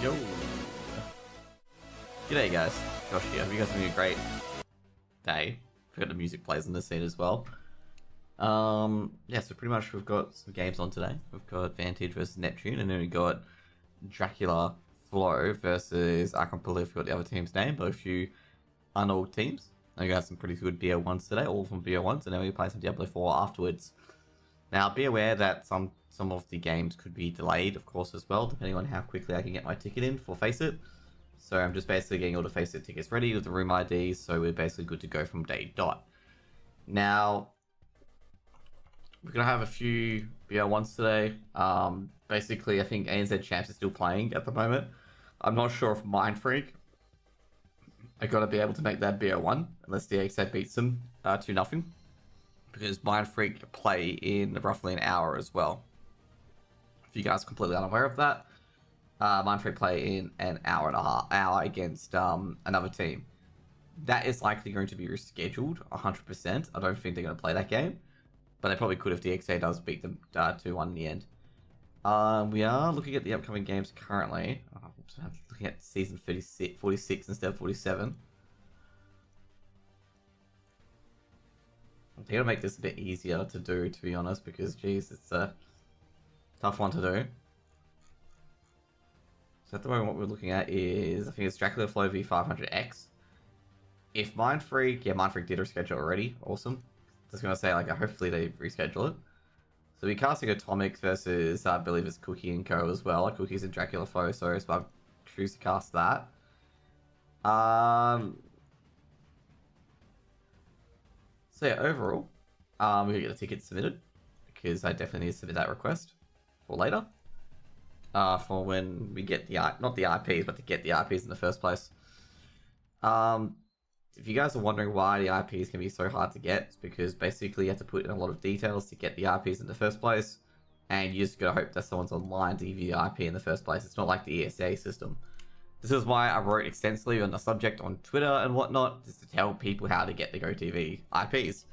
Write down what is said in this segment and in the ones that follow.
Yo! G'day guys, Josh here. Hope you guys are having a great day. Forgot the music plays in the scene as well. Yeah, so pretty much we've got some games on today. We've got Vantage versus Neptune, and then we got Dracula Flow versus, I can't believe I forgot the other team's name, but a few unold teams. And we got some pretty good BO1s today, all from BO1s, and then we play some Diablo 4 afterwards. Now, be aware that some of the games could be delayed, of course, as well, depending on how quickly I can get my ticket in for Face It. So I'm just basically getting all the Face It tickets ready with the room IDs, so we're basically good to go from day dot. Now, we're going to have a few BO1s today. Basically, I think ANZ Champs is still playing at the moment. I'm not sure if Mind Freak are going to be able to make that BO1, unless the ESEA beats them 2-0. Because Mind Freak play in roughly an hour as well. If you guys are completely unaware of that, Mind Freak play in an hour and a half against another team. That is likely going to be rescheduled 100%. I don't think they're going to play that game, but they probably could if the ESEA does beat them 2-1 in the end. We are looking at the upcoming games currently. I'm looking at season 46 instead of 47. I'm going to make this a bit easier to do, to be honest, because, geez, it's a tough one to do. So at the moment, what we're looking at is, I think it's Dracula Flow V500X. If Mind Freak did reschedule already, awesome. Just going to say, like, hopefully they reschedule it. So we're casting Atomics versus, I believe it's Cookie and Co as well. Cookie's in Dracula Flow, so I choose to cast that. So yeah, overall, we're going to get the ticket submitted, because I definitely need to submit that request for later. For when we get the, not the IPs, but to get the IPs in the first place. If you guys are wondering why the IPs can be so hard to get, it's because basically you have to put in a lot of details to get the IPs in the first place, and you just gotta hope that someone's online to give you the IP in the first place. It's not like the ESEA system. This is why I wrote extensively on the subject on Twitter and whatnot, just to tell people how to get the GoTV IPs.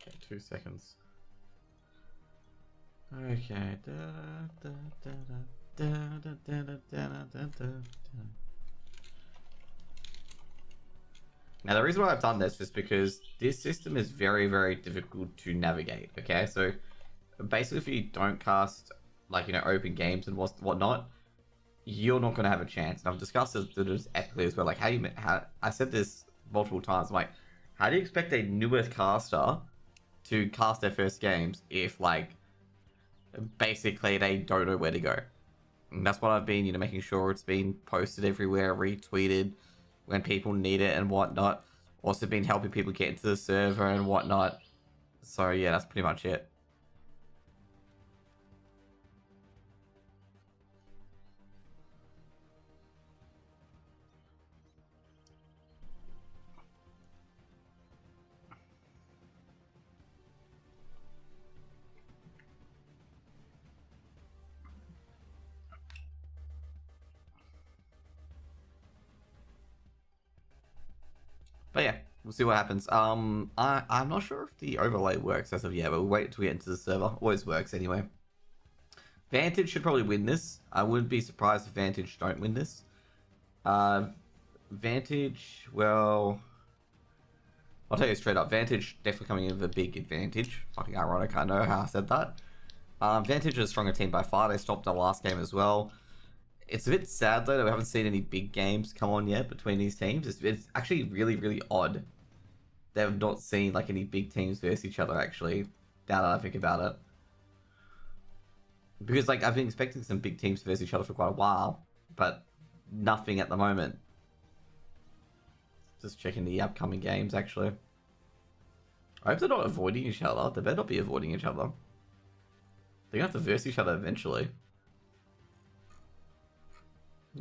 Okay, 2 seconds. Okay. Now, the reason why I've done this is because this system is very, very difficult to navigate, okay? So, basically, if you don't cast, like, you know, open games and whatnot, you're not going to have a chance. And I've discussed this ethically as well. Like, how I said this multiple times. I'm like, how do you expect a newest caster to cast their first games if, like, basically they don't know where to go? And that's what I've been, you know, making sure it's been posted everywhere, retweeted when people need it and whatnot. Also been helping people get into the server and whatnot. So yeah, that's pretty much it. But yeah, we'll see what happens. I'm not sure if the overlay works as of yet, but we'll wait until we get into the server. Always works anyway. Vantage should probably win this. I wouldn't be surprised if Vantage don't win this. Vantage, well, I'll tell you straight up. Vantage definitely coming in with a big advantage. Fucking ironic, I know how I said that. Vantage is a stronger team by far. They stopped the last game as well. It's a bit sad though that we haven't seen any big games come on yet between these teams. It's actually really, really odd. They've not seen like any big teams versus each other actually, now that I think about it. Because like I've been expecting some big teams versus each other for quite a while, but nothing at the moment. Just checking the upcoming games actually. I hope they're not avoiding each other. They better not be avoiding each other. They're gonna have to verse each other eventually.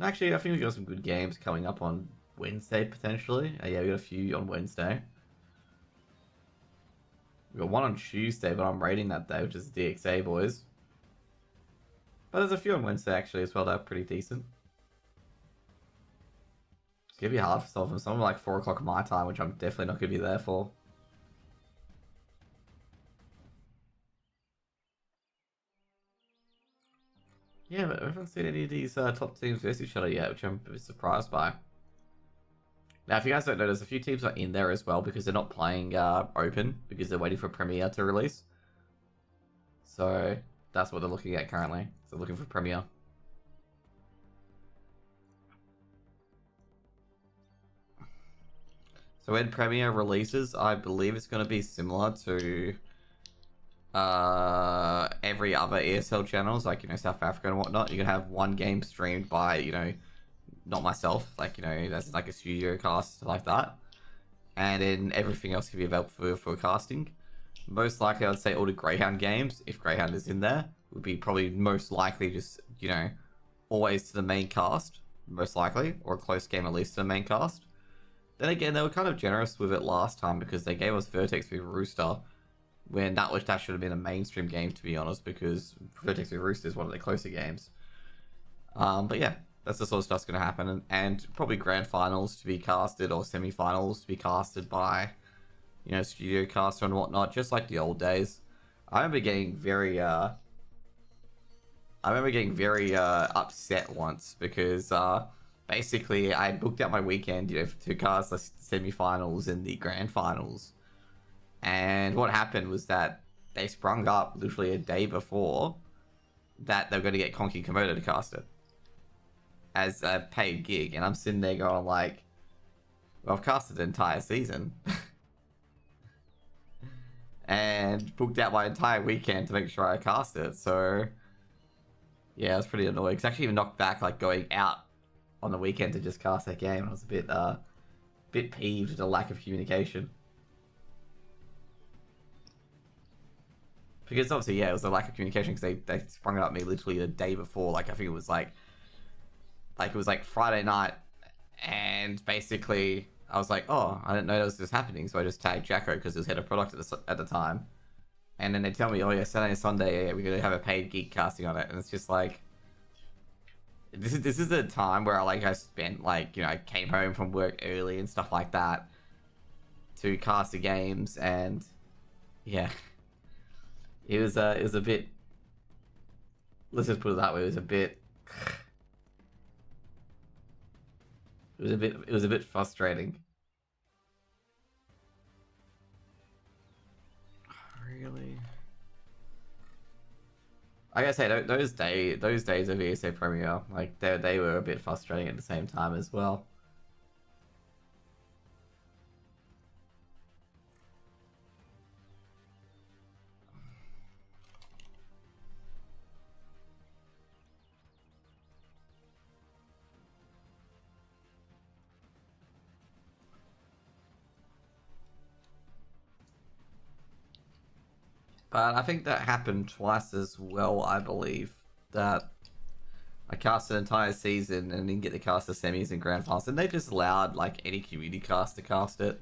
Actually, I think we got some good games coming up on Wednesday, potentially. Yeah, we got a few on Wednesday. We got one on Tuesday, but I'm rating that day, which is DXA boys. But there's a few on Wednesday actually as well that are pretty decent. It's gonna be hard for some of them. Some are like 4 o'clock my time, which I'm definitely not gonna be there for. Yeah, but I haven't seen any of these top teams versus each other yet, which I'm a bit surprised by. Now, if you guys don't know, there's a few teams that are in there as well because they're not playing Open because they're waiting for Premier to release. So that's what they're looking at currently. So they're looking for Premier. So when Premier releases, I believe it's going to be similar to every other ESL channels, like, you know, South Africa and whatnot. You can have one game streamed by, you know, not myself, like, you know, that's like a studio cast, stuff like that. And then everything else can be available for casting. Most likely, I would say all the Greyhound games, if Greyhound is in there, would be probably most likely just, you know, always to the main cast, most likely, or a close game at least to the main cast. Then again, they were kind of generous with it last time because they gave us Vertex with Rooster, when that should have been a mainstream game, to be honest, because Vertex with Rooster is one of their closer games. But yeah, that's the sort of stuff's going to happen, and probably grand finals to be casted or semi-finals to be casted by, you know, studio caster and whatnot, just like the old days. I remember getting very upset once because basically I booked out my weekend, you know, to cast the semi-finals and the grand finals. And what happened was that they sprung up literally a day before that they were going to get Konki Komodo to cast it as a paid gig. And I'm sitting there going like, well, I've casted the entire season. And booked out my entire weekend to make sure I cast it. So, yeah, it was pretty annoying. It's actually even knocked back, like, going out on the weekend to just cast that game. I was a bit peeved at the lack of communication. Because obviously, yeah, it was a lack of communication because they sprung it up me literally the day before. Like, I think it was like Friday night, and basically I was like, oh, I didn't know that was just happening, so I just tagged Jacko because he was head of product at the time. And then they tell me, oh yeah, Saturday and Sunday, yeah, we're gonna have a paid geek casting on it, and it's just like, this is a time where I spent, like, you know, I came home from work early and stuff like that to cast the games, and yeah. It was a bit, let's just put it that way, it was a bit frustrating. Really? I gotta say, those days of ESEA Premier, like, they were a bit frustrating at the same time as well. But I think that happened twice as well, I believe. That I cast an entire season and didn't get to cast the semis and grand finals. And they just allowed, like, any community cast to cast it.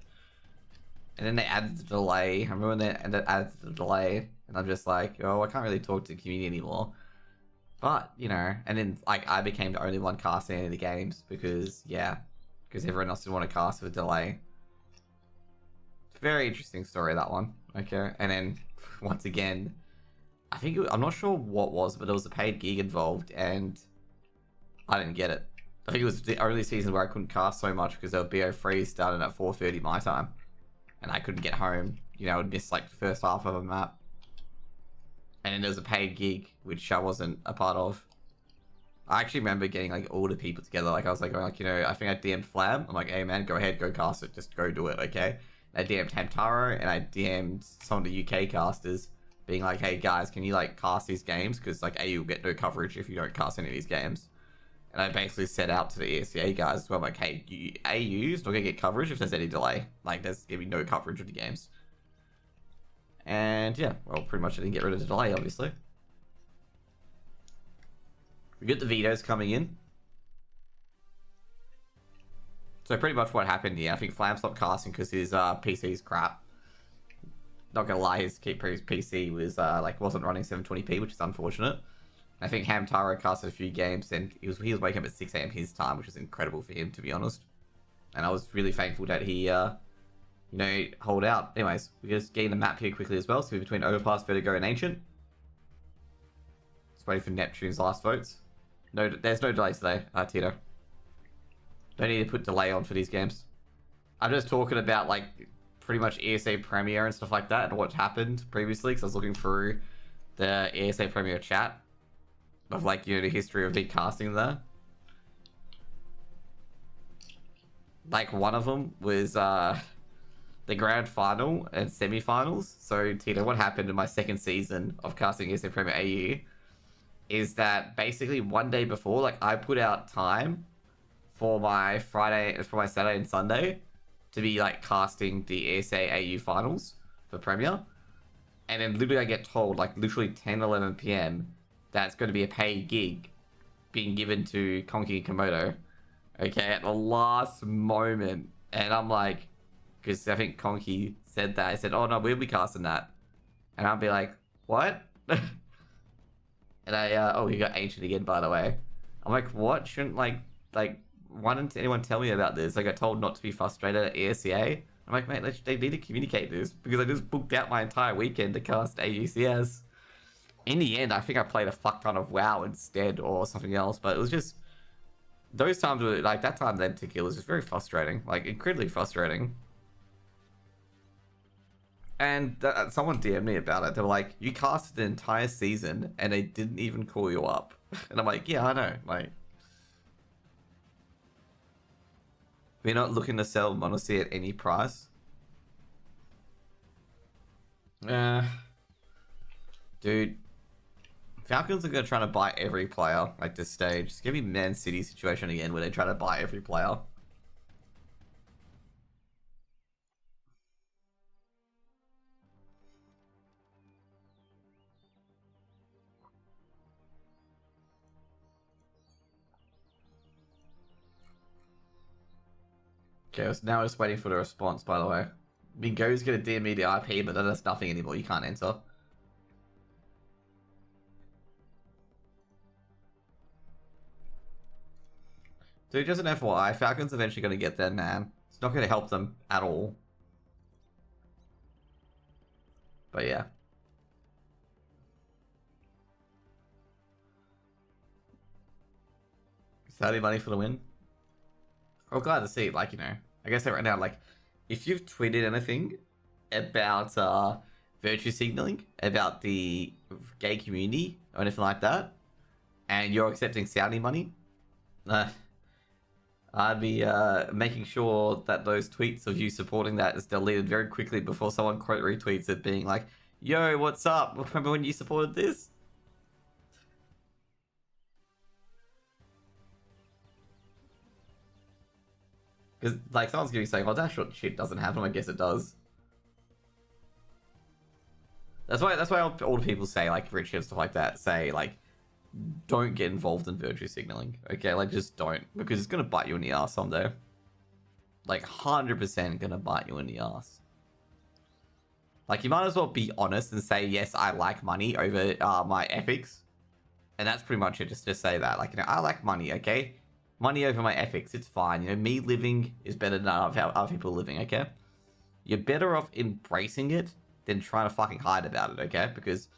And then they added the delay. I remember when they added the delay. And I'm just like, oh, I can't really talk to the community anymore. But, you know, and then, like, I became the only one casting any of the games. Because, yeah, because everyone else didn't want to cast with a delay. Very interesting story, that one. Okay, and then once again, I think I'm not sure what was, but there was a paid gig involved, and I didn't get it. I think it was the only season where I couldn't cast so much because there was BO3 starting at 4:30 my time, and I couldn't get home. You know, I would miss like the first half of a map, and then there was a paid gig which I wasn't a part of. I actually remember getting like all the people together. Like I was like, going, like, you know, I think I DM'd Flab. I'm like, hey man, go ahead, go cast it, just go do it, okay? I DM'd Hamtaro, and I DM'd some of the UK casters, being like, hey guys, can you like cast these games? Because like AU will get no coverage if you don't cast any of these games. And I basically set out to the ESEA guys as well, like, hey, AU's not gonna get coverage if there's any delay. Like, there's gonna be no coverage of the games. And yeah, well, pretty much I didn't get rid of the delay, obviously. We get the vetoes coming in. So pretty much what happened here, I think Flam stopped casting because his PC's crap. Not gonna lie, his PC was wasn't running 720p, which is unfortunate. I think Hamtaro casted a few games, and he was waking up at 6 a.m. his time, which was incredible for him, to be honest. And I was really thankful that he, hold out. Anyways, we're just getting the map here quickly as well. So we're between Overpass, Vertigo, and Ancient. Just waiting for Neptune's last votes. No, there's no delay today, Tito. Don't need to put delay on for these games. I'm just talking about, like, pretty much ESEA Premier and stuff like that, and what happened previously, because I was looking through the ESEA Premier chat of, like, the history of the casting there. Like, one of them was the grand final and semi-finals. So, Tito, what happened in my second season of casting ESEA Premier AU is that basically one day before, like, I put out time for my Saturday and Sunday to be, like, casting the ESEA AU finals for Premier. And then literally I get told, like, literally 10, 11 p.m. that it's going to be a paid gig being given to Konki and Komodo. Okay, at the last moment. And I'm like, because I think Konki said that. I said, oh no, we'll be casting that. And I'll be like, what? And you got Ancient again, by the way. I'm like, what? Shouldn't, why didn't anyone tell me about this? I got told not to be frustrated at ESEA. I'm like, mate, they need to communicate this, because I just booked out my entire weekend to cast AUCS. In the end, I think I played a fuck ton of WoW instead, or something else, but it was just, those times were, like, that time then to kill was just very frustrating, like, incredibly frustrating. And someone DM'd me about it. They were like, you casted the entire season, and they didn't even call you up. And I'm like, yeah, I know, like, we're not looking to sell Monacy at any price. Dude, Falcons are going to try to buy every player at this stage. It's going to be Man City situation again where they try to buy every player. Okay, so now we're just waiting for the response, by the way. I mean, Go's going to DM me the IP, but that's nothing anymore. You can't enter. Dude, just an FYI, Falcon's eventually going to get there, man. It's not going to help them at all. But yeah. Saudi money for the win. I'm glad to see, like, I guess right now, like, if you've tweeted anything about virtue signaling, about the gay community, or anything like that, and you're accepting Saudi money, I'd be making sure that those tweets of you supporting that is deleted very quickly before someone quote retweets it being like, yo, what's up? Remember when you supported this? Because, like, someone's going to be saying, oh, that shit doesn't happen. I guess it does. That's why all the people say, like, Richard and stuff like that, say, like, don't get involved in virtue signaling. Okay, like, just don't. Because it's going to bite you in the ass someday. Like, 100% going to bite you in the ass. Like, you might as well be honest and say, yes, I like money over my ethics. And that's pretty much it. Just say that. Like, I like money, okay? Money over my ethics, it's fine. Me living is better than other people living, okay? You're better off embracing it than trying to fucking hide about it, okay? Because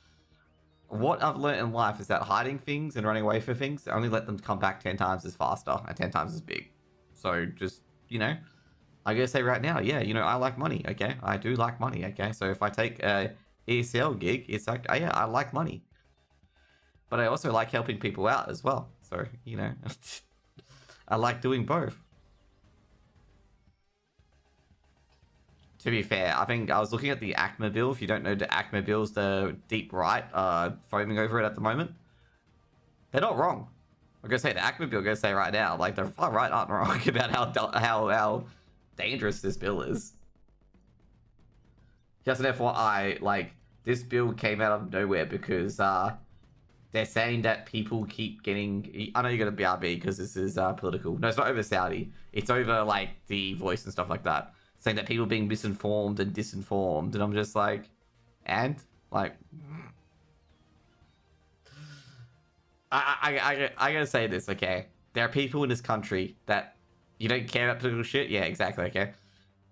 what I've learned in life is that hiding things and running away from things only let them come back 10 times as faster and 10 times as big. So just, I gotta say right now, yeah, I like money, okay? I do like money, okay? So if I take a ESL gig, it's like, oh yeah, I like money. But I also like helping people out as well. So, I like doing both. To be fair, I think I was looking at the ACMA bill. If you don't know, the ACMA bill's the deep right foaming over it at the moment. They're not wrong. I'm going to say the ACMA bill, I'm going to say right now, like, the far right aren't wrong about how dangerous this bill is. Just an FYI, like, this bill came out of nowhere because they're saying that people keep getting... I know you're going to BRB because this is political. No, it's not over Saudi. It's over, like, the Voice and stuff like that. Saying that people are being misinformed and disinformed. And I'm just like... And? Like... I gotta say this, okay? There are people in this country that... You don't care about political shit? Yeah, exactly, okay?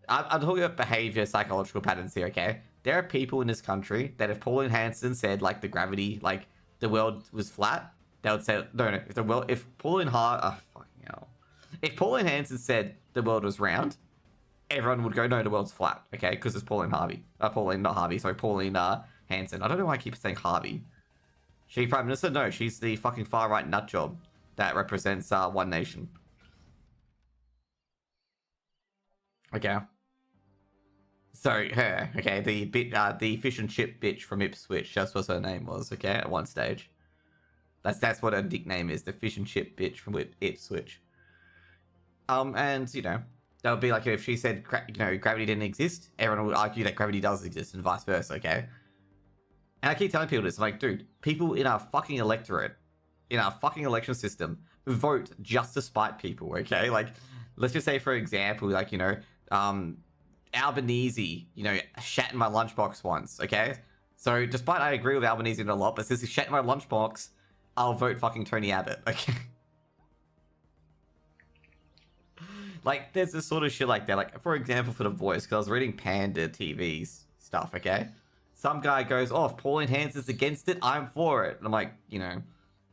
I'm talking about behavior, psychological patterns here, okay? There are people in this country that if Pauline Hanson said, like, the gravity, like, the world was flat, they would say, no, if Pauline fucking hell. If Pauline Hanson said the world was round, everyone would go, no, the world's flat, okay? Because it's Pauline Hanson. I don't know why I keep saying Harvey. She Prime Minister? No, she's the fucking far-right nutjob that represents One Nation. Okay. So her, okay, the fish and chip bitch from Ipswich, that's what her name was, okay, at one stage. That's what her nickname is, the fish and chip bitch from Ipswich. And, you know, that would be like if she said, you know, gravity didn't exist, everyone would argue that gravity does exist and vice versa, okay? And I keep telling people this, like, dude, people in our fucking electorate, in our fucking election system, vote just to spite people, okay? Like, let's just say, for example, like, you know, Albanese, you know, shat in my lunchbox once, okay? So, despite I agree with Albanese a lot, but since he shat in my lunchbox, I'll vote fucking Tony Abbott, okay? Like, there's this sort of shit like that. Like, for example, for The Voice, because I was reading Panda TV's stuff, okay? Some guy goes, oh, if Pauline Hanson's against it, I'm for it. And I'm like, you know...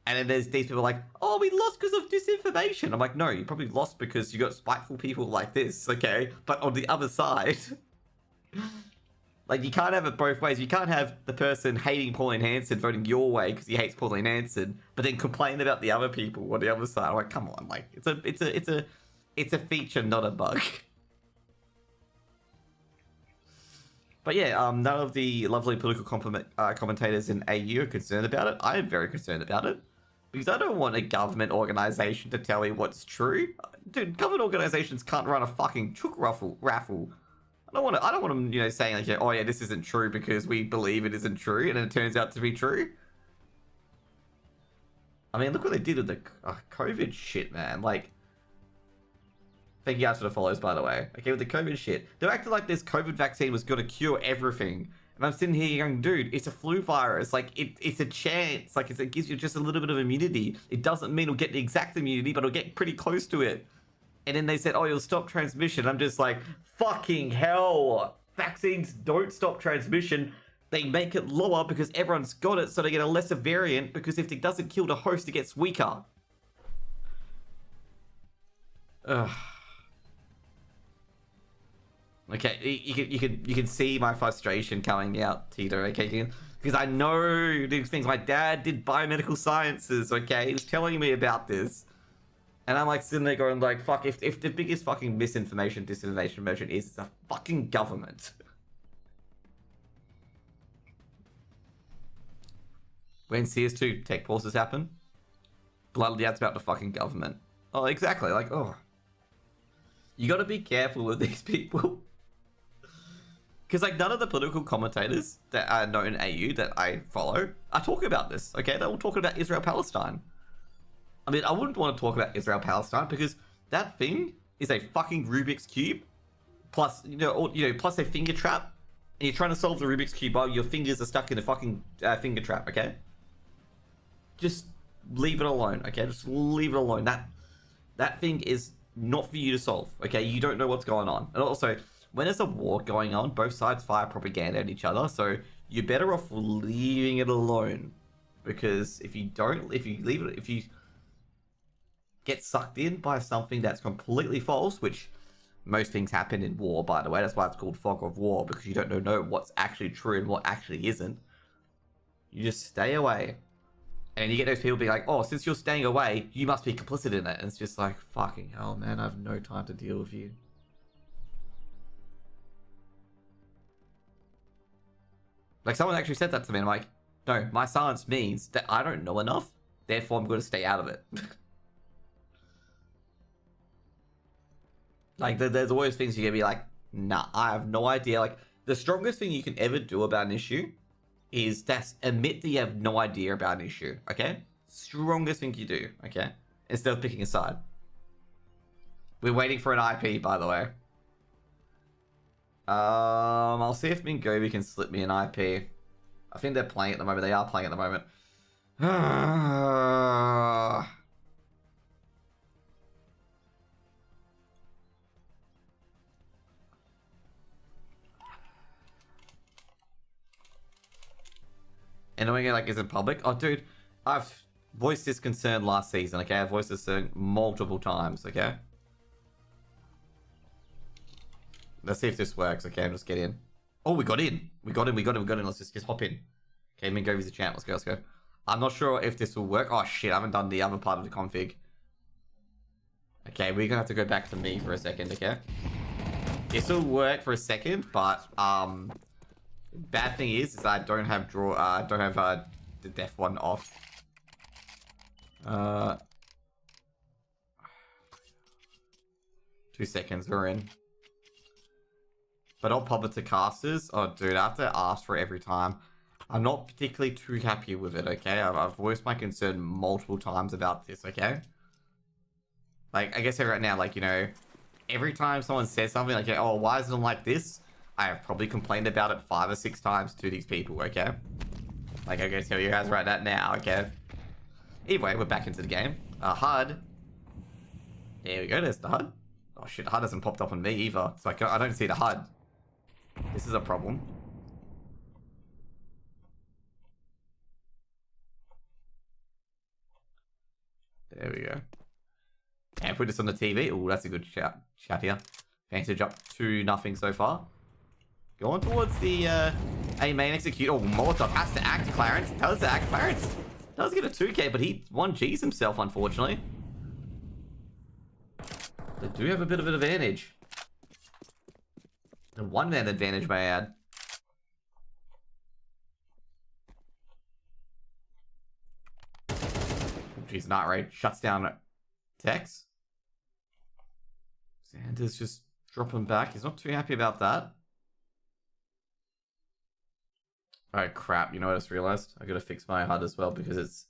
And then there's these people like, oh, we lost because of disinformation. I'm like, no, you probably lost because you got spiteful people like this, okay? But on the other side, like, you can't have it both ways. You can't have the person hating Pauline Hanson voting your way because he hates Pauline Hanson, but then complain about the other people on the other side. I'm like, come on, like, it's a feature, not a bug. But yeah, none of the lovely political commentators in AU are concerned about it. I am very concerned about it. Because I don't want a government organization to tell me what's true. Dude, government organizations can't run a fucking chook raffle. I don't want them, you know, saying like, oh yeah, this isn't true because we believe it isn't true, and it turns out to be true. I mean, look what they did with the COVID shit, man. Like, thank you guys for the follows, by the way. Okay, with the COVID shit, they're acting like this COVID vaccine was gonna cure everything. And I'm sitting here going, dude, it's a flu virus. Like, it's a chance. Like, it gives you just a little bit of immunity. It doesn't mean it'll get the exact immunity, but it'll get pretty close to it. And then they said, oh, you'll stop transmission. I'm just like, fucking hell. Vaccines don't stop transmission. They make it lower because everyone's got it, so they get a lesser variant, because if it doesn't kill the host, it gets weaker. Ugh. Okay, you can see my frustration coming out, Tito, okay? Because I know these things. My dad did biomedical sciences, okay? He was telling me about this. And I'm like sitting there going like, fuck, if the biggest fucking disinformation merchant is, it's the fucking government. When CS2 tech pauses happen, bloody that's about the fucking government. Oh, exactly, like, oh. You gotta be careful with these people. Because, like, none of the political commentators that are known in AU that I follow are talking about this, okay? They're all talking about Israel-Palestine. I mean, I wouldn't want to talk about Israel-Palestine because that thing is a fucking Rubik's Cube plus, plus a finger trap. And you're trying to solve the Rubik's Cube while your fingers are stuck in a fucking finger trap, okay? Just leave it alone, okay? Just leave it alone. That thing is not for you to solve, okay? You don't know what's going on. And also, when there's a war going on, both sides fire propaganda at each other, so you're better off leaving it alone. Because if you get sucked in by something that's completely false, which most things happen in war, by the way, that's why it's called fog of war, because you don't know what's actually true and what actually isn't. You just stay away. And you get those people being like, oh, since you're staying away, you must be complicit in it. And it's just like, fucking hell, man, I have no time to deal with you. Like, someone actually said that to me, and I'm like, no, my silence means that I don't know enough, therefore I'm going to stay out of it. Like, there's always things you're going to be like, nah, I have no idea. Like, the strongest thing you can ever do about an issue is admit that you have no idea about an issue, okay? Strongest thing you do, okay? Instead of picking a side. We're waiting for an IP, by the way. I'll see if Mingobi can slip me an IP. I think they're playing at the moment. They are playing at the moment. And knowing it like isn't public. Oh, dude, I've voiced this concern last season. Okay, I've voiced this concern multiple times. Okay. Let's see if this works. Okay, I'm just get in. Oh, we got in. We got in. Let's just hop in. Okay, Mingovi's the champ. Let's go. I'm not sure if this will work. Oh, shit. I haven't done the other part of the config. Okay, we're going to have to go back to me for a second, okay? This will work for a second, but, bad thing is I don't have the deaf one off. 2 seconds, we're in. But I'll pop it to casters. Oh, dude, I have to ask for it every time. I'm not particularly too happy with it, okay? I've voiced my concern multiple times about this, okay? Like, I guess right now, like, you know, every time someone says something like, oh, why is it like this? I have probably complained about it 5 or 6 times to these people, okay? Like, I can tell you guys right now, okay? Anyway, we're back into the game. HUD. There we go, there's the HUD. Oh shit, the HUD hasn't popped up on me either. So I don't see the HUD. This is a problem. There we go. And put this on the TV. Oh, that's a good shout here. Vantage up 2-0 so far. Going towards the A main execute. Oh, Molotov has to act, Clarence. Does act, Clarence. Does get a 2k, but he 1Gs himself, unfortunately. They do have a bit of an advantage. A 1-man advantage, may I add. Jeez, not right. Shuts down Tex. Xander's just dropping back. He's not too happy about that. Oh, crap. You know what I just realized? I gotta fix my HUD as well because it's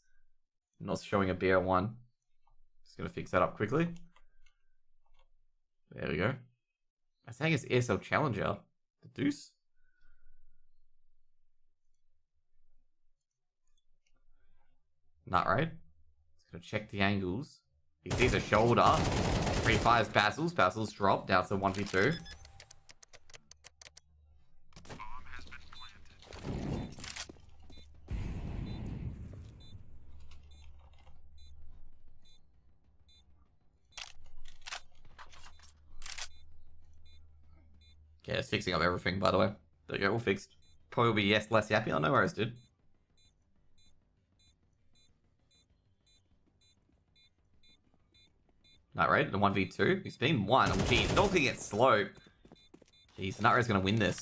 not showing a BO1. Just gonna fix that up quickly. There we go. I think it's ESL Challenger. The Deuce. Not right. Just gonna check the angles. He sees a shoulder. Pre-fires Basil's. Basil's drop down to 1v2. Yeah, it's fixing up everything, by the way. There you go, all fixed. Probably will be less happy. Oh, no worries, dude. Not right, the 1v2. He's been 1. Oh, jeez, not gonna get slow. Jeez, Natra's gonna win this.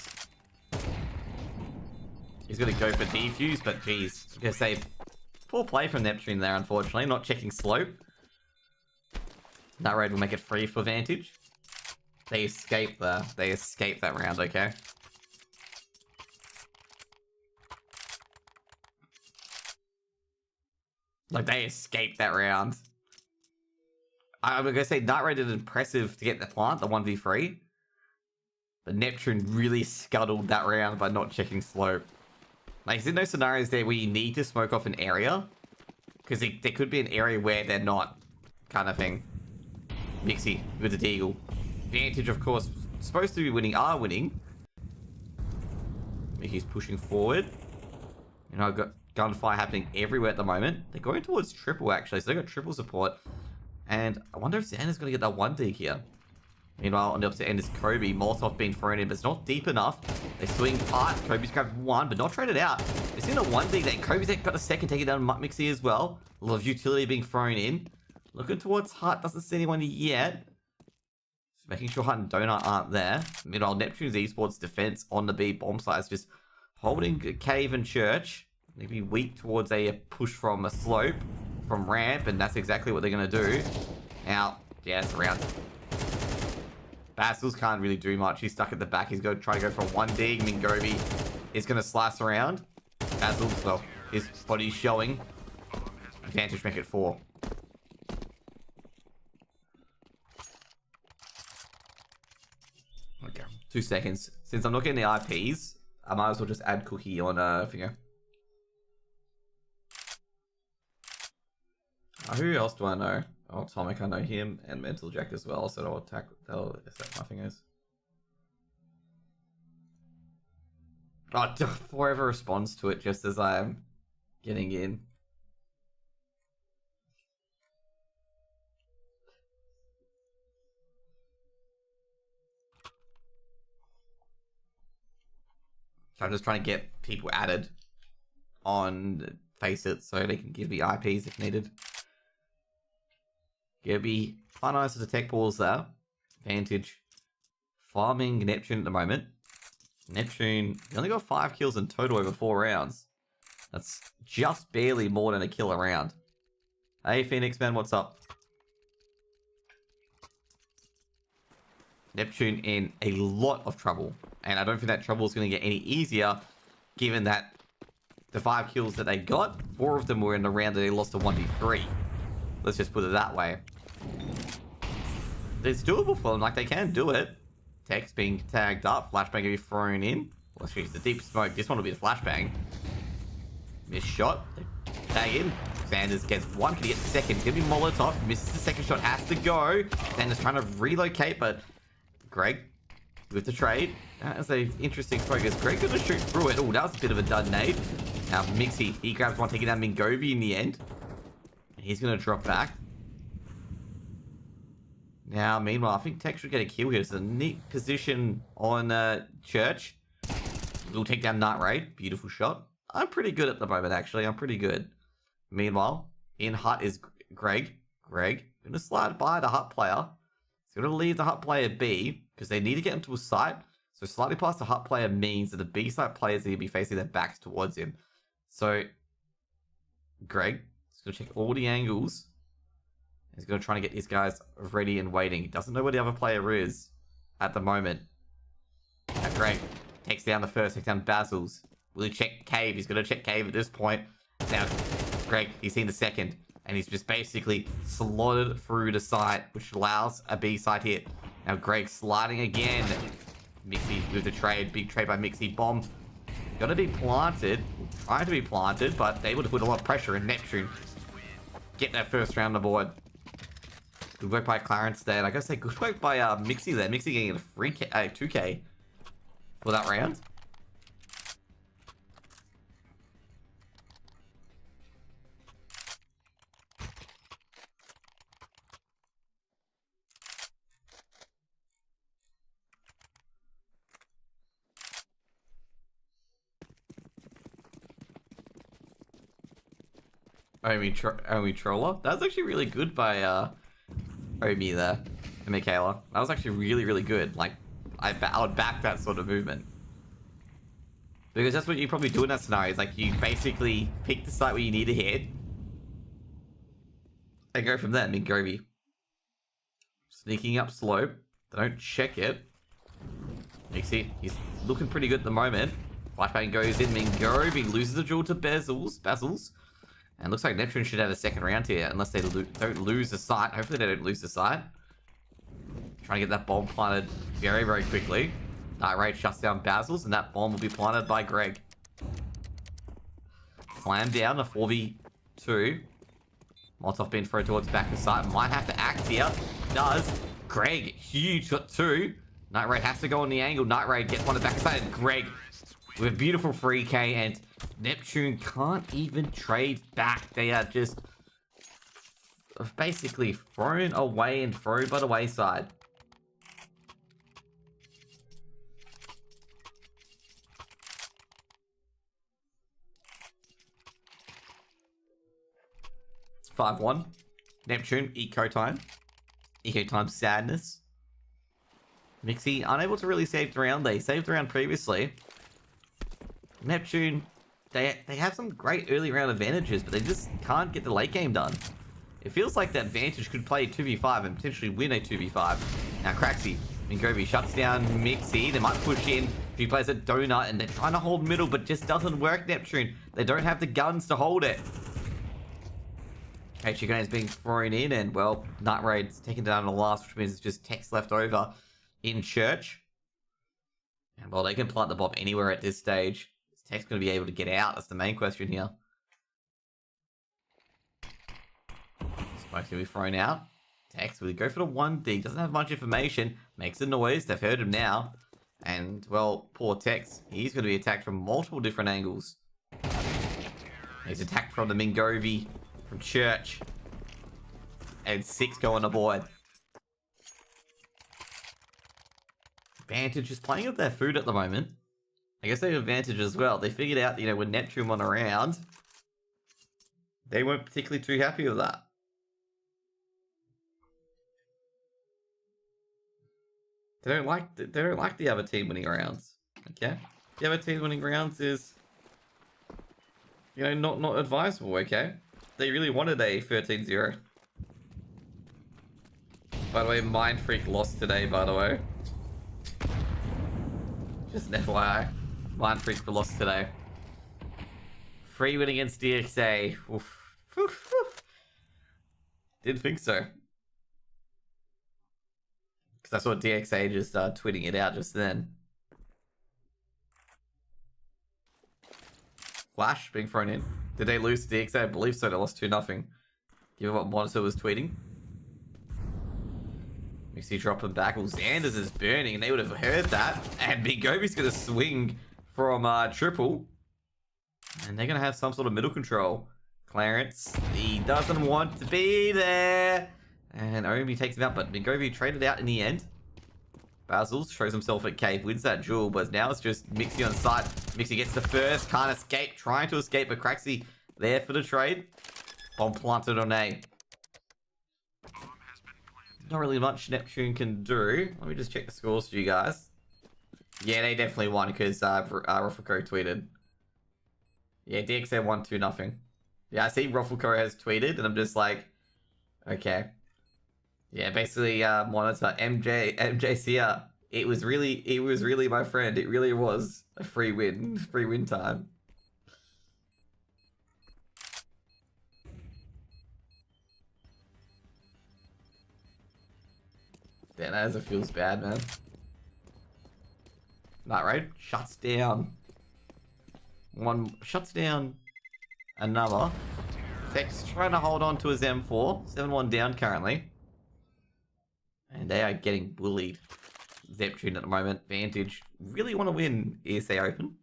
He's gonna go for defuse, but jeez. I'm gonna say, poor play from Neptune there, unfortunately. Not checking slope. Natra will make it free for Vantage. They escaped there. They escaped that round, okay? Like, they escaped that round. I'm gonna say Natra did impressive to get the plant, the 1v3. But Neptune really scuttled that round by not checking slope. Like, is there no scenarios there where you need to smoke off an area? Because there could be an area where they're not, kind of thing. Mixie with the Deagle. Vantage, of course, supposed to be winning, are winning. Mickey's pushing forward. You know, I've got gunfire happening everywhere at the moment. They're going towards triple, actually, so they've got triple support. And I wonder if Xander's going to get that 1D here. Meanwhile, on the opposite end is Kobe. Molotov being thrown in, but it's not deep enough. They swing part. Kobe's grabbed 1, but not traded out. It's in a 1D then. Kobe's got a second, taking down Mixie as well. A lot of utility being thrown in. Looking towards Hut. Doesn't see anyone yet. Just making sure Hut and Donut aren't there. Meanwhile, Neptune's Esports defense on the B bomb site is just holding Cave and Church. Maybe weak towards a push from a slope, from ramp, and that's exactly what they're going to do. Now, yeah, it's around. Basils can't really do much. He's stuck at the back. He's going to try to go for one dig. Mingovi is going to slice around. Basils, well, his body's showing. Vantage make it 4. Okay, 2 seconds. Since I'm not getting the IPs, I might as well just add Cookie on Finger. Who else do I know? Oh, Atomic, I know him, and Mental Jack as well, so they'll set my fingers. Oh, Forever responds to it just as I'm getting in. So I'm just trying to get people added on Faceit so they can give me IPs if needed. Gonna be fun eyes to detect balls there. Vantage farming Neptune at the moment. Neptune, he only got 5 kills in total over 4 rounds. That's just barely more than a kill a round. Hey Phoenix man, what's up? Neptune in a lot of trouble. And I don't think that trouble is going to get any easier, given that the 5 kills that they got, 4 of them were in the round that they lost to 1v3. Let's just put it that way. It's doable for them, like they can do it. Tech's being tagged up, flashbang can be thrown in. Well, she's the deep smoke. This one will be the flashbang. Missed shot. Tag in. Sanders gets 1, can he get the second? Gonna be Molotov. Misses the second shot, has to go. Sanders trying to relocate, but Greg with the trade. That's an interesting focus. Greg gonna shoot through it. Oh, that was a bit of a dud nade. Now Mixie, he grabs one, taking down Mingovi in the end. He's gonna drop back. Now, meanwhile, I think Tech should get a kill here. It's a neat position on Church. We'll take down Night Raid. Beautiful shot. I'm pretty good at the moment, actually. I'm pretty good. Meanwhile, in Hut is Greg. Greg, gonna slide by the Hut player. He's gonna leave the Hut player B, because they need to get him to a site. So slightly past the Hut player means that the B site players need to be facing their backs towards him. So, Greg is gonna check all the angles. He's going to try to get these guys ready and waiting. He doesn't know where the other player is at the moment. Now Greg takes down the first, takes down Basils. Will he check Cave? He's going to check Cave at this point. Now, Greg, he's seen the second. And he's just basically slotted through the site, which allows a B site hit. Now Greg sliding again. Mixie with the trade. Big trade by Mixie. Bomb. Going to be planted. Trying to be planted, but able to put a lot of pressure in Neptune. Get that first round on the board. Good work by Clarence there. I gotta say, good work by Mixie there. Mixie getting a free 2k for that round. Omi Troller. That was actually really good by Omi there and Michaela. That was actually really, really good. Like, I would back that sort of movement. Because that's what you probably do in that scenario. It's like you basically pick the site where you need to hit and go from there. Mingovi sneaking up slow. They don't check it. You see, he's looking pretty good at the moment. Flashbang goes in. Mingovi loses the duel to Basils. And looks like Neptune should have a second round here, unless they don't lose the site. Hopefully they don't lose the site. Trying to get that bomb planted very, very quickly. Night Raid shuts down Basils, and that bomb will be planted by Greg. Slam down, a 4v2. Molotov being thrown towards the back of the site. Might have to act here. Does. Greg, huge shot 2. Night Raid has to go on the angle. Night Raid gets one at the back of the site, and Greg with a beautiful 3k, and Neptune can't even trade back. They are just basically thrown away and thrown by the wayside. It's 5-1. Neptune, eco time. Eco time sadness. Mixie unable to really save the round. They saved the round previously. Neptune, they have some great early round advantages, but they just can't get the late game done. It feels like that Vantage could play 2v5 and potentially win a 2v5. Now Craxy Mingovi shuts down Mixie. They might push in. She plays a donut and they're trying to hold middle, but just doesn't work, Neptune. They don't have the guns to hold it. Chicane is being thrown in, and well, Night Raid's taken down to the last, which means it's just Tex left over in Church. And well, they can plant the bomb anywhere at this stage. Is Tex going to be able to get out? That's the main question here. Smoke's going to be thrown out. Tex will go for the 1D. Doesn't have much information. Makes a noise. They've heard him now. And, well, poor Tex. He's going to be attacked from multiple different angles. He's attacked from the Mingovi, from Church. And 6 go on the board. Vantage is playing with their food at the moment. I guess they have Vantage as well. They figured out, you know, when Neptune went around, they weren't particularly too happy with that. They don't like the other team winning rounds. Okay? The other team winning rounds is, you know, not advisable, okay? They really wanted a 13-0. By the way, Mind Freak lost today, by the way. Just an FYI. Mind Freak lost today. Free win against DXA. Oof. Oof. Oof. Didn't think so. Because I saw DXA just tweeting it out just then. Flash being thrown in. Did they lose to DXA? I believe so. They lost 2-0. Given what Monitor was tweeting. Mixie dropping back. Well, Xanders is burning, and they would have heard that. And Mingovi's going to swing from triple. And they're going to have some sort of middle control. Clarence, he doesn't want to be there. And Omi takes him out, but Mingovi traded out in the end. Basil shows himself at cave, wins that duel, but now it's just Mixie on site. Mixie gets the first, can't escape, trying to escape, but Craxy there for the trade. Bomb planted on A. Not really much Neptune can do. Let me just check the scores for you guys. Yeah, they definitely won because Ruffleco tweeted. Yeah, DXA won 2-0. Yeah, I see Ruffleco has tweeted, and I'm just like, okay. Yeah, basically, Monitor MJCR. It was really my friend. It really was a free win time. Damn, that feels bad, man. Night Raid shuts down. One shuts down another. Tex trying to hold on to his M4. 7-1 down currently. And they are getting bullied. Neptune at the moment. Vantage really want to win ESEA Open.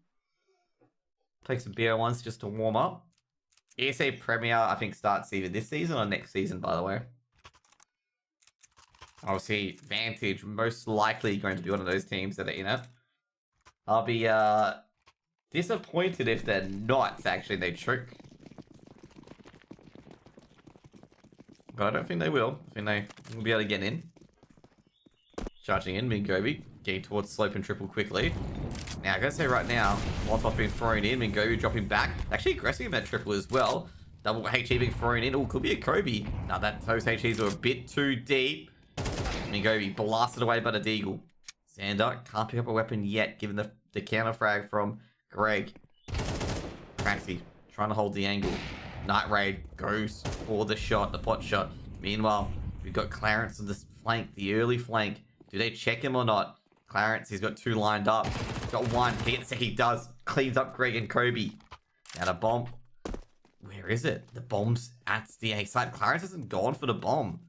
Take some BO1s just to warm up. ESEA Premier, I think, starts either this season or next season, by the way. Obviously, Vantage most likely going to be one of those teams that are in it. I'll be disappointed if they're not, actually. They choke. But I don't think they will. I think they will be able to get in. Charging in, Mingovi. Getting towards slope and triple quickly. Now, I gotta say right now, Molotov being thrown in, Mingovi dropping back. Actually aggressive in that triple as well. Double HE being thrown in. Oh, could be a Kobe. Now, those HEs are a bit too deep. Mingovi blasted away by the Deagle. Xander can't pick up a weapon yet, given the counter frag from Greg. Craxy trying to hold the angle. Night Raid goes for the shot, the pot shot. Meanwhile, we've got Clarence on this flank, the early flank. Do they check him or not? Clarence, he's got 2 lined up. He's got 1. He gets the second, he does. Cleans up Greg and Kobe. Now the bomb. Where is it? The bomb's at the A site. Clarence hasn't gone for the bomb.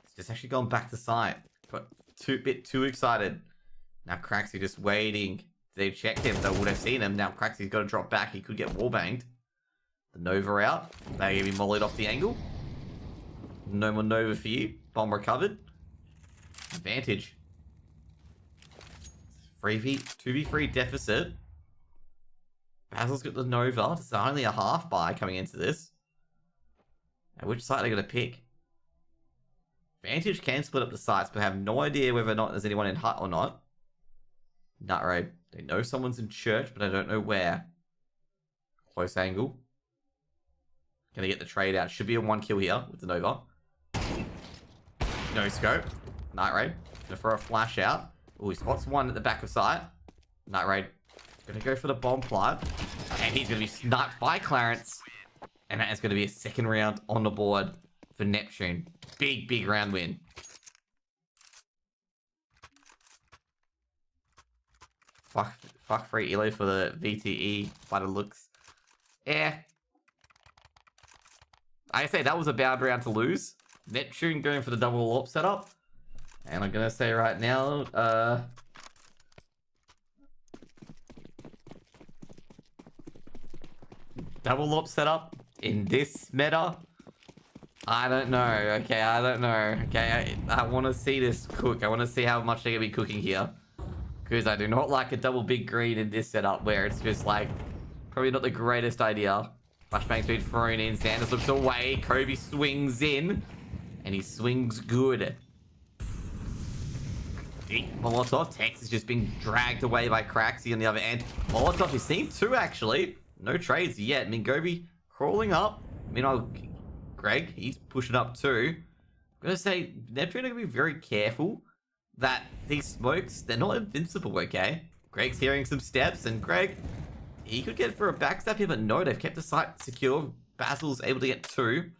He's just actually gone back to site. Got bit too excited. Now Craxy just waiting. Did they check him? They would have seen him. Now Craxy's got to drop back. He could get wallbanged. The Nova out. They're going to be mollied off the angle. No more Nova for you. Bomb recovered. Vantage. 2v3 deficit. Basil's got the Nova. It's only a half buy coming into this. Now, which site are they going to pick? Vantage can split up the sites, but have no idea whether or not there's anyone in hut or not. Nut Raid. They know someone's in church, but I don't know where. Close angle. Gonna get the trade out. Should be a 1 kill here with the Nova. No scope. Night Raid. Gonna throw a flash out. Oh, he spots one at the back of sight. Night Raid gonna go for the bomb plant. And he's gonna be sniped by Clarence. And that is gonna be a second round on the board for Neptune. Big round win. Fuck free elo for the VTE by the looks. Yeah. I say that was a bad round to lose. Neptune going for the double AWP setup. And I'm gonna say right now, double AWP setup in this meta. I don't know. Okay, I don't know. Okay, I want to see this cook. I want to see how much they're gonna be cooking here. Because I do not like a double big green in this setup where it's just like probably not the greatest idea. Flashbang's been thrown in. Sanders looks away. Kobe swings in. And he swings good. Molotov. Tex is just being dragged away by Craxy on the other end. Molotov is seen too, actually. No trades yet. Mingovi crawling up. Meanwhile, Greg, he's pushing up too. I'm going to say, Neptune are going to be very careful that these smokes, they're not invincible, okay? Greg's hearing some steps, and Greg, he could get for a backstab here, but no, they've kept the site secure. Basil's able to get two.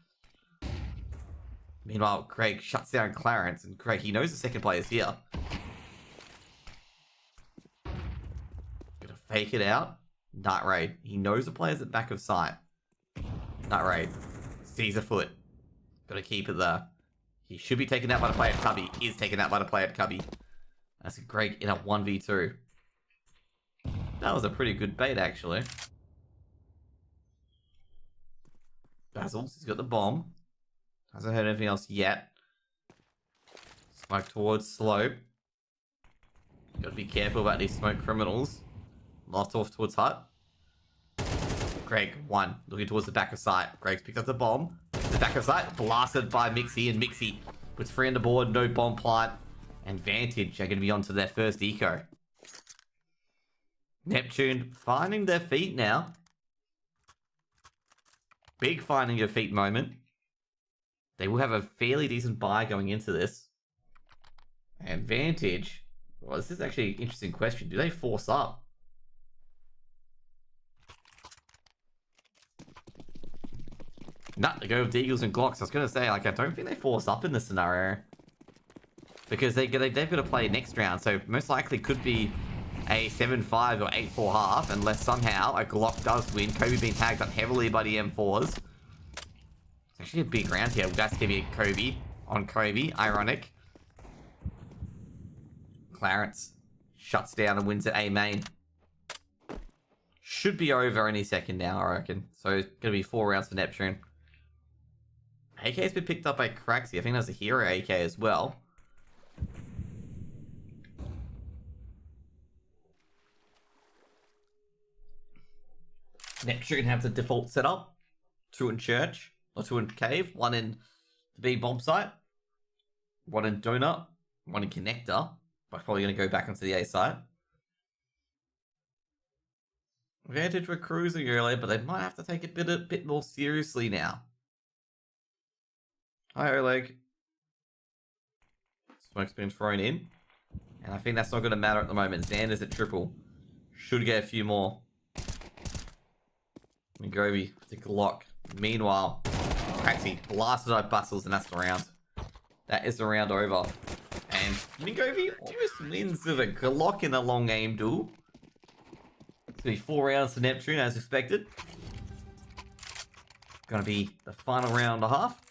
Meanwhile, Greg shuts down Clarence, and Greg, he knows the second player's here. Gonna fake it out. Night Raid, he knows the player's at back of sight. Night Raid sees a foot. Gotta keep it there. He should be taken out by the player at Cubby. Is taken out by the player at Cubby. That's a Greg in a 1v2. That was a pretty good bait, actually. Basil's, he's got the bomb. Hasn't heard anything else yet. Smoke towards slope. Gotta be careful about these smoke criminals. Lost off towards hut. Greg, one. Looking towards the back of sight. Greg's picked up the bomb. The back of sight. Blasted by Mixie, and Mixie puts free on the board. No bomb plant. And Vantage are going to be onto their first eco. Neptune finding their feet now. Big finding your feet moment. They will have a fairly decent buy going into this. And Vantage. Well, this is actually an interesting question. Do they force up? No, they go with Deagles and Glocks. I was going to say, like, I don't think they force up in this scenario. Because they've got to play next round. So most likely could be a 7-5 or 8-4 half. Unless somehow a Glock does win. Kobe being tagged up heavily by the M4s. It's actually a big round here. That's going to be Kobe on Kobe. Ironic. Clarence shuts down and wins at A main. Should be over any second now, I reckon. So it's going to be 4 rounds for Neptune. AK's been picked up by Craxy. I think that's a hero AK as well. Neptune have the default setup. 2 in church, or 2 in cave. 1 in the B bomb site. 1 in donut. 1 in connector. But probably going to go back onto the A site. Vantage were cruising earlier, but they might have to take it a bit more seriously now. Hi, Oleg. Smoke's been thrown in. And I think that's not going to matter at the moment. Xander's at triple. Should get a few more. Mingovi with the Glock. Meanwhile, Craxy blasted out Bustles, and that's the round. That is the round over. And Mingovi almost wins with a Glock in a long aim duel. It's going to be 4 rounds to Neptune, as expected. Going to be the final round and a half.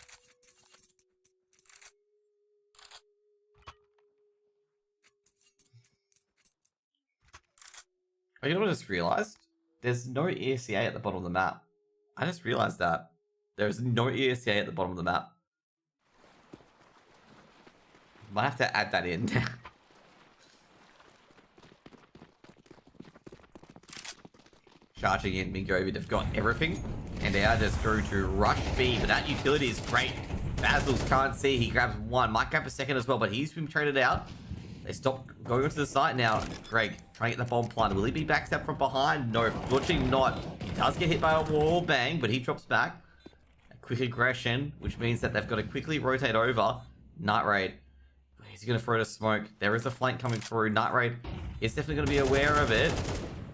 Oh, you know what I just realized? There's no ESEA at the bottom of the map. I just realized that. There's no ESEA at the bottom of the map. Might have to add that in. Charging in Mingovi, they've got everything. And they are just going to rush B, but that utility is great. Basils can't see, he grabs 1. Might grab a second as well, but he's been traded out. They stop going onto the site now. Greg, trying to get the bomb planted. Will he be backstabbed from behind? No, fortunately not. He does get hit by a wall bang, but he drops back. A quick aggression, which means that they've got to quickly rotate over. Night Raid. Is he going to throw the smoke? There is a flank coming through. Night Raid is definitely going to be aware of it.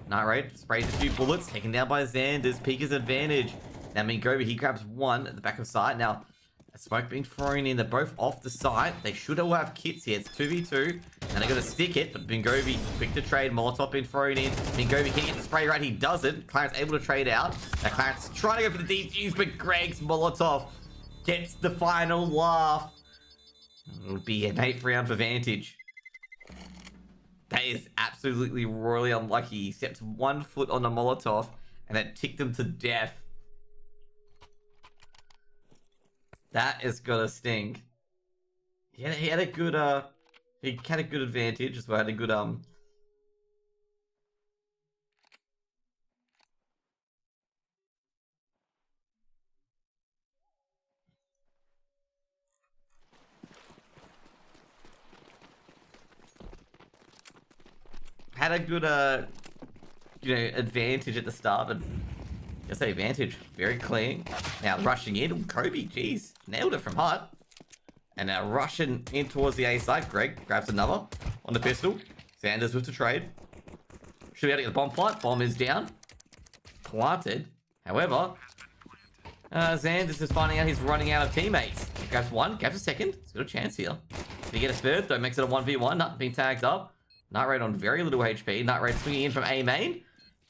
Night Raid sprays a few bullets, taken down by Xander's. Peeker's advantage. Now Mingovi, he grabs one at the back of sight. Now, a smoke being thrown in. They're both off the site. They should all have kits here. It's 2v2. And they're going to stick it. But Mingovi, quick to trade. Molotov being thrown in. Mingovi, can he get the spray right? He doesn't. Clarence able to trade out. Now Clarence trying to go for the defuse, but Greg's Molotov gets the final laugh. It'll be an 8th round for Vantage. That is absolutely royally unlucky. He stepped 1 foot on the Molotov and it ticked him to death. That is gonna sting. He had a good advantage as well. Had a good advantage at the start, but I say Vantage very clean. Now rushing in, Kobe, jeez, nailed it from Hut. And now rushing in towards the A side. Greg grabs another on the pistol. Sanders with the trade. Should be able to get the bomb plant. Bomb is down. Planted. However, Sanders is finding out he's running out of teammates. Grabs one, grabs a second. He's got a chance here. If he get a third, though, makes it a 1v1. Not being tagged up. Night Raid on very little HP. Night Raid swinging in from A main.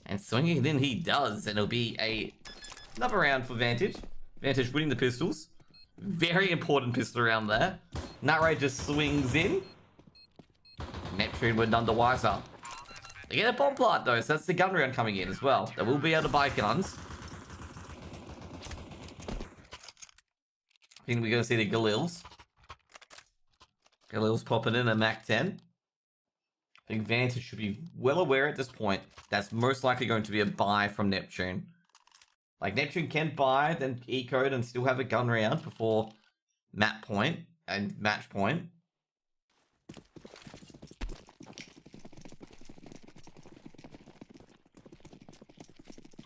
And swinging it in he does. And it'll be another round for Vantage. Vantage winning the pistols. Very important pistol around there. Night Raid just swings in. Neptune were none the wiser. They get a bomb plant though, so that's the gun round coming in as well. They will be able to buy guns. I think we're going to see the Galils. Galils popping in a Mac 10. I think Vantage should be well aware at this point. That's most likely going to be a buy from Neptune. Like, Neptune can buy, then E-code and still have a gun round before map point and match point.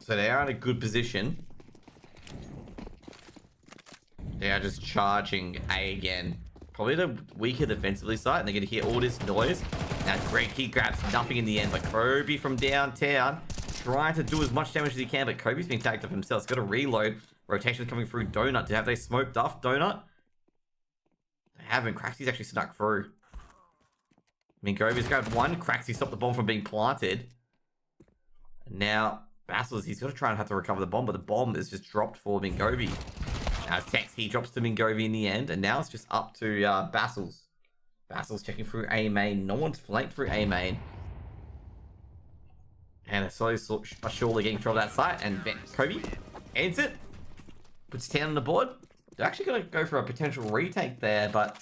So they are in a good position. They are just charging A again. Probably the weaker defensively side, and they're going to hear all this noise. Now Greg, he grabs nothing in the end, but Kobe from downtown trying to do as much damage as he can, but Kobe's being tagged up himself. He's got to reload. Rotation coming through Donut. Have they smoked off Donut? They haven't. Craxy's actually snuck through. Mingovi's grabbed one. Craxy stopped the bomb from being planted. And now Bassels, he's got to try and have to recover the bomb, but the bomb is just dropped for Mingovi. Now Tex, he drops to Mingovi in the end, and now it's just up to Bassels. Bassels checking through A main. No one's flanked through A main. And they're slowly but surely getting control of that site. And Kobe ends it. Puts 10 on the board. They're actually going to go for a potential retake there. But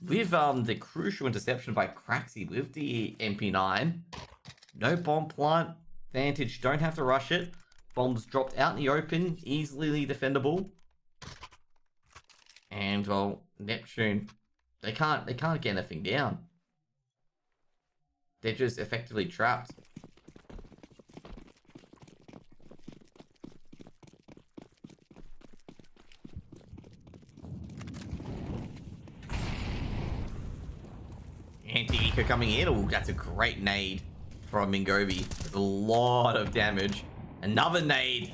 with the crucial interception by Craxy with the MP9. No bomb plant. Vantage don't have to rush it. Bombs dropped out in the open. Easily defendable. And, well, Neptune, they can't get anything down. They're just effectively trapped. Anti-Eco coming in. Oh, that's a great nade from Mingovi. There's a lot of damage. Another nade.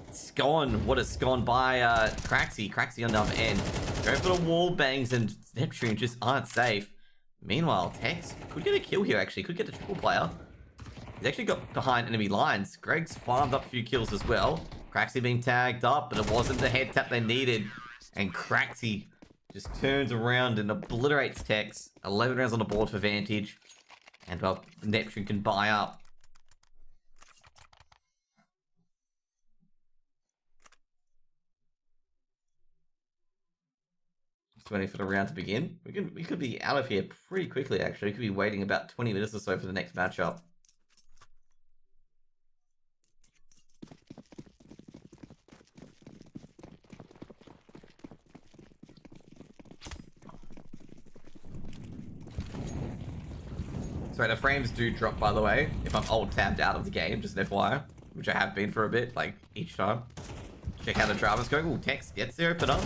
It's gone. What has gone by Craxy. Craxy on the other end. Go for the wall bangs and Neptune just aren't safe. Meanwhile, Tex could get a kill here actually. Could get a triple player. He's actually got behind enemy lines. Greg's farmed up a few kills as well. Craxy being tagged up, but it wasn't the head tap they needed. And Craxy just turns around and obliterates Tex. 11 rounds on the board for Vantage. And, well, Neptune can buy up. Just waiting for the round to begin. We could be out of here pretty quickly, actually. We could be waiting about 20 minutes or so for the next matchup. Sorry, the frames do drop, by the way, if I'm alt-tabbed out of the game, just an FYI, which I have been for a bit, like, each time. Check how the drama's going. Ooh, Tex gets the opener.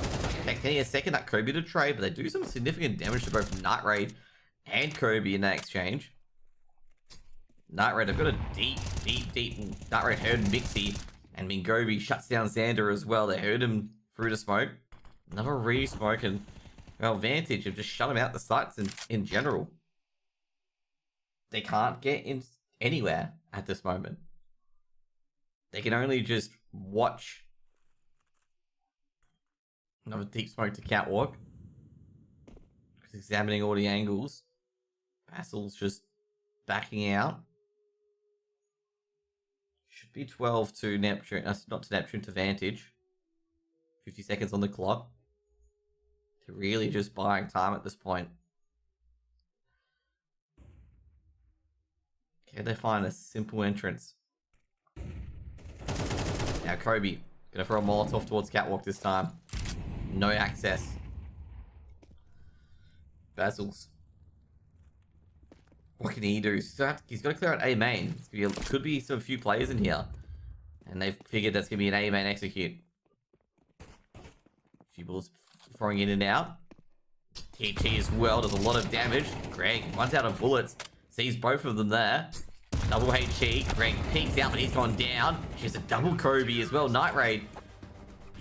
getting a second that Kobe to trade, but they do some significant damage to both Night Raid and Kobe in that exchange. Night Raid, I've got a deep Night Raid heard Mixie, and Mingobi shuts down Xander as well. They heard him through the smoke. Another re-smoke, and well, Vantage have just shut him out the sights in general. They can't get in anywhere at this moment. They can only just watch. Another deep smoke to Catwalk. Examining all the angles. Basil's just backing out. Should be 12 to Neptune. Not to Neptune, to Vantage. 50 seconds on the clock. They're really just buying time at this point. Can they find a simple entrance? Now Kobe. Gonna throw a Molotov towards Catwalk this time. No access. Basil's. What can he do? He's got to clear out A main. Could be some few players in here. And they've figured that's going to be an A main execute. Few balls throwing in and out. TT as well does a lot of damage. Greg runs out of bullets. Sees both of them there. Double HE. Greg peeks out, but he's gone down. She's a double Kobe as well. Night Raid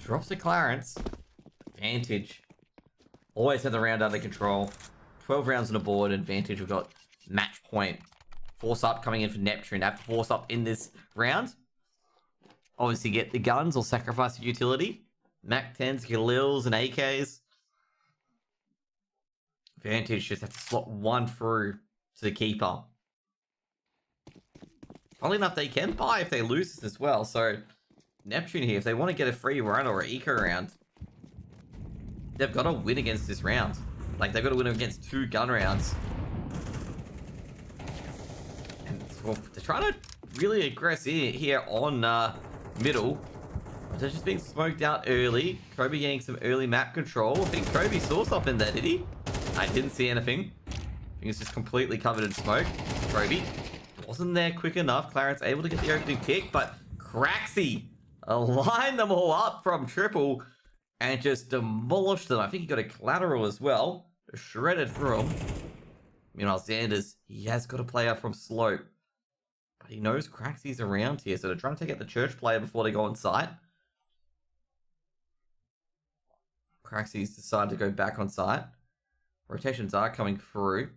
drops the Clarence. Vantage always had the round under control. 12 rounds on the board. Advantage. We've got match point. Force up coming in for Neptune. Have to force up in this round. Obviously get the guns or sacrifice the utility. Mac 10s, Galils and AKs. Vantage just have to slot one through to the keeper. Funnily enough, they can buy if they lose this as well. So Neptune here, if they want to get a free run or an eco round, they've got to win against this round. Like, they've got to win against 2 gun rounds. And well, they're trying to really aggress here on middle. But they're just being smoked out early. Kobe getting some early map control. I think Kobe saw something there, did he? I didn't see anything. I think it's just completely covered in smoke. Kobe wasn't there quick enough. Clarence able to get the opening pick, but Craxy lined them all up from triple and just demolished them. I think he got a collateral as well. Shredded through him. Meanwhile, Xanders, he has got a player from slope. But he knows Craxy's around here, so they're trying to take out the church player before they go on site. Craxy's decided to go back on site. Rotations are coming through.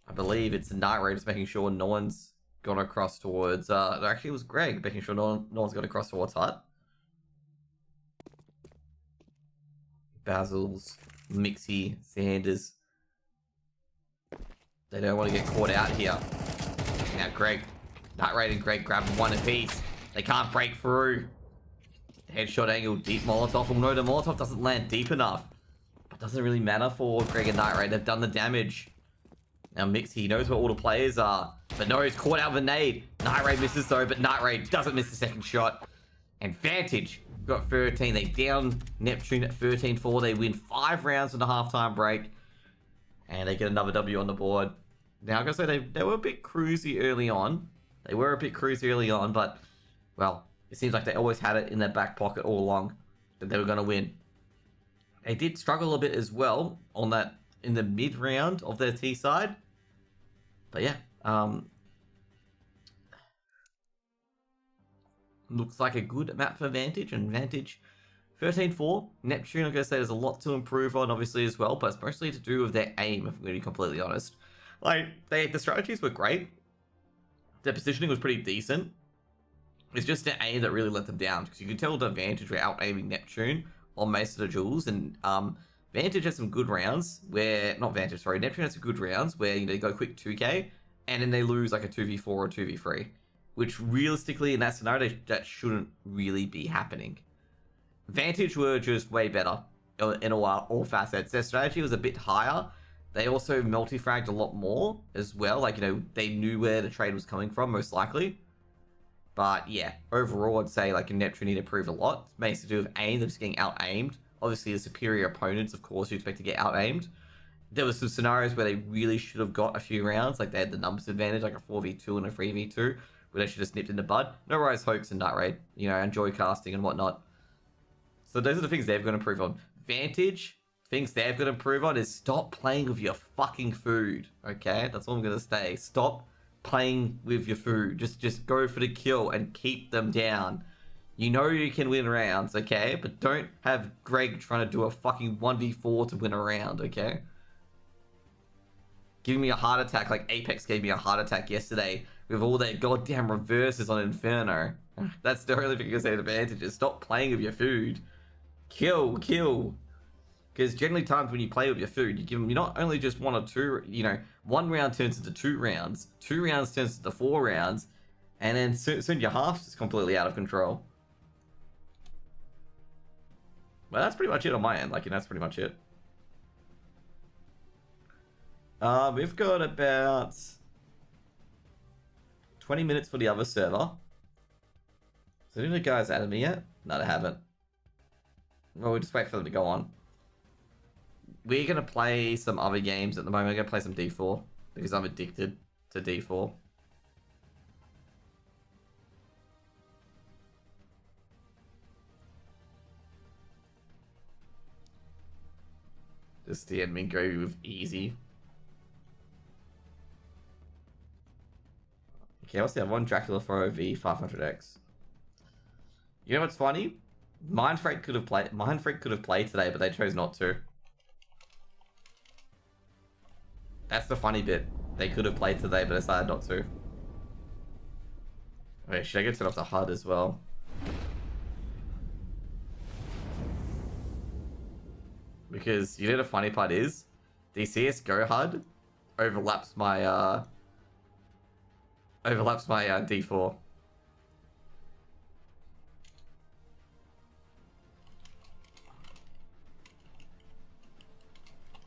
I believe it's the Night Raiders making sure no one's gone across towards... actually, it was Greg making sure no one's gone across towards hut. Basil's, Mixie, Sanders. They don't want to get caught out here. Now Greg, Night Raid and Greg grab one apiece. They can't break through. Headshot angle, deep Molotov. Well, no, the Molotov doesn't land deep enough. But doesn't really matter for Greg and Night Raid. They've done the damage. Now Mixie knows where all the players are. But no, he's caught out with a nade. Night Raid misses though, but Night Raid doesn't miss the second shot. And Vantage got 13. They down Neptune at 13-4. They win 5 rounds in the halftime break. And they get another W on the board. Now, I gotta say, they were a bit cruisy early on. But, well, it seems like they always had it in their back pocket all along that they were going to win. They did struggle a bit as well on that in the mid round of their T side. But yeah, looks like a good map for Vantage, and Vantage 13-4. Neptune, I'm going to say there's a lot to improve on, obviously, as well, but it's mostly to do with their aim, if I'm going to be completely honest. Like, the strategies were great. Their positioning was pretty decent. It's just their aim that really let them down, because you can tell the Vantage were out-aiming Neptune on most of the duels, and Vantage has some good rounds where... Not Vantage, sorry. Neptune has some good rounds where, you know, they go quick 2k, and then they lose like a 2v4 or 2v3. Which, realistically, in that scenario, that shouldn't really be happening. Vantage were just way better in all facets. Their strategy was a bit higher. They also multi-fragged a lot more as well. Like, you know, they knew where the trade was coming from, most likely. But, yeah, overall, I'd say, like, Neptune need to improve a lot. It's mainly to do with aim. They're just getting out-aimed. Obviously, the superior opponents, of course, you expect to get out-aimed. There were some scenarios where they really should have got a few rounds. Like, they had the numbers advantage, like a 4v2 and a 3v2, where they should have nipped in the bud. No rise, Hoax, and Night Raid. You know, enjoy casting and whatnot. So those are the things they've got to improve on. Vantage, things they've got to improve on is stop playing with your fucking food. Okay, that's all I'm gonna say. Stop playing with your food. Just go for the kill and keep them down. You know you can win rounds, okay? But don't have Greg trying to do a fucking 1v4 to win a round, okay? Giving me a heart attack like Apex gave me a heart attack yesterday with all their goddamn reverses on Inferno. That's the only thing I can say to Vantage is stop playing with your food. Kill. Because generally times when you play with your food, you give them, you not only just 1 or 2, you know, 1 round turns into 2 rounds, 2 rounds turns into 4 rounds, and then soon your half's just completely out of control. Well, that's pretty much it on my end. Like, that's pretty much it. We've got about 20 minutes for the other server. So any of the guys added me yet? No, they haven't. Well, we'll just wait for them to go on. We're going to play some other games at the moment. We're going to play some D4 because I'm addicted to D4. Just the admin go with easy. Okay, what's the other one? Dracula 4OV 500X. You know what's funny? Mindfreak could have played today, but they chose not to. That's the funny bit. They could have played today, but decided not to. Okay, should I get set off the HUD as well? Because you know the funny part is, the CS:GO HUD overlaps my D4.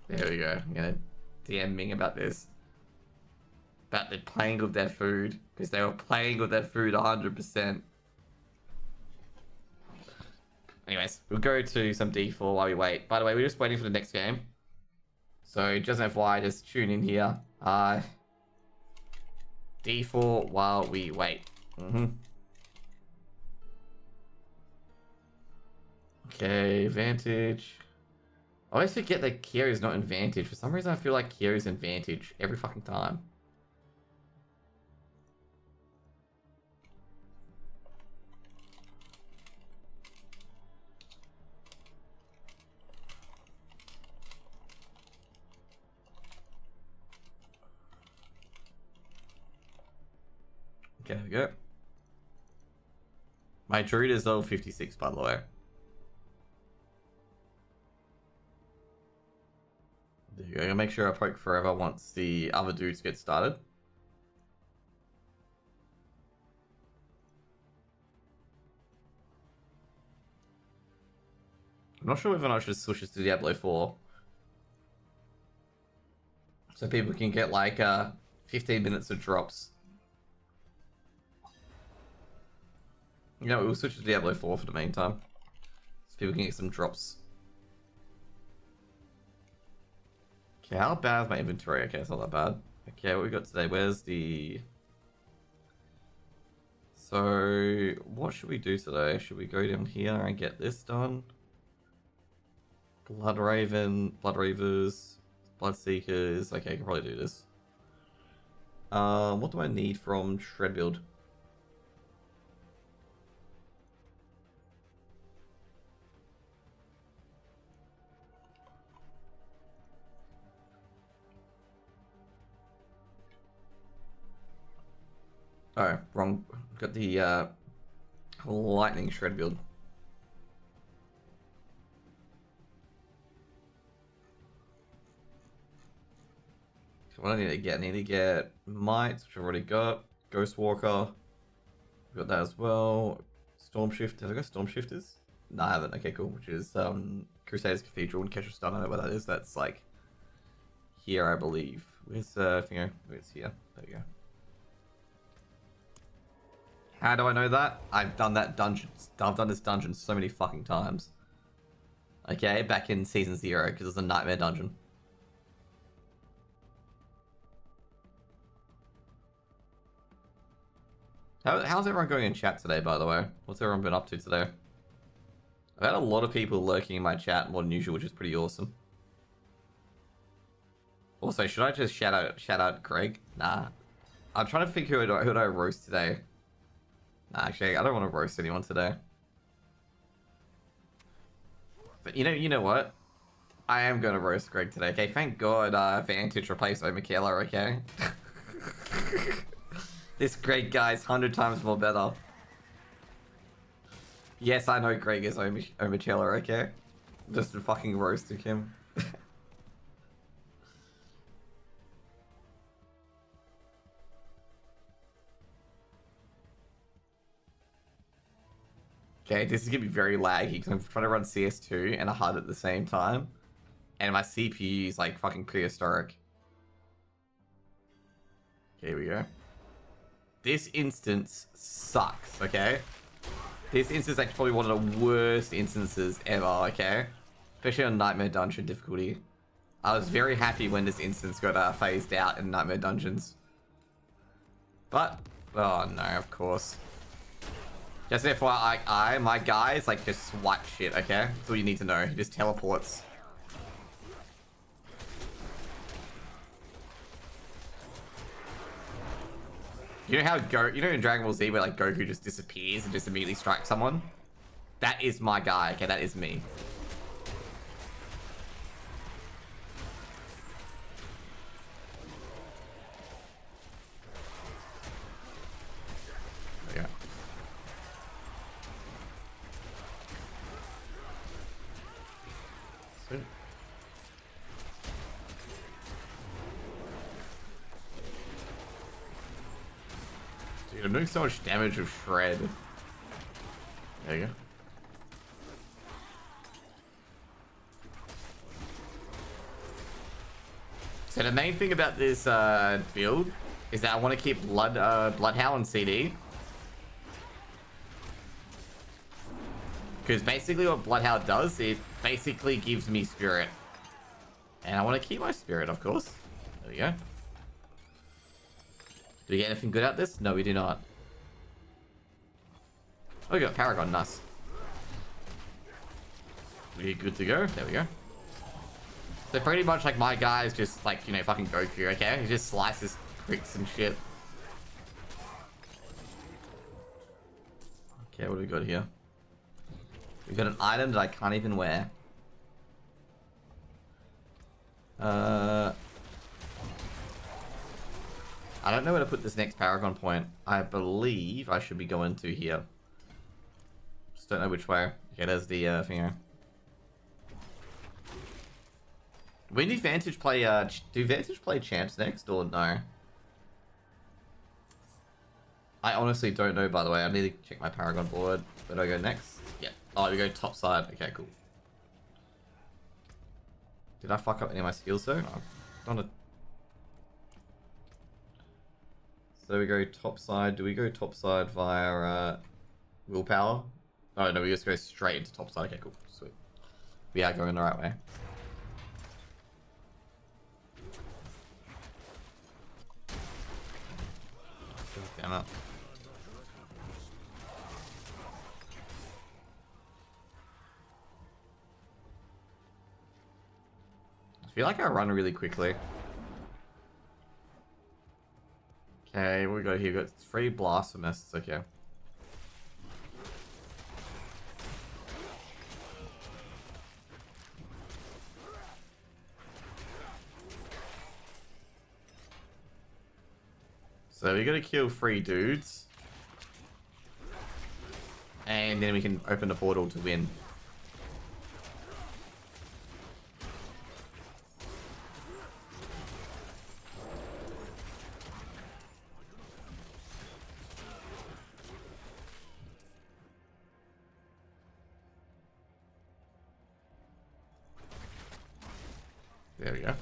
There we go. I'm gonna DM Ming about this. About the playing with their food. Because they were playing with their food 100%. Anyways, we'll go to some D4 while we wait. By the way, we're just waiting for the next game. So just FYI, just tune in here. D4 while we wait. Okay, Vantage. I always forget that Kiri's not in Vantage. For some reason, I feel like Kiri's in Vantage every fucking time. Okay, there we go. My druid is level 56, by the way. There you go. I'm gonna make sure I poke forever once the other dudes get started. I'm not sure whether or not I should switch this to Diablo 4. So people can get like 15 minutes of drops. You know, we'll switch to Diablo 4 for the meantime. So people can get some drops. Okay, how bad is my inventory? Okay, it's not that bad. Okay, what we got today? Where's the... So, what should we do today? Should we go down here and get this done? Blood Ravers, Blood Seekers. Okay, I can probably do this. What do I need from Shred Build? Oh, wrong. Got the lightning shred build. So what I need to get? I need to get Mites, which I've already got. Ghost Walker. Got that as well. Storm Shift. Have I got Storm Shifters? No, I haven't. Okay, cool. Which is Crusaders Cathedral and Kesha Stun. I don't know what that is. That's like here, I believe. Where's Finger? It's here. There you go. How do I know that? I've done that dungeon. I've done this dungeon so many fucking times. Okay, back in Season 0, because it's a nightmare dungeon. How's everyone going in chat today, by the way? What's everyone been up to today? I've had a lot of people lurking in my chat more than usual, which is pretty awesome. Also, should I just shout out Greg? Nah. I'm trying to figure out who do I roast today. Nah, actually, I don't want to roast anyone today. But you know what? I am gonna roast Greg today. Okay, thank God Vantage replaced Michaela, okay? This Greg guy's 100 times more better. Yes, I know Greg is Michaela, okay? Just fucking roasting him. Okay, this is gonna be very laggy because I'm trying to run CS2 and a HUD at the same time. And my CPU is like fucking prehistoric. Okay, here we go. This instance sucks, okay? This instance is actually probably one of the worst instances ever, okay? Especially on Nightmare Dungeon difficulty. I was very happy when this instance got phased out in Nightmare Dungeons. But, oh no, of course. Just FYI, my guy is like just swipe shit, okay? That's all you need to know. He just teleports. You know how you know in Dragon Ball Z where like Goku just disappears and just immediately strikes someone? That is my guy, okay? That is me. Yeah. Sweet. Dude, I'm doing so much damage with Shred. There you go. So the main thing about this build is that I want to keep Bloodhound CD. Because basically what Bloodhound does, it basically gives me Spirit. And I want to keep my Spirit, of course. There we go. Do we get anything good out of this? No, we do not. Oh, we got Paragon, nice. We're good to go. There we go. So pretty much like my guy is just like, you know, fucking Goku, okay? He just slices pricks and shit. Okay, what do we got here? We got an item that I can't even wear. I don't know where to put this next Paragon point. I believe I should be going to here. Just don't know which way. Okay, there's the thing. When do Vantage play, do Vantage play champs next or no? I honestly don't know, by the way. I need to check my Paragon board. Where do I go next? Yeah. Oh, we go top side. Okay, cool. Did I fuck up any of my skills though? No, so we go top side. Do we go top side via willpower? Oh no, we just go straight into top side. Okay, cool. Sweet. We are going the right way. Damn it. I feel like I run really quickly. Okay, what we got here? We got 3 Blasphemusts, okay. So we gotta kill 3 dudes. And then we can open the portal to win. There we go.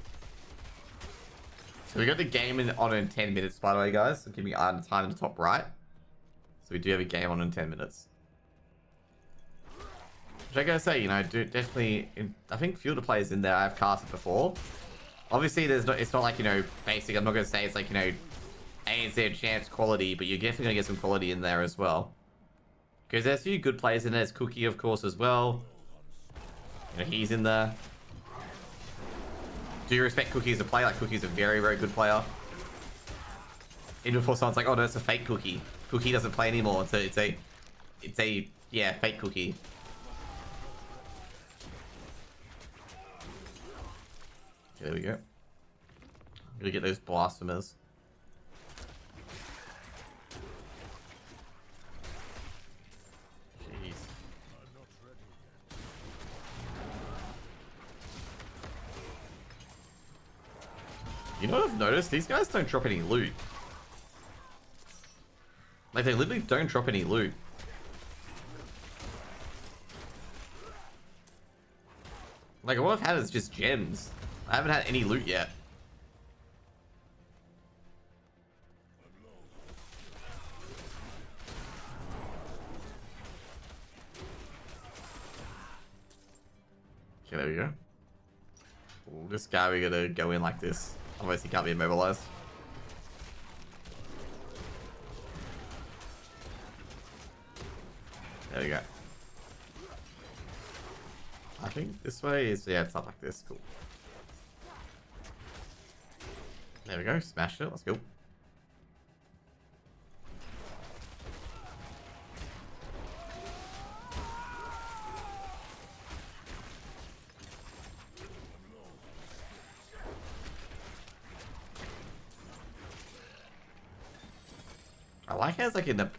So we got the game on in 10 minutes, by the way, guys. So give me the time in the top right. So we do have a game on in 10 minutes. Which I gotta say, you know, definitely, I think a few of the players in there I've casted before. Obviously, it's not like, you know, basic. I'm not gonna say it's like, you know, ANZ champs quality, but you're definitely gonna get some quality in there as well. Because there's a few good players in there. There's Cookie, of course, as well. You know, he's in there. Do you respect Cookie as a player? Like, Cookie's a very, very good player. Even before someone's like, oh, no, it's a fake Cookie. Cookie doesn't play anymore. It's a, yeah, fake Cookie. Okay, there we go. I'm gonna get those blasphemers. Jeez. You know what I've noticed? These guys don't drop any loot. Like, they literally don't drop any loot. Like, all I've had is just gems. I haven't had any loot yet. Okay, there we go. Ooh, this guy, we gotta go in like this. Otherwise, he can't be immobilized. There we go. I think this way is, yeah, it's not like this. Cool. There we go. Smashed it. Let's go. I like how it's like in the,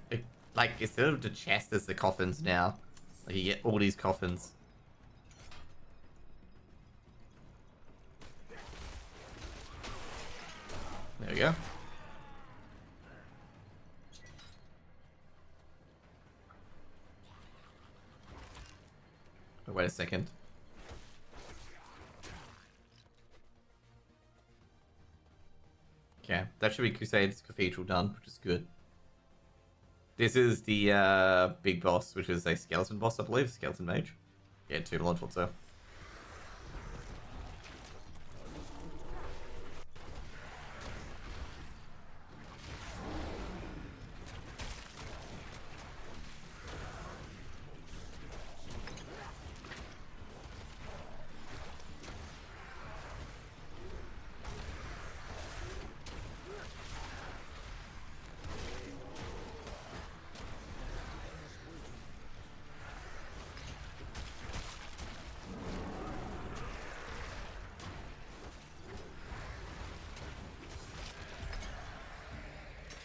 like, instead of the chest, there's the coffins now. Like, you get all these coffins. There we go. Oh, wait a second. Okay, that should be Crusade's Cathedral done, which is good. This is the big boss, which is a skeleton boss, I believe. Skeleton mage. Yeah, 2 to 1 foot, so.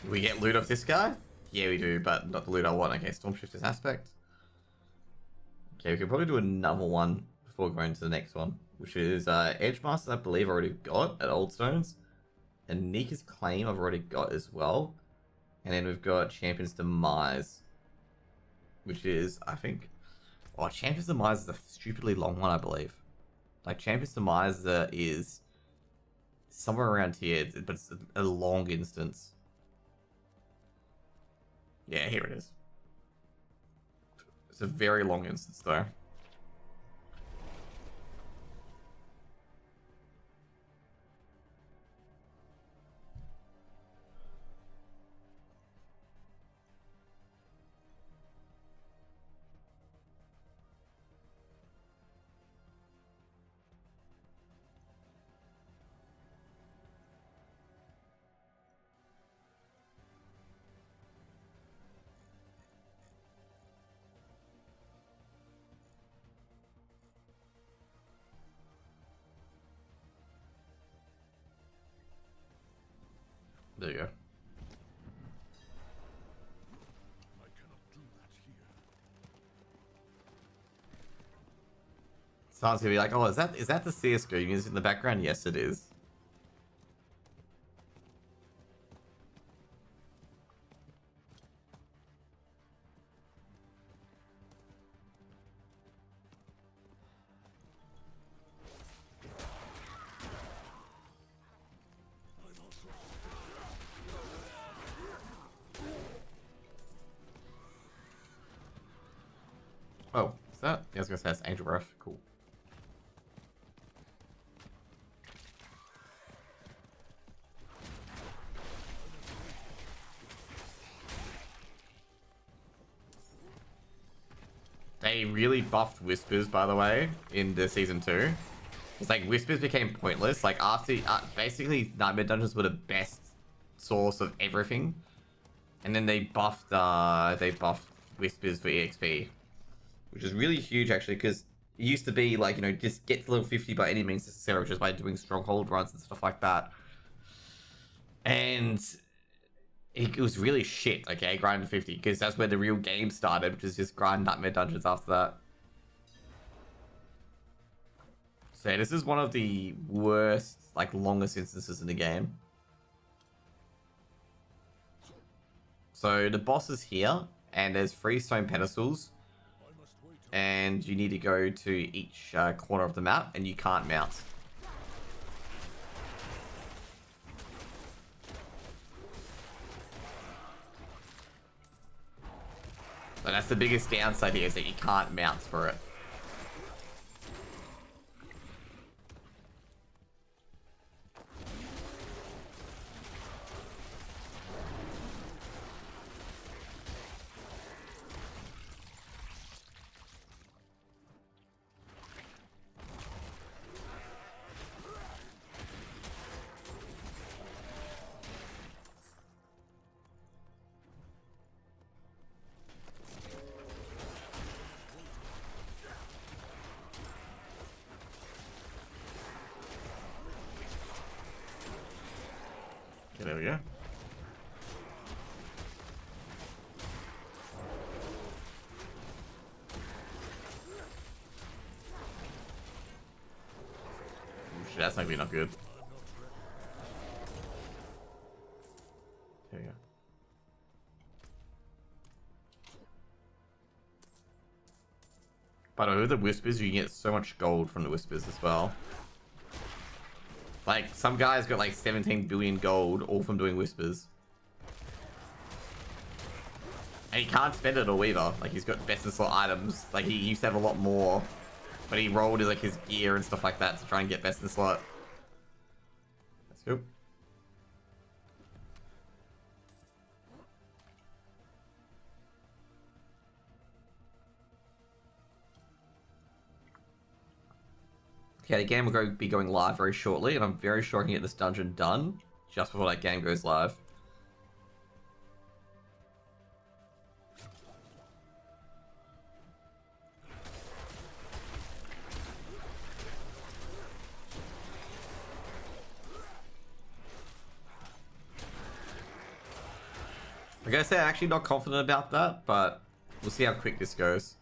We get loot off this guy? Yeah, we do, but not the loot I want. Okay, Stormshifter's Aspect. Okay, we can probably do another one before going to the next one, which is Edgemaster, I believe I already got at Old Stones. And Nika's Claim I've already got as well. And then we've got Champion's Demise, which is, I think... Oh, Champion's Demise is a stupidly long one, I believe. Like, Champion's Demise is somewhere around here, but it's a long instance. Yeah, here it is. It's a very long instance, though. There you go. I cannot do that here. Someone's gonna be like, oh, is that the CSGO music in the background? Yes, it is. Oh, is that? Yeah, I was gonna say that's Angel Breath. Cool. they really buffed Whispers, by the way, in the season 2. It's like Whispers became pointless. Like after basically Nightmare Dungeons were the best source of everything, and then they buffed Whispers for EXP, which is really huge actually, because it used to be like, you know, just get to level 50 by any means necessary, just by doing stronghold runs and stuff like that. And it was really shit, okay, grind to 50, because that's where the real game started, which is just grind Nightmare Dungeons after that. So this is one of the worst, like, longest instances in the game. So the boss is here, and there's 3 stone pedestals, and you need to go to each corner of the map, and you can't mount. So that's the biggest downside here, is that you can't mount for it. Okay, there we go. Oh, shit, that's maybe not good. There you go. But with the Whispers, you can get so much gold from the Whispers as well. Like, some guys got like 17 billion gold all from doing Whispers. And he can't spend it all either. Like, he's got best in slot items. Like, he used to have a lot more, but he rolled like his gear and stuff like that to try and get best in slot. Let's go. Okay, the game will be going live very shortly, and I'm very sure I can get this dungeon done just before that game goes live. I gotta say, I'm actually not confident about that, but we'll see how quick this goes.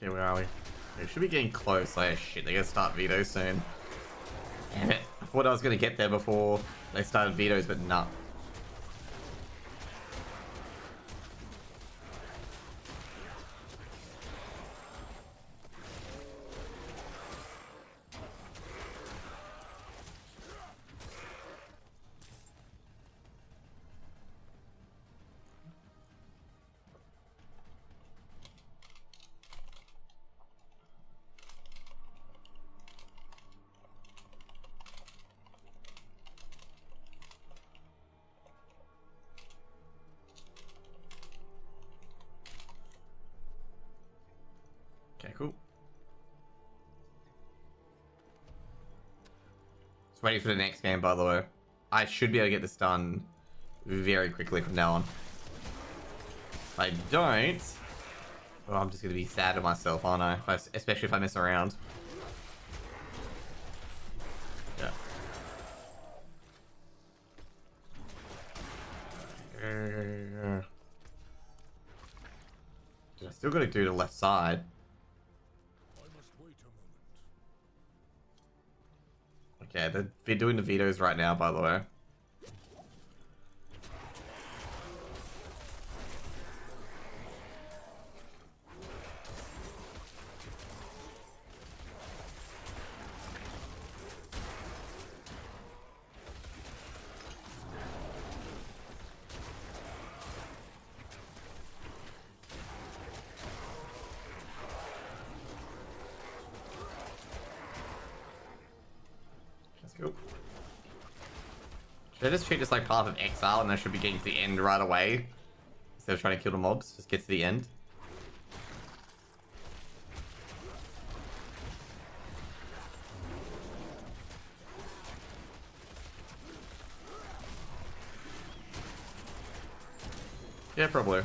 Okay, where are we? We should be getting close. Oh shit, they're gonna start Veto soon. Damn it. I thought I was gonna get there before they started Vetoes, but nah. Ready for the next game, by the way. I should be able to get this done very quickly from now on. If I don't, well, I'm just going to be sad at myself, aren't I? Especially if I mess around. Yeah. I still got to do the left side. I must wait a moment. Okay, they're doing the vetoes right now, by the way. Let's go. Should I just treat this like Path of Exile and I should be getting to the end right away? Instead of trying to kill the mobs, just get to the end. Yeah, probably.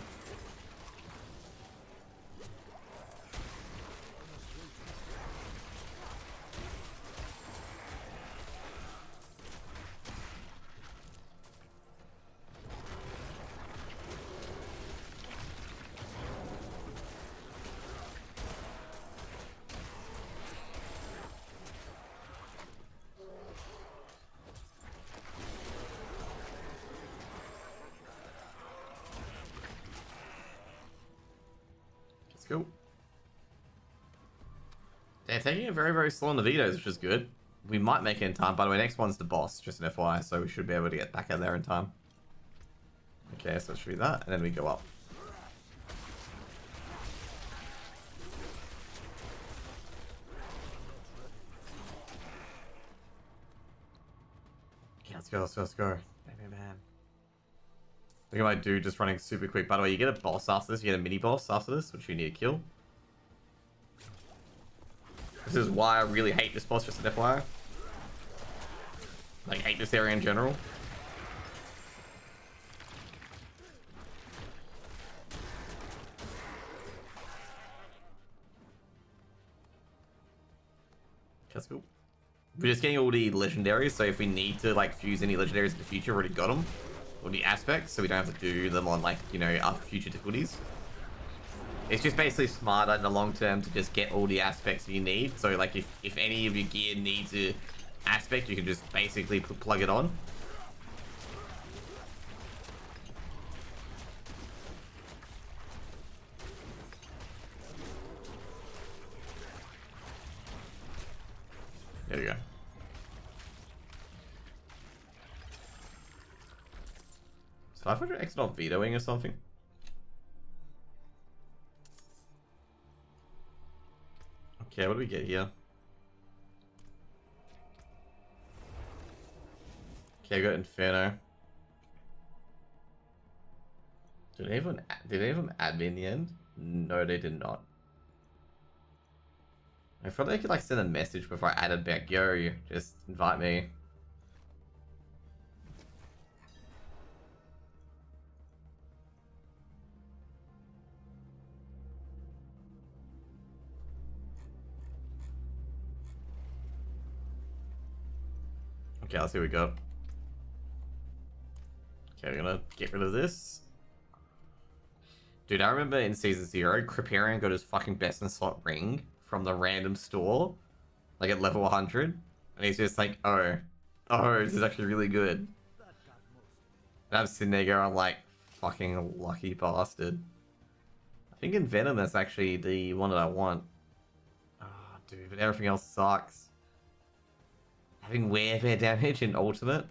Cool. They're taking it very, very slow on the vetoes, which is good. We might make it in time. By the way, next one's the boss, just an FYI, so we should be able to get back out there in time. Okay, so let's do that, and then we go up. Okay, let's go, let's go, let's go. Man. Look at my dude just running super quick. By the way, you get a boss after this, you get a mini boss after this, which you need to kill. This is why I really hate this boss, just an FYI. Like, hate this area in general. That's cool. We're just getting all the legendaries, so if we need to, like, fuse any legendaries in the future, we already got them. Or the aspects, so we don't have to do them on, like, you know, our future difficulties. It's just basically smarter in the long term to just get all the aspects you need. So, like, if any of your gear needs an aspect, you can just basically plug it on. There we go. Is 500x not vetoing or something? Okay, what do we get here? Okay, I got Inferno. Did any of them add me in the end? No, they did not. I thought they could like send a message before I added back. Yo, just invite me. Okay, let's see what we got. Okay, we're gonna get rid of this. Dude, I remember in Season 0, Kriparian got his fucking best in slot ring from the random store, like at level 100. And he's just like, oh, this is actually really good. And I'm sitting there going, like, fucking lucky bastard. I think in Venom that's actually the one that I want. Oh, dude, but everything else sucks. Having wear damage in ultimate.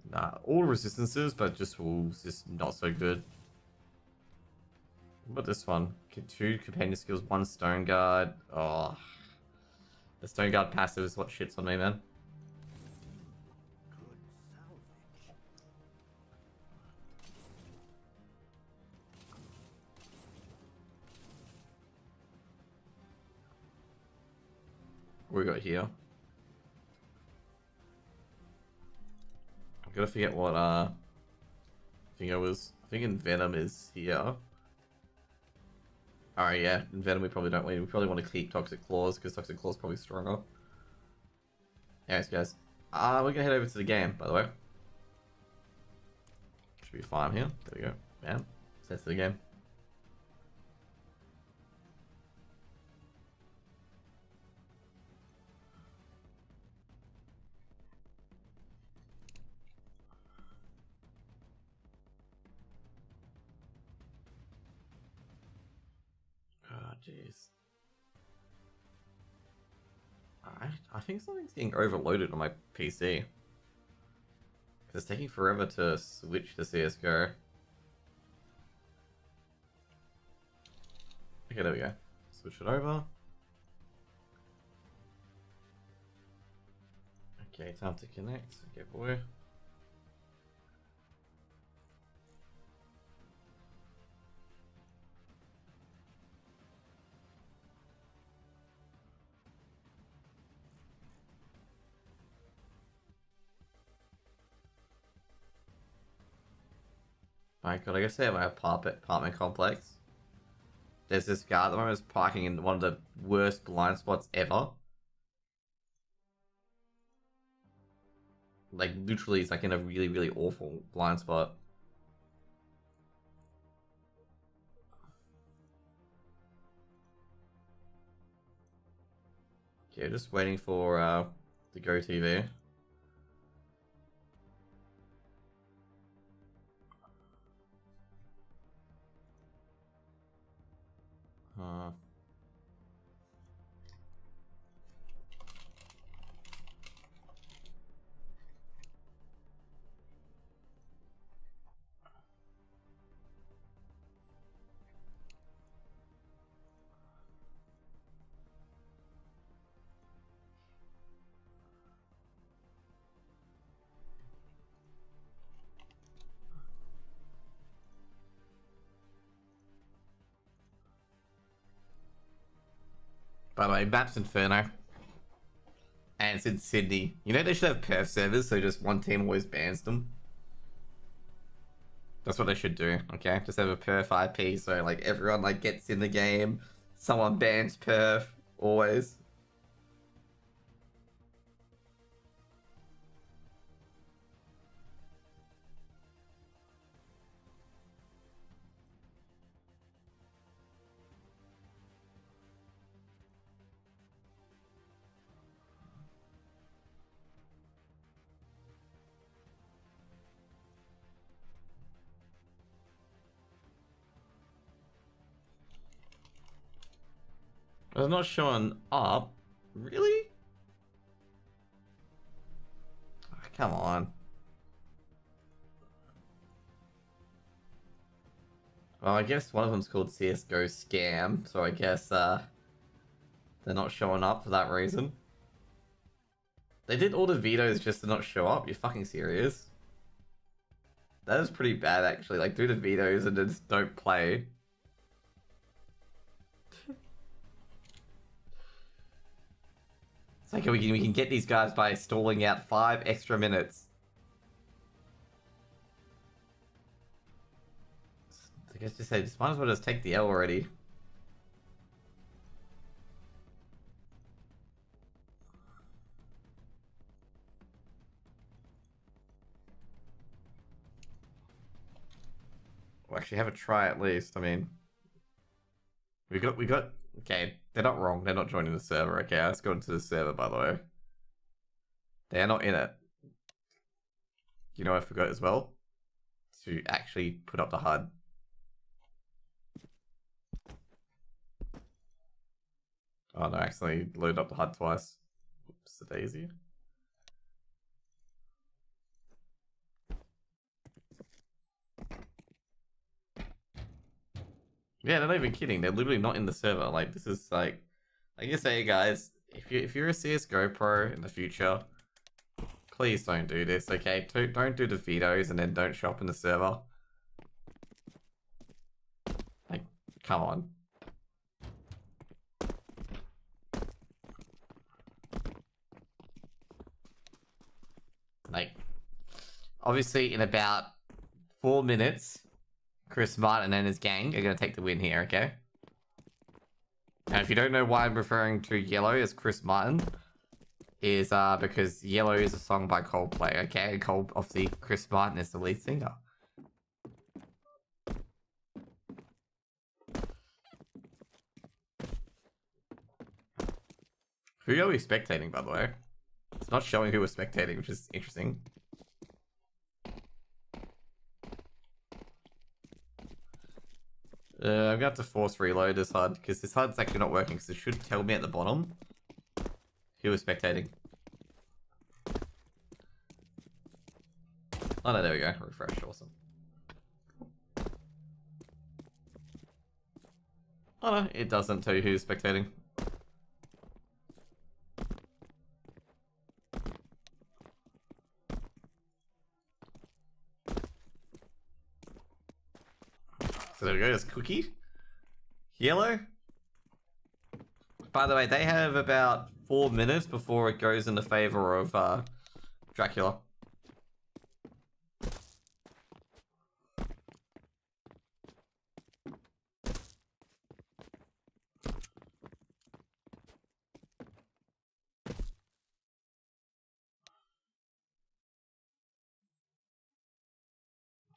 Nah, all resistances, but just wolves, just not so good. What about this one? 2 companion skills, 1 stone guard. Oh, the stone guard passive is what shits on me, man. What we got here? I'm gonna forget what thing I was. I think in Venom is here. Alright, yeah. In Venom we probably don't win. We probably want to keep Toxic Claws because Toxic Claws probably stronger. Anyways, guys. We're gonna head over to the game, by the way. Should be fine here. There we go. Bam. Set to the game. Oh, jeez. I think something's getting overloaded on my PC. It's taking forever to switch to CSGO. Okay, there we go. Switch it over. Okay, time to connect. Okay, boy. My god, I guess they have my apartment complex. There's this guy at the moment who's parking in one of the worst blind spots ever. Like, literally, it's like in a really, really awful blind spot. Okay, just waiting for the Go TV. By the way, Maps Inferno. And it's in Sydney. You know they should have perf servers so just one team always bans them. That's what they should do, okay? Just have a perf IP so like everyone like gets in the game, someone bans perf, always. It's not showing up. Really? Oh, come on. Well, I guess one of them's called CSGO Scam, so I guess they're not showing up for that reason. They did all the vetoes just to not show up? You're fucking serious? That is pretty bad actually, like do the vetoes and then just don't play. It's like we can get these guys by stalling out 5 extra minutes. I guess just say, just might as well just take the L already. We'll actually have a try at least. I mean, we got. Okay, they're not wrong. They're not joining the server. Okay, let's go into the server. By the way, they are not in it. You know, I forgot as well to actually put up the HUD. Oh no, I accidentally loaded up the HUD twice. Oops, a daisy. Yeah, they're not even kidding. They're literally not in the server. Like this is like I say, guys, if you're a CS:GO pro in the future, please don't do this. Okay, don't do the vetoes and then don't show up in the server. Like, come on. Obviously, in about 4 minutes, Chris Martin and his gang are going to take the win here, okay? Now, if you don't know why I'm referring to Yellow as Chris Martin, is because Yellow is a song by Coldplay, okay? And obviously, Chris Martin is the lead singer. Who are we spectating, by the way? It's not showing who we're spectating, which is interesting. I'm gonna have to force reload this HUD, because this HUD's actually not working, because it should tell me at the bottom who was spectating. Oh no, there we go. Refresh, awesome. Oh no, it doesn't tell you who's spectating. So there we go, there's Cookie. Yellow. By the way, they have about 4 minutes before it goes in the favor of Dracula.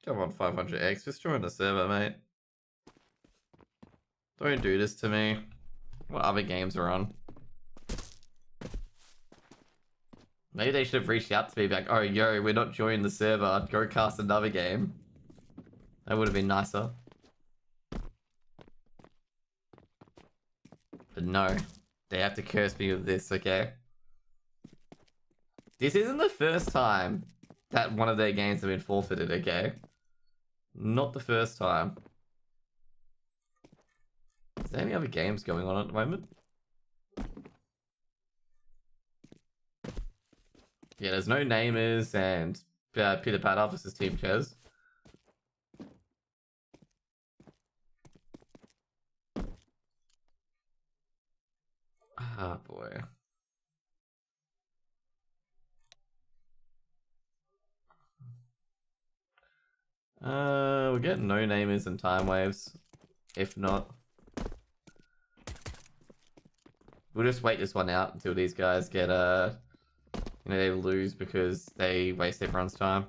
Come on, 500x, just join the server, mate. Don't do this to me. What other games are on? Maybe they should have reached out to me like, oh, yo, we're not joining the server. Go cast another game. That would have been nicer. But no. They have to curse me with this, okay? This isn't the first time that one of their games have been forfeited, okay? Not the first time. Is there any other games going on at the moment? Yeah, there's no Namers and Peter Patter versus Team Ches. Ah, boy. We'll get no Namers and Time Waves. If not, we'll just wait this one out until these guys get you know, they lose because they waste everyone's time.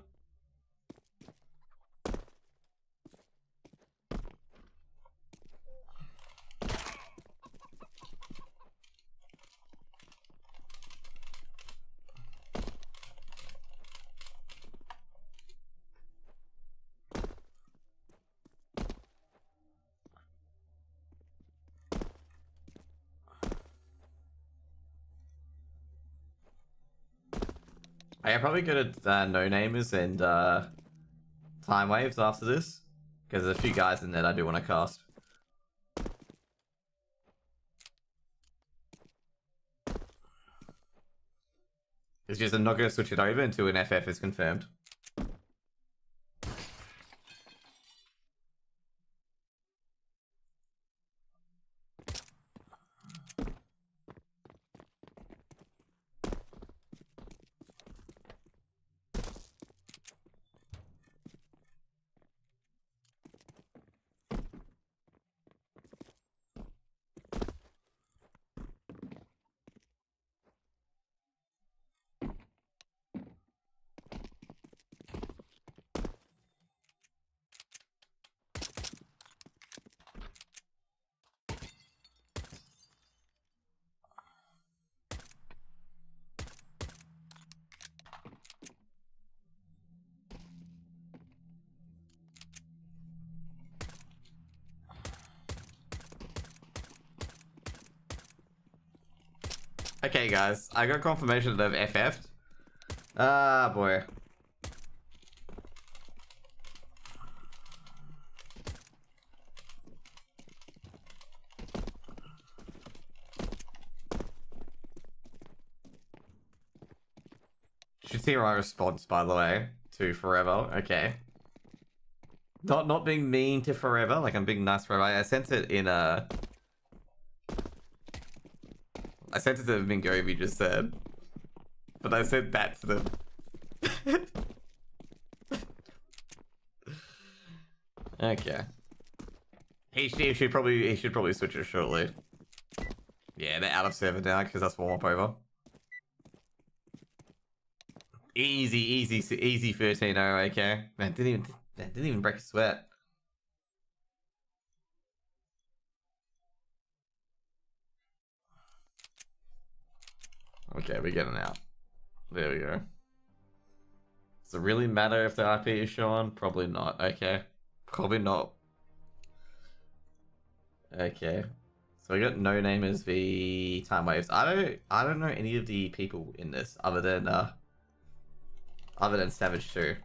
I'm probably good at no-namers and time waves after this, because there's a few guys in there that I do want to cast. It's just I'm not going to switch it over until an FF is confirmed. Okay, guys, I got confirmation that they've FF'd. Ah, boy. Should see my response, by the way, to Forever. Okay. Not being mean to Forever, like I'm being nice Forever. I sent it in I sent it to Mingo, you just said. But I said that to them. Okay. He should probably switch it shortly. Yeah, they're out of 7 now because that's warm up over. Easy 13-0, okay. Man, didn't even break a sweat. Okay, we're getting out. There we go. Does it really matter if the IP is shown? Probably not. Okay. Probably not. Okay. So we got No Name as the Time Waves. I don't know any of the people in this other than Savage 2.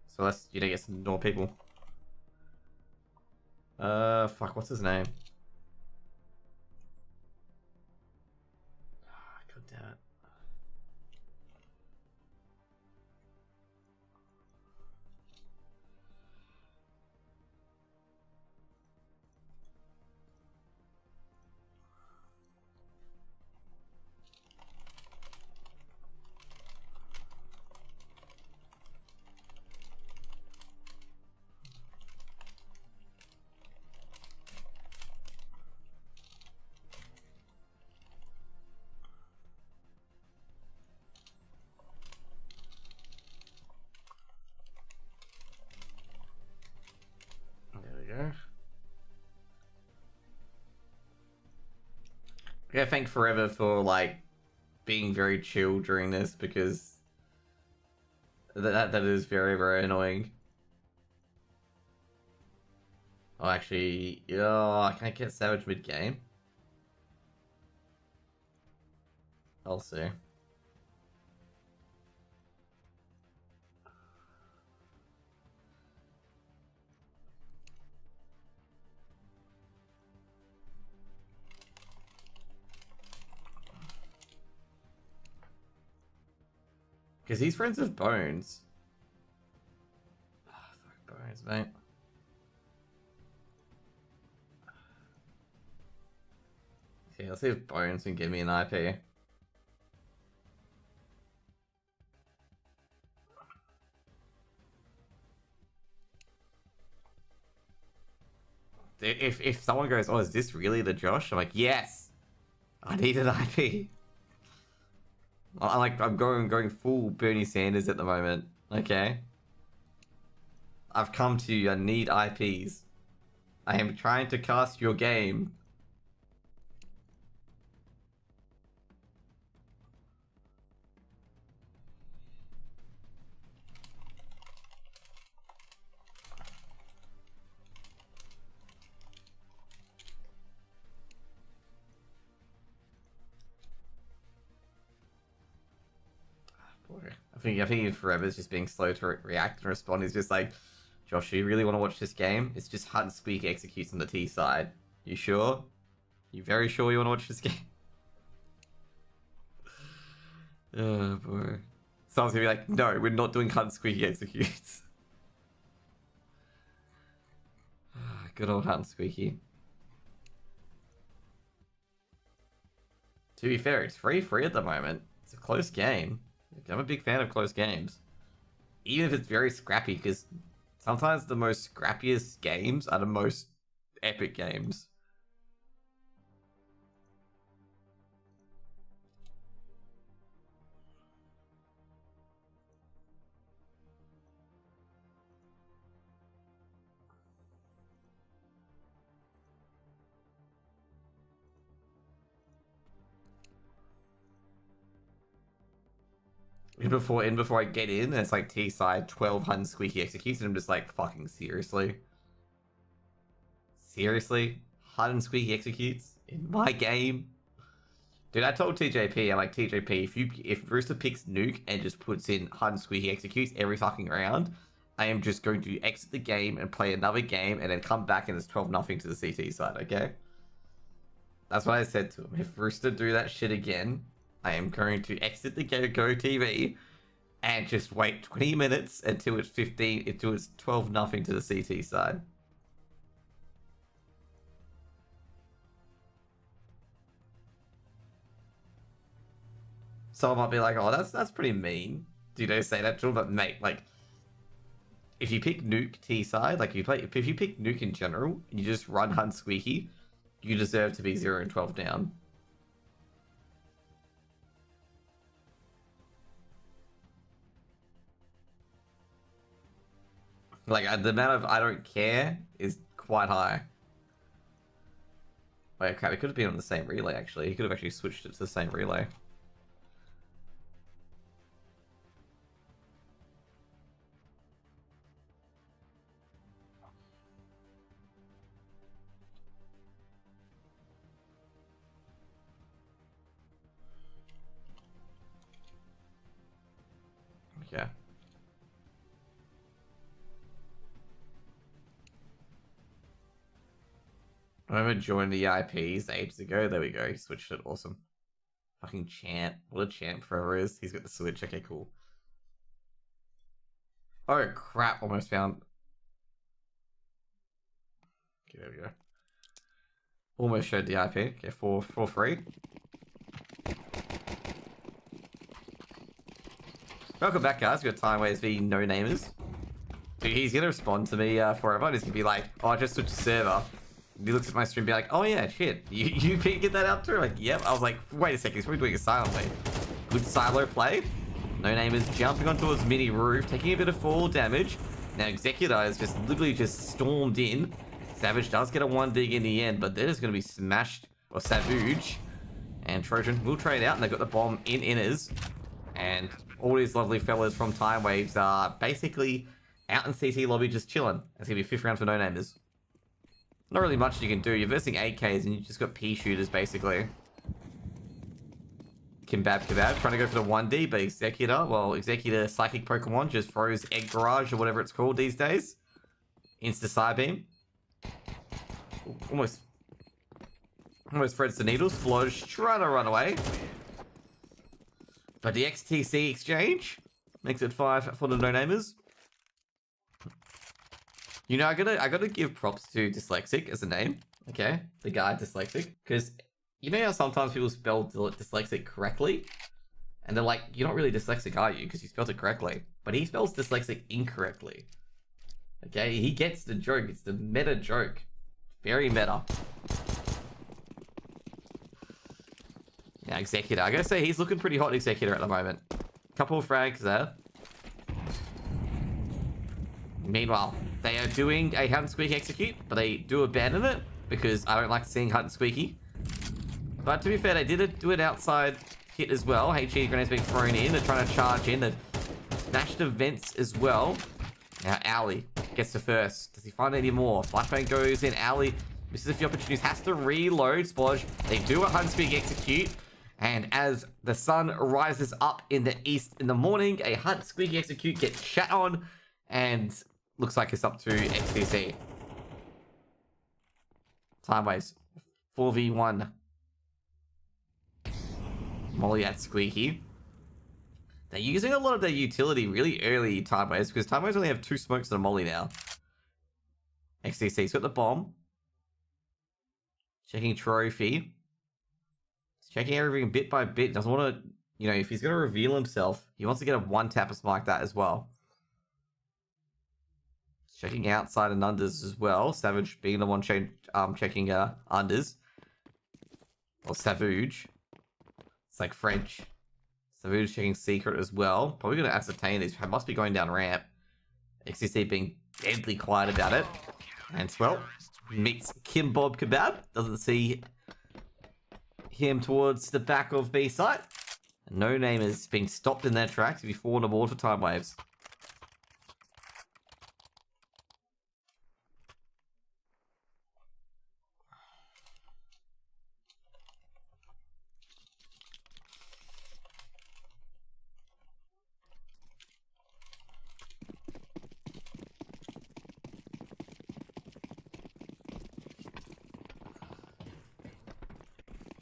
So let's get some more people. Fuck, what's his name? God damn it. There we go. Yeah, thank Forever for like being very chill during this because that is very annoying. Oh, actually, oh, I can't get Savage mid game. I'll see. Because he's friends with Bones. Oh, fuck Bones, mate. Okay, let's see if Bones can give me an IP. If someone goes, oh, is this really the Josh? I'm like, yes! I need an IP. I'm going full Bernie Sanders at the moment. Okay? I've come to you, I need IPs. I am trying to cast your game. Boy. I think Forever's just being slow to react and respond. He's just like, Josh, you really want to watch this game? It's just Hut and Squeak executes on the T side. You sure? You very sure you want to watch this game? Oh boy. Someone's gonna be like, no, we're not doing Hut and Squeak executes. Good old Hut and Squeaky. To be fair, it's 3-3 at the moment. It's a close game. I'm a big fan of close games. Even if it's very scrappy, because sometimes the most scrappiest games are the most epic games. Before I get in, it's like T side 12 Hun Squeaky executes, and I'm just like, fucking seriously? Seriously? Hun Squeaky executes? In my game? Dude, I told TJP, I'm like, TJP, if Rooster picks Nuke and just puts in Hun Squeaky executes every fucking round, I am just going to exit the game and play another game and then come back and it's 12-0 to the CT side, okay? That's what I said to him. If Rooster do that shit again, I am going to exit the Go TV and just wait 20 minutes until it's 12-0 to the CT side. Someone might be like, oh, that's pretty mean say that to him, but mate, like, if you pick Nuke T side, like if you pick Nuke in general, and you just run Hunt Squeaky, you deserve to be 0 and 12 down. Like, the amount of I don't care is quite high. Wait, crap, it could have been on the same relay, actually. He could have actually switched it to the same relay. Okay. I remember joining the IPs ages ago. There we go. He switched it. Awesome. Fucking champ. What a champ forever is. He's got the switch. Okay, cool. Oh, crap. Almost found... Okay, there we go. Almost showed the IP. Okay, 4-3. Welcome back, guys. We've got Time Waves v No Namers. Dude, he's going to respond to me forever. He's going to be like, oh, I just switched to server. He looks at my stream and be like, oh yeah, shit, you figured that out too? Like, yep. I was like, wait a second, he's probably doing it silently. Good silo play. No Name is jumping onto his mini roof, taking a bit of fall damage. Now Executor is just literally just stormed in. Savage does get a 1 dig in the end, but they're just going to be smashed, or Savage. And Trojan will trade out, and they've got the bomb in inners. And all these lovely fellas from Time Waves are basically out in CT lobby just chilling. It's going to be 5th round for No Namers. Not really much you can do. You're versing 8Ks and you just got P shooters basically. Kebab trying to go for the 1D, but Executor, well, Executor Psychic Pokemon just throws Egg Garage or whatever it's called these days. Insta Psybeam. Almost threads the needles. Flodge trying to run away. But the XTC exchange makes it 5 for the No Namers. You know, I gotta give props to Dyslexic as a name, okay? The guy Dyslexic, because you know how sometimes people spell dyslexic correctly, and they're like, "You're not really dyslexic, are you? Because you spelled it correctly." But he spells dyslexic incorrectly. Okay, he gets the joke. It's the meta joke, very meta. Yeah, Executor. I gotta say he's looking pretty hot, Executor, at the moment. Couple of frags there. Meanwhile, they are doing a Hunt and Squeaky execute, but they do abandon it because I don't like seeing Hunt and Squeaky. But to be fair, they did do an outside hit as well. HE grenades being thrown in. They're trying to charge in. They've smashed the vents as well. Now, Owly gets to first. Does he find any more? Flashbang goes in. Owly misses a few opportunities. Has to reload. Splodge. They do a Hunt and Squeaky execute. And as the sun rises up in the east in the morning, a Hunt and Squeaky execute gets shat on. And looks like it's up to XTC. Time Waves. 4v1. Molly at Squeaky. They're using a lot of their utility really early, Time Waves, because Time Waves only have 2 smokes and a molly now. XTC's got the bomb. Checking trophy. He's checking everything bit by bit. Doesn't want to, you know, if he's going to reveal himself, he wants to get a 1-tap or something like that as well. Checking outside and unders as well. Savage being the one checking unders. Or Savage. It's like French. Savage checking secret as well. Probably going to ascertain this. Must be going down ramp. XCC being deadly quiet about it. And well, meets Kim Bob Kebab. Doesn't see him towards the back of B site. No Name is being stopped in their tracks to be 4 on the board for Time Waves.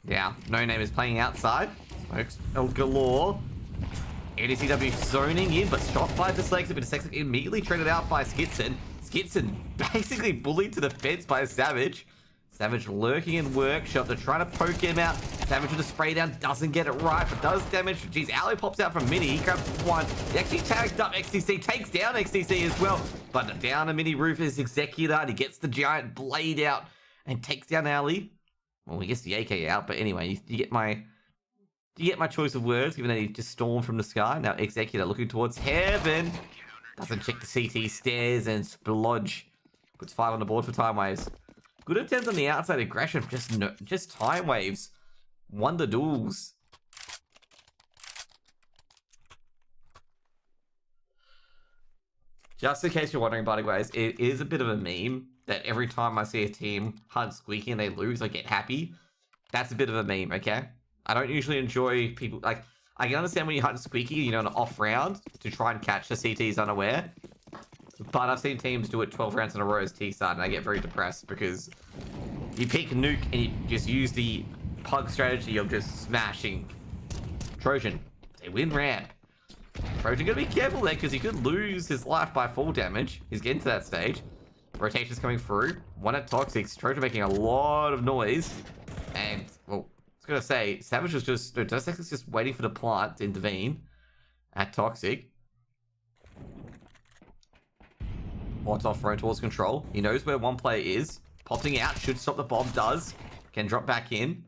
Yeah, No Name is playing outside. Smokes galore. ADCW zoning in, but shot by Dyslexic, but Dyslexic immediately traded out by Skitson. Skitson basically bullied to the fence by Savage. Savage lurking in workshop. They're trying to poke him out. Savage with a spray down. Doesn't get it right, but does damage. Jeez, Ali pops out from Mini. He grabs one. He actually tagged up XTC. Takes down XTC as well. But down a Mini roof is Executor. And he gets the giant blade out and takes down Ali. Well, he gets the AK out. But anyway, you get my choice of words, given that he just stormed from the sky. Now Executor looking towards heaven. Doesn't check the CT stairs and splodge. Puts 5 on the board for Time Waves. Good attempt on the outside aggression. Just Time Waves. Won the duels. Just in case you're wondering, by the way, it is a bit of a meme that every time I see a team hunt squeaky and they lose, I get happy. That's a bit of a meme, okay? I don't usually enjoy people... Like, I can understand when you hunt squeaky, you know, an off round to try and catch the CTs unaware. But I've seen teams do it 12 rounds in a row as T-Side, and I get very depressed because you pick Nuke and you just use the pug strategy of just smashing Trojan. They win ramp. Trojan gotta be careful there because he could lose his life by fall damage. He's getting to that stage. Rotation's coming through. One at Toxics. Trojan making a lot of noise. And, well, I was gonna say, Savage was just... No, Toxics is just waiting for the plant to intervene at Toxic. Wants off thrown towards control. He knows where one player is. Popping out. Should stop the bomb. Does. Can drop back in.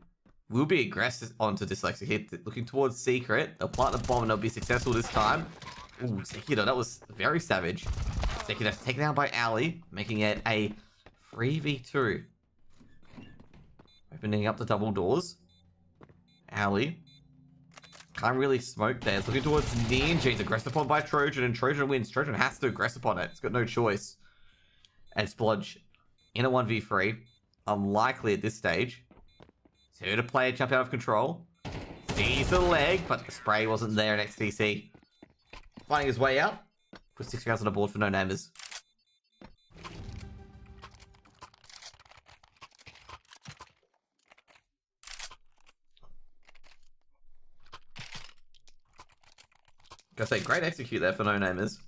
Will be aggressive onto Dyslexic here. Looking towards Secret. They'll plant the bomb and they'll be successful this time. Ooh, Executor. That was very savage. Executor taken down by Ali. Making it a 3v2. Opening up the double doors. Ali. Can't really smoke there. It's looking towards Ninja. He's aggressed upon by Trojan, and Trojan wins. Trojan has to aggress upon it. It's got no choice. And Splodge in a 1v3. Unlikely at this stage. So to play jump out of control. Sees the leg, but the spray wasn't there in XTC. Finding his way out. Put 6 rounds on the board for no namers. Gotta say, great execute there for no namers.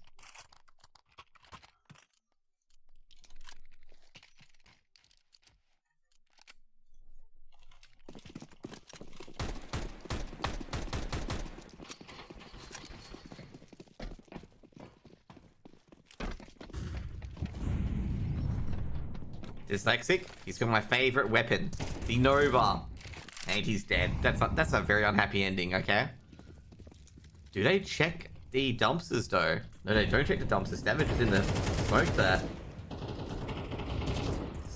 Dyslexic, he's got my favorite weapon, the Nova, and he's dead. That's a very unhappy ending. Okay. Do they check the dumpsters though? No, they don't check the dumpsters. Savage is in the smoke there.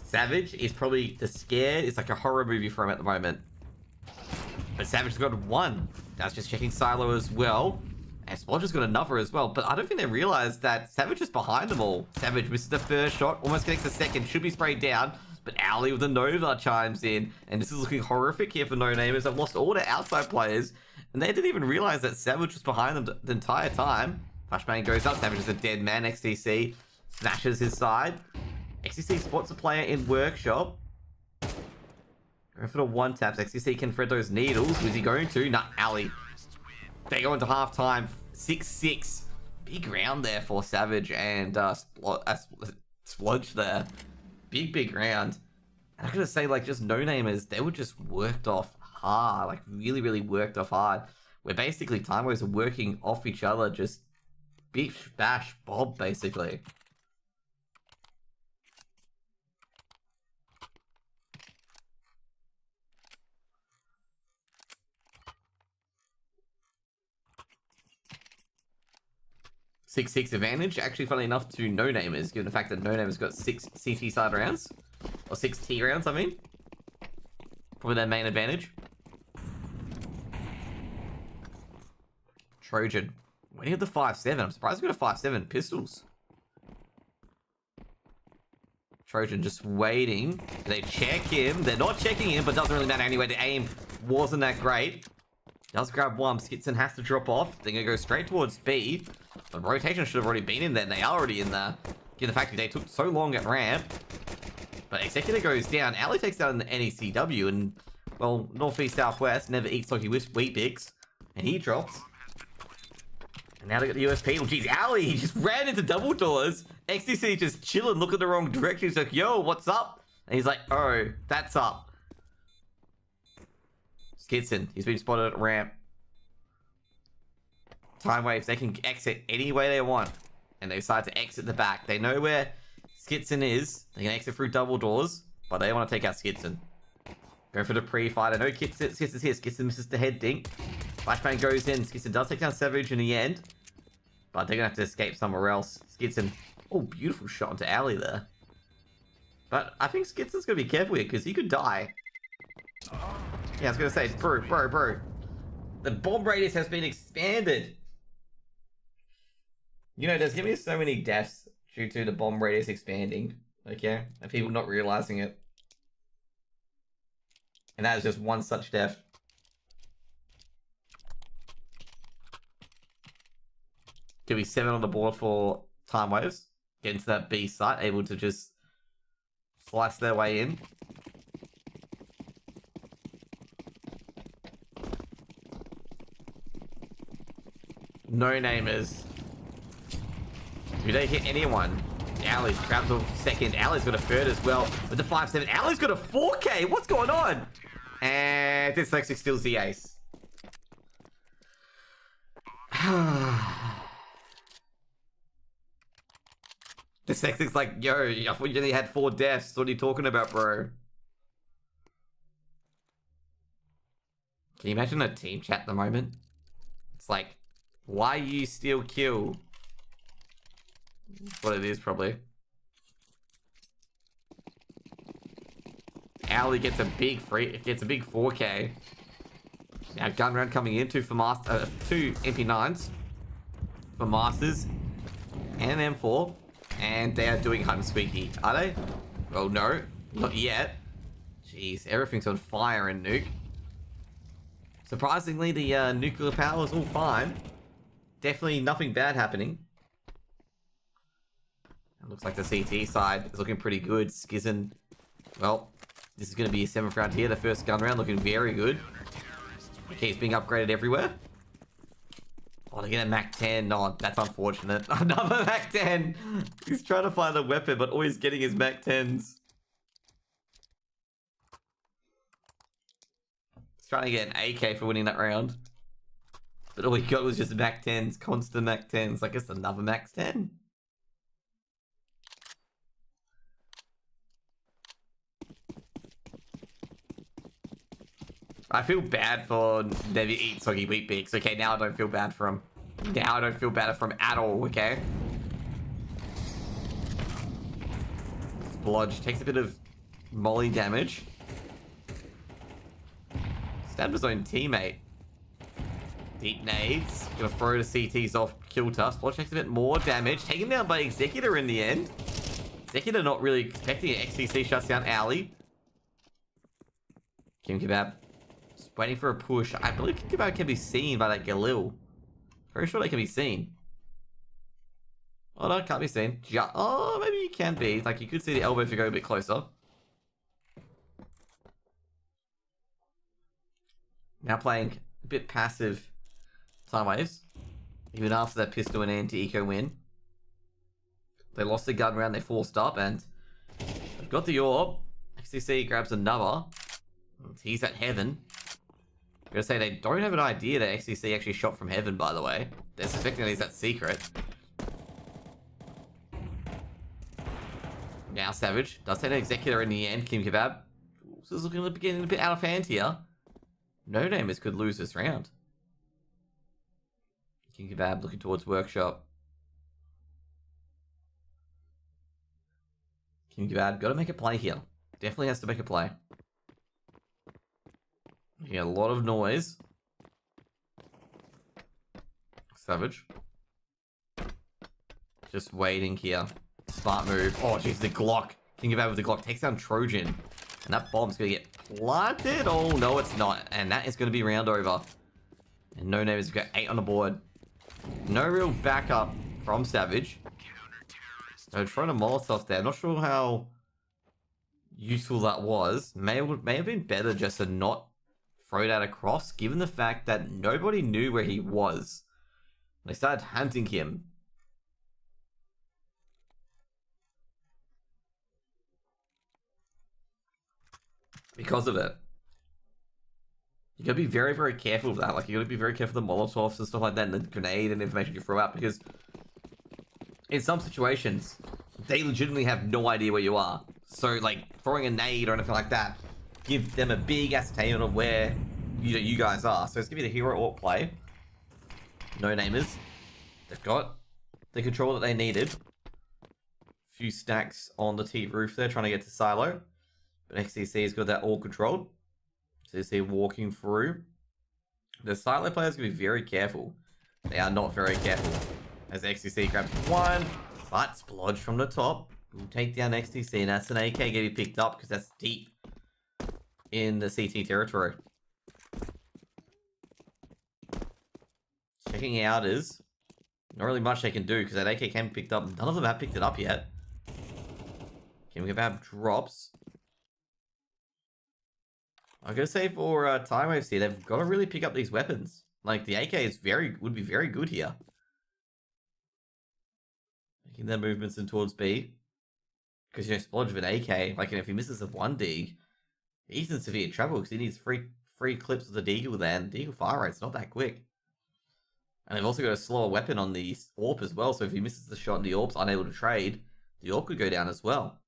Savage is probably the scared. It's like a horror movie for him at the moment. But Savage has got 1. That's just checking Silo as well. And Splodge has got another as well. But I don't think they realized that Savage is behind them all. Savage misses the first shot. Almost connects the second. Should be sprayed down. But Ali with the Nova chimes in. And this is looking horrific here for no-namers. They've lost all their outside players. And they didn't even realize that Savage was behind them the entire time. Flashbang goes up. Savage is a dead man. XTC smashes his side. XTC spots a player in workshop. Going for the one taps. XTC can thread those needles. Who's he going to? Nah, Ali. They go into halftime. 6-6. Big round there for Savage and Splodge there. Big round. And I gotta say, like, just no-namers, they were just worked off hard. Like, really worked off hard. Where basically Time Waves are working off each other. Just bish, bash, bob, basically. Six advantage, actually funny enough to no-namers, given the fact that no-namers got 6 CT side rounds. Or 6 T rounds, I mean. Probably their main advantage. Trojan. When he had the 5-7, I'm surprised he got a 5-7 pistols. Trojan just waiting. They check him. They're not checking him, but doesn't really matter anyway. The aim wasn't that great. Does grab one. Skitson has to drop off. They're going to go straight towards B. The rotation should have already been in there. They are already in there. Given the fact that they took so long at ramp. But Executor goes down. Ali takes down the NECW. And, well, Northeast Southwest never eats soggy wheat bix. And he drops. And now they got the USP. Oh, geez, Ali, he just ran into double doors. XTC just chilling, looking the wrong direction. He's like, yo, what's up? And he's like, oh, that's up. Skidson, he's been spotted at ramp. Time waves, they can exit any way they want. And they decide to exit the back. They know where Skidson is. They can exit through double doors, but they want to take out Skidson. Go for the pre-fight. I know Skitson's here. Skidson misses the head dink. Flashbang goes in. Skidson does take down Savage in the end. But they're going to have to escape somewhere else. Skidson. Oh, beautiful shot into Alley there. But I think Skidson's going to be careful here because he could die. Yeah, I was going to say, bro. The bomb radius has been expanded. You know, there's going to be so many deaths due to the bomb radius expanding. Okay? And people not realizing it. And that is just one such death. Could be 7 on the board for Time Waves. Get into that B site, able to just slice their way in. No-namers. Do they hit anyone? Alley's grabs a second. Alley's got a third as well. With the 5-7. Alley's got a 4K. What's going on? And Dyslexic steals the ace. Dyslexic's like, yo, I thought you only had 4 deaths. What are you talking about, bro? Can you imagine a team chat at the moment? It's like, why you steal kill? That's what it is, probably. Alley gets a big 4K. Now gun round coming in, 2 MP9s for Masters and M4, and they are doing Hunt and Squeaky. Are they? Well, no, not yet. Jeez, everything's on fire in Nuke. Surprisingly, the nuclear power is all fine. Definitely nothing bad happening. It looks like the CT side is looking pretty good. Skizzen, well, this is going to be a 7th round here. The first gun round looking very good. Okay, he's being upgraded everywhere. Oh, they get a Mac 10. Oh, that's unfortunate. Another Mac 10. He's trying to find a weapon, but all he's getting is Mac 10s. He's trying to get an AK for winning that round. But all he got was just Mac 10s. Constant Mac 10s. I guess another Max 10. I feel bad for Never Eat Soggy Wheat Bix. Okay, now I don't feel bad for him. Now I don't feel bad for him at all, okay? Splodge takes a bit of molly damage. Stabbed his own teammate. Deep nades. Gonna throw the CTs off kilter. Splodge takes a bit more damage. Taken down by Executor in the end. Executor not really expecting it. XCC shuts down Alley. Kim Kebab. Waiting for a push. I believe Kebab can be seen by that Galil. Very sure they can be seen. Oh no, can't be seen. Oh, maybe you can be. Like, you could see the elbow if you go a bit closer. Now playing a bit passive Time Waves. Even after that pistol and anti-eco win. They lost the gun round, they forced up, and they've got the orb. XCC grabs another. He's at heaven. I'm gonna say they don't have an idea that XCC actually shot from heaven, by the way. They're suspecting that he's that secret. Now Savage does take an Executor in the end. Kim Kebab. This is looking getting a bit out of hand here. No namers could lose this round. Kim Kebab looking towards Workshop. Kim Kebab, gotta make a play here. Definitely has to make a play. Yeah, a lot of noise. Savage. Just waiting here. Smart move. Oh, jeez, the Glock. King of with the Glock takes down Trojan. And that bomb's going to get planted. Oh, no, it's not. And that is going to be round over. And No Name has got 8 on the board. No real backup from Savage. So trying to Molotov there. Not sure how useful that was. May have been better just to not throw that across, given the fact that nobody knew where he was. They started hunting him. because of it. You gotta be very, very careful of that. Like, you gotta be very careful of the Molotovs and stuff like that, and the grenade and information you throw out, because in some situations, they legitimately have no idea where you are. So, like, throwing a nade or anything like that, give them a big ascertainment of where you guys are. So it's gonna be the hero orc play. No namers. They've got the control that they needed. Few stacks on the T roof there, trying to get to silo. But XCC's got that all controlled. So you see walking through. The silo players going to be very careful. They are not very careful. As XCC grabs one, but Splodge from the top will take down XTC, and that's an AK getting picked up because that's deep in the CT territory. Checking out is not really much they can do because that AK can be picked up. None of them have picked it up yet. Kim Kebab drops. I'm gonna say for Time Waves here, they've got to really pick up these weapons. Like, the AK is would be very good here. Making their movements in towards B. Because, Splodge with an AK, like, if he misses a 1 dig, he's in severe trouble because he needs three clips of the Deagle there, and Deagle fire rate's not that quick. And they've also got a slower weapon on the AWP as well, so if he misses the shot and the AWP's unable to trade, the AWP could go down as well.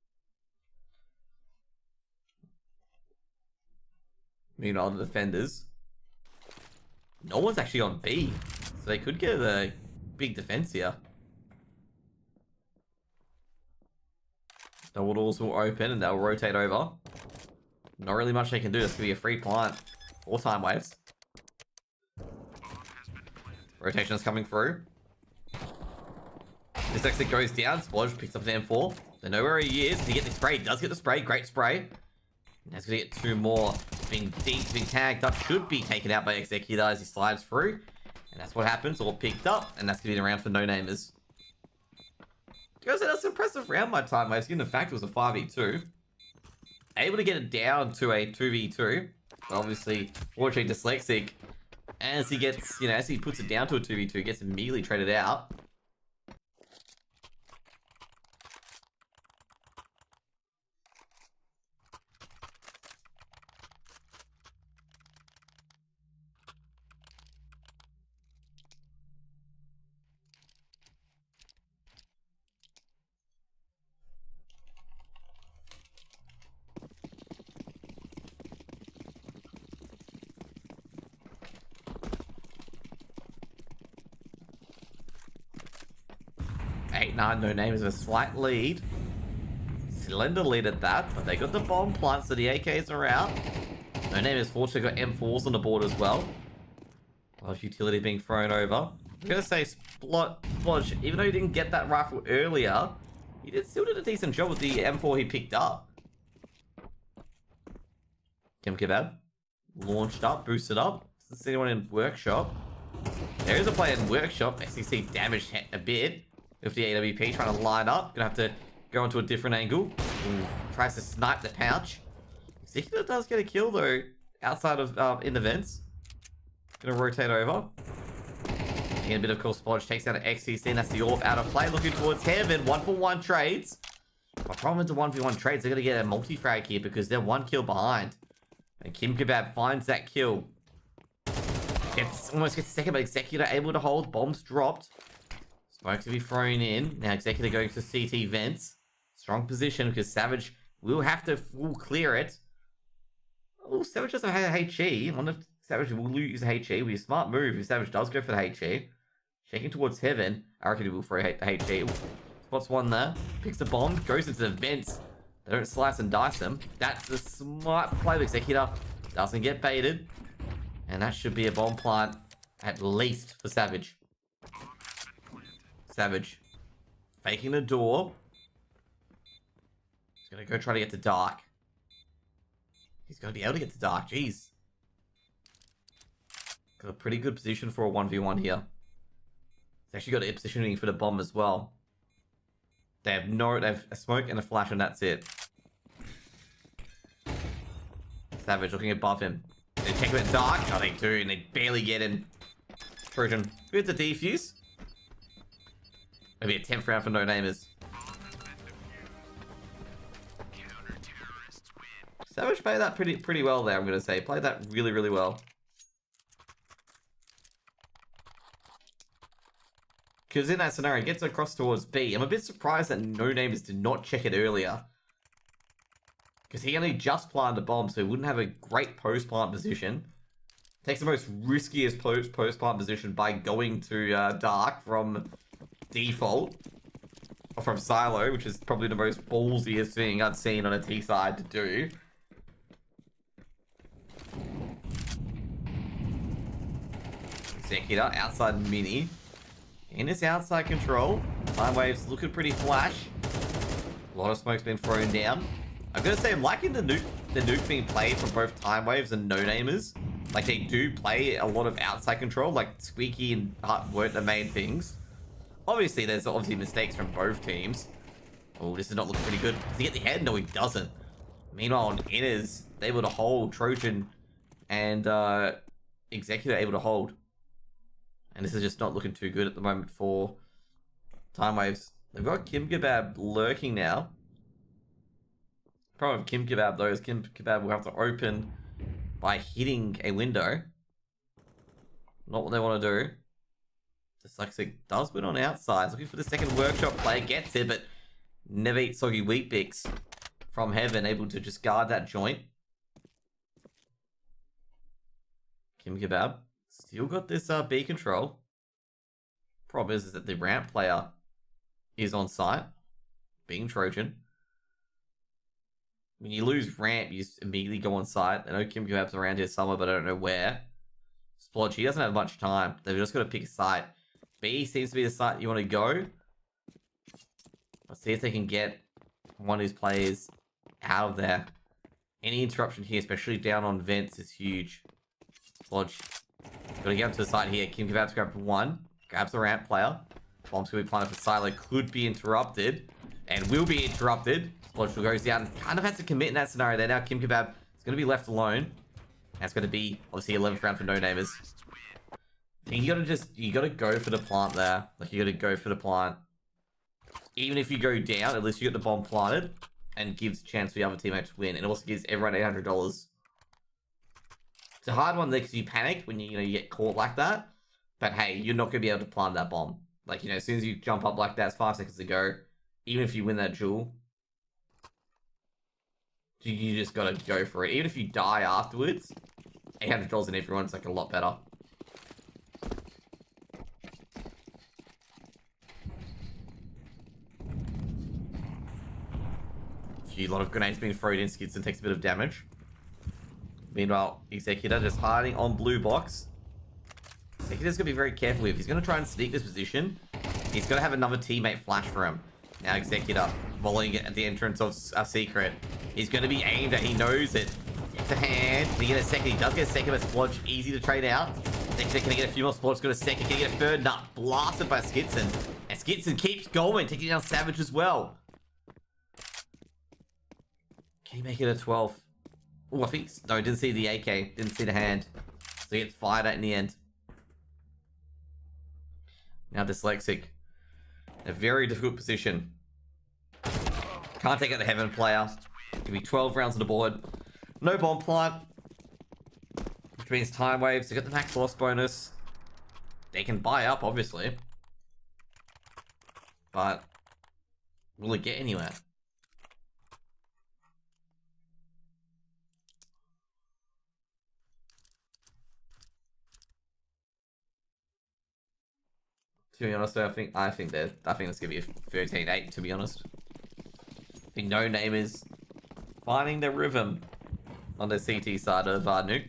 Meanwhile, the defenders, no one's actually on B, so they could get a big defense here. Double doors will open and they'll rotate over. Not really much they can do. This could be a free plant. 4 time waves. Rotation is coming through. This exit goes down. Splodge picks up the M4. They know where he is. He gets the spray. He does get the spray. Great spray. And that's going to get 2 more. Being deep, being tagged up. Should be taken out by Executor as he slides through. And that's what happens. All picked up. And that's going to be the round for no namers. Guys, that's an impressive round by Time Waves, given the fact it was a 5v2. Able to get it down to a 2v2. Obviously, fortunately dyslexic. As he gets, as he puts it down to a 2v2, gets immediately traded out. No name is a slight lead. Slender lead at that, but they got the bomb plant, so the AKs are out. No name is fortunately got M4s on the board as well. A lot of utility being thrown over. I'm gonna say Splodge, even though he didn't get that rifle earlier, he still did a decent job with the M4 he picked up. Kim Kebab launched up, boosted up. Doesn't see anyone in workshop. There is a player in workshop. SEC damaged a bit. With the AWP trying to line up. Gonna have to go into a different angle. Ooh, tries to snipe the pouch. Executor does get a kill though. Outside of, in the vents. Gonna rotate over. And a bit of course, Splodge takes out an XCC, and that's the AWP out of play. Looking towards heaven. 1-for-1 trades. My problem with the 1v1 trades, they're gonna get a multi-frag here because they're 1 kill behind. And Kim Kebab finds that kill. Almost gets second, but Executor able to hold. Bombs dropped. Smoke to be thrown in. Now Executor going to CT vents. Strong position because Savage will have to full clear it. Oh, Savage doesn't have a HE. I wonder if Savage will use a HE. It would be a smart move if Savage does go for the HE. Shaking towards heaven. I reckon he will throw the HE. Spots one there. Picks the bomb. Goes into the vents. They don't slice and dice them. That's the smart play of Executor. Doesn't get baited. And that should be a bomb plant at least for Savage. Savage faking the door. He's gonna go try to get to dark. He's gonna be able to get to dark. Jeez. Got a pretty good position for a 1v1 here. He's actually got a positioning for the bomb as well. They have a smoke and a flash, and that's it. Savage looking above him. They take him at dark. Oh, they do, and they barely get him. Trojan. Good to defuse. Maybe a 10th round for no namers. Savage played that pretty well there, I'm going to say. Played that really, really well. Because in that scenario, it gets across towards B. I'm a bit surprised that No Namers did not check it earlier. Because he only just planted a bomb, so he wouldn't have a great post-plant position. Takes the most riskiest post-plant position by going to Dark from default. Or from Silo, which is probably the most ballsiest thing I've seen on a T side to do. Executor, outside mini. In this outside control, Time Wave's looking pretty flash. A lot of smoke's been thrown down. I'm gonna say I'm liking the nuke being played from both Time Waves and No Namers. Like, they do play a lot of outside control, like Squeaky and Hut weren't the main things. Obviously, there's obviously mistakes from both teams. Oh, this is not looking pretty good. Does he get the head? No, he doesn't. Meanwhile, on Inners, they're able to hold Trojan and Executor able to hold. And this is just not looking too good at the moment for Time Waves. They've got Kim Kebab lurking now. Problem with Kim Kebab, though, is Kim Kebab will have to open by hitting a window. Not what they want to do. Dyslexic does win on outside. Looking for the second workshop play. Gets it, but never eat soggy wheat bix from heaven. Able to just guard that joint. Kim Kebab still got this B control. Problem is that the ramp player is on site, being Trojan. When you lose ramp, you just immediately go on site. I know Kim Kebab's around here somewhere, but I don't know where. Splodge, he doesn't have much time. They've just got to pick a site. B seems to be the site you want to go. Let's see if they can get one of these players out of there. Any interruption here, especially down on vents, is huge. Splodge, got to get up to the side here. Kim Kebab's grab one. Grabs the ramp player. Bomb's going to be planted for Silo. Could be interrupted. And will be interrupted. Splodge goes down. Kind of has to commit in that scenario there. Now Kim Kebab is going to be left alone. That's going to be, obviously, 11th round for No Namers. You gotta go for the plant there. Like, you gotta go for the plant. Even if you go down, at least you get the bomb planted. And gives a chance for the other teammate to win. And it also gives everyone $800. It's a hard one there because you panic when you get caught like that. But hey, you're not gonna be able to plant that bomb. Like, as soon as you jump up like that, it's 5 seconds to go. Even if you win that duel, you just gotta go for it. Even if you die afterwards, $800 in everyone's like a lot better. A lot of grenades being thrown in. Skidson takes a bit of damage. Meanwhile, Executor just hiding on blue box. Executor's going to be very careful if he's going to try and sneak this position. He's going to have another teammate flash for him. Now Executor volleying it at the entrance of a secret. He's going to be aimed at. He knows it. Gets a hand. Can he get a second? He does get a second, but Splodge easy to trade out. Executor can he get a few more. Splodge's got a second. Can he get a third? Nah, blasted by Skidson. And Skidson keeps going, taking down Savage as well. Can he make it a 12? Oh, I think... No, didn't see the AK. Didn't see the hand. So he gets fired at in the end. Now Dyslexic. In a very difficult position. Can't take out the Heaven player. Give me 12 rounds on the board. No bomb plant. Which means Time Waves. They got the max loss bonus. They can buy up, obviously. But... will it get anywhere? To be honest, I think that's gonna be a 13-8. To be honest, I think No Namers finding their rhythm on the CT side of Nuke.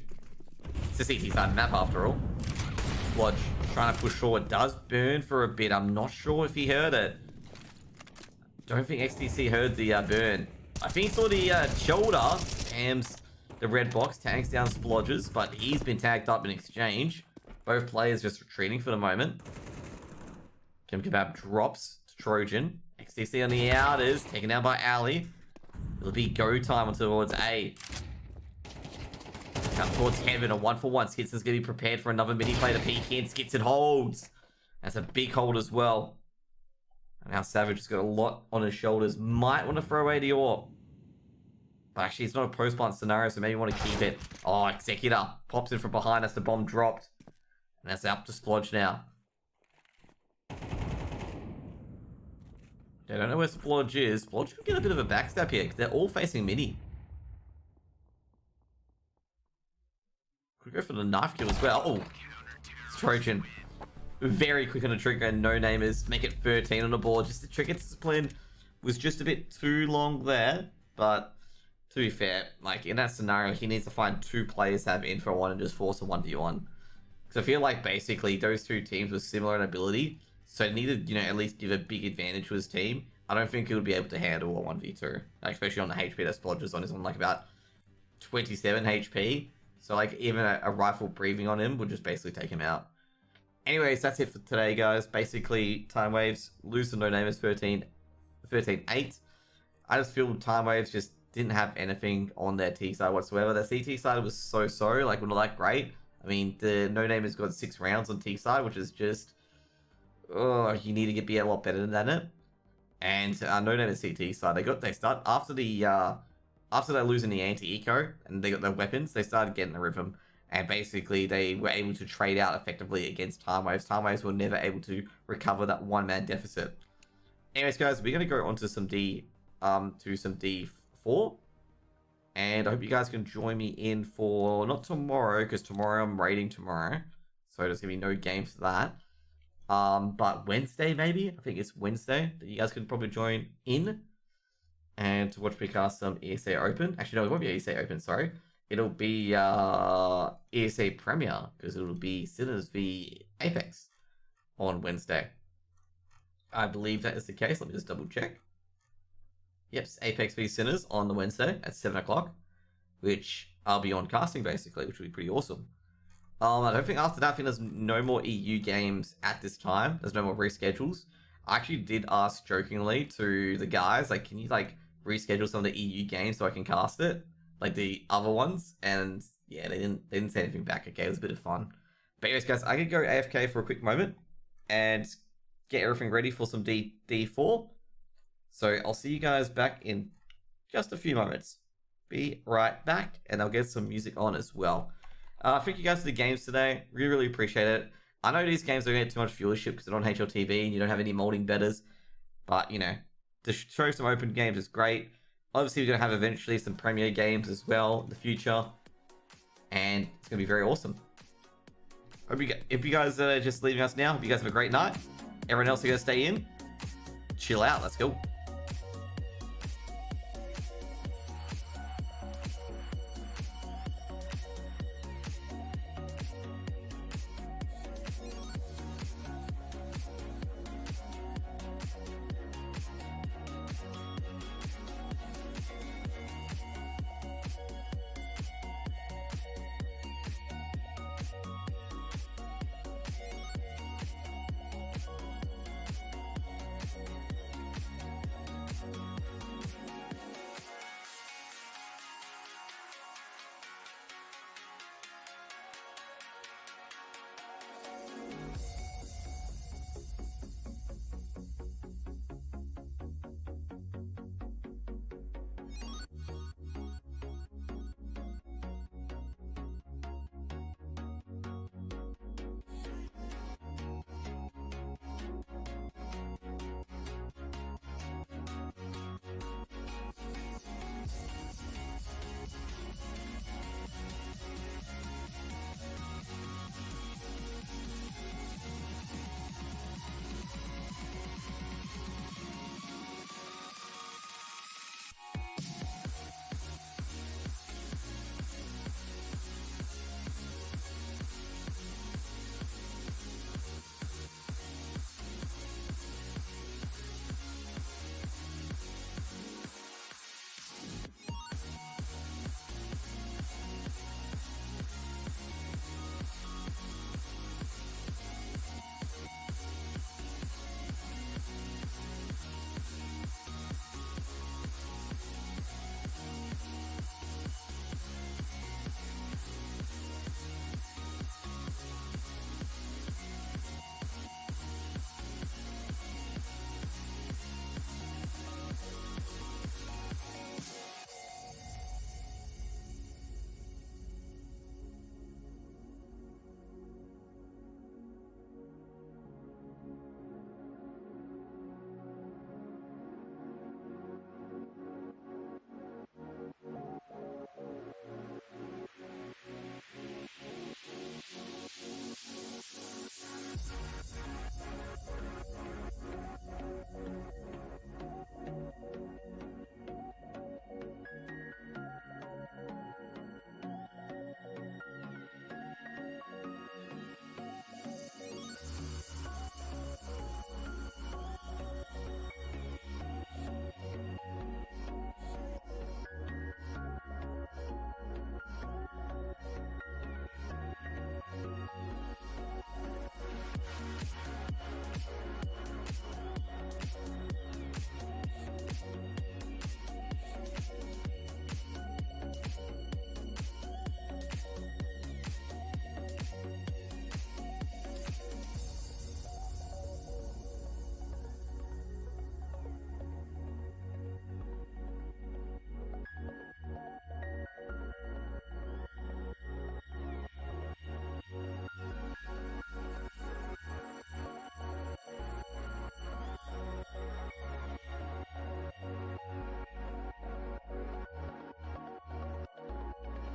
It's the CT side map after all. Splodge trying to push forward, does burn for a bit. I'm not sure if he heard it. Don't think XTC heard the burn. I think he saw the shoulder spams the red box, tags down Splodges, but he's been tagged up in exchange. Both players just retreating for the moment. Kim Kebab drops to Trojan. XTC on the outers, taken down by Ali. It'll be go time towards A. Come towards Heaven, a 1-for-1. Skitson's going to be prepared for another mini play to peek in. Skitson holds. That's a big hold as well. And now Savage has got a lot on his shoulders. Might want to throw away the AWP. But actually, it's not a post-plant scenario, so maybe you want to keep it. Oh, Executor pops in from behind as the bomb dropped. And that's up to Splodge now. They don't know where Splodge is. Splodge could get a bit of a backstab here, because they're all facing mini. Could go for the knife kill as well. Oh, Trojan. Very quick on the trigger, and no namers. Make it 13 on the board. Just the trigger discipline was just a bit too long there. But to be fair, like in that scenario, he needs to find 2 players that have info on and just force a 1v1. Because I feel like basically those 2 teams were similar in ability. So it needed, you know, at least give a big advantage to his team. I don't think he would be able to handle a 1v2. Especially on the HP that Splodge is on. He's on like about 27 HP. So like even a rifle breathing on him would just basically take him out. Anyways, that's it for today, guys. Basically, Time Waves lose to No Namers 13-8. I just feel Time Waves just didn't have anything on their T side whatsoever. Their CT side was so, like, not that great. I mean, the No Namers got 6 rounds on T side, which is just, oh, you need to be a lot better than it. And No Namers CT side, they start after they're losing the anti-eco and they got their weapons, they started getting a rhythm. And basically, they were able to trade out effectively against Time Waves. Time Waves were never able to recover that one-man deficit. Anyways, guys, we're going to go on to some D4. And I hope you guys can join me in for, not tomorrow, because tomorrow I'm raiding tomorrow. So there's going to be no game for that. But Wednesday, maybe? I think it's Wednesday that you guys can probably join in. And to watch me cast some ESEA Open. Actually, no, it won't be ESEA Open, sorry. It'll be ESEA Premier, because it'll be Sinners v Apex on Wednesday. I believe that is the case. Let me just double check. Yep, Apex v Sinners on the Wednesday at 7 o'clock, which I'll be on casting basically, which will be pretty awesome. I don't think after that, I think there's no more EU games at this time. There's no more reschedules. I actually did ask jokingly to the guys, like, can you like reschedule some of the EU games so I can cast it? Like the other ones, and yeah, they didn't say anything back. Okay, it was a bit of fun. But anyways, guys, I could go AFK for a quick moment and get everything ready for some D4. So I'll see you guys back in just a few moments. Be right back, and I'll get some music on as well. Thank you guys for the games today. Really appreciate it. I know these games don't get too much viewership because they're on HLTV and you don't have any molding betters, but you know, to show some open games is great. Obviously, we're going to have eventually some Premier games as well in the future. And it's going to be very awesome. If you guys are just leaving us now, hope you guys have a great night. Everyone else are going to stay in. Chill out. Let's go.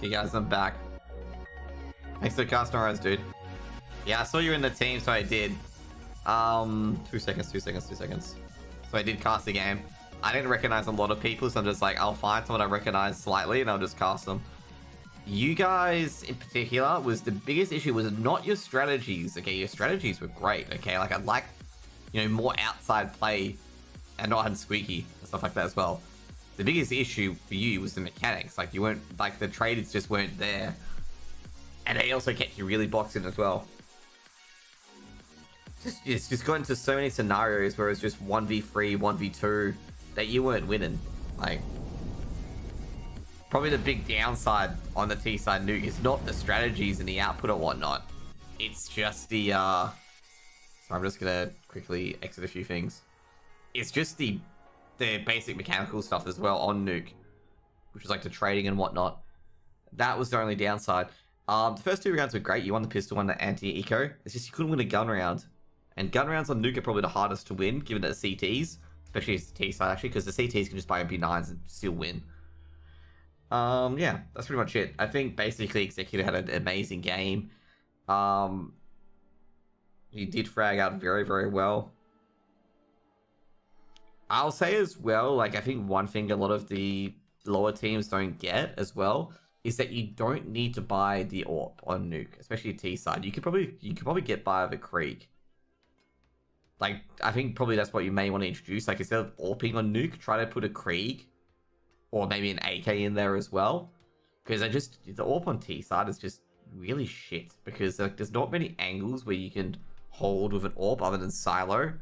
You guys, I'm back. Thanks for the cast Norris, dude. Yeah, I saw you in the team, so I did. 2 seconds. So I did cast the game. I didn't recognize a lot of people, so I'm just like, I'll find someone I recognize slightly and I'll just cast them. You guys in particular was the biggest issue was not your strategies. Okay, your strategies were great. Okay, like I'd like, you know, more outside play and not having squeaky and stuff like that as well. The biggest issue for you was the mechanics. Like you weren't, like the traders just weren't there. And they also kept you really boxed in as well. It's just got into so many scenarios where it's just 1v3, 1v2 that you weren't winning. Like, probably the big downside on the T side nuke is not the strategies and the output or whatnot. It's just the so I'm just gonna quickly exit a few things. It's just the basic mechanical stuff as well on nuke, which is like the trading and whatnot. That was the only downside. The first 2 rounds were great. You won the pistol and the anti-eco. It's just you couldn't win a gun round. And gun rounds on nuke are probably the hardest to win, given that the CTs, especially the T side actually, because the CTs can just buy MP9s and still win. Yeah, that's pretty much it. I think basically Executor had an amazing game. He did frag out very, very well. I'll say as well, like I think one thing a lot of the lower teams don't get as well is that you don't need to buy the AWP on nuke, especially T side. You could probably get by with a Krieg. Like, I think probably that's what you may want to introduce. Like, instead of AWPing on nuke, try to put a Krieg or maybe an AK in there as well. Because the AWP on T side is just really shit. Because like, there's not many angles where you can hold with an AWP other than silo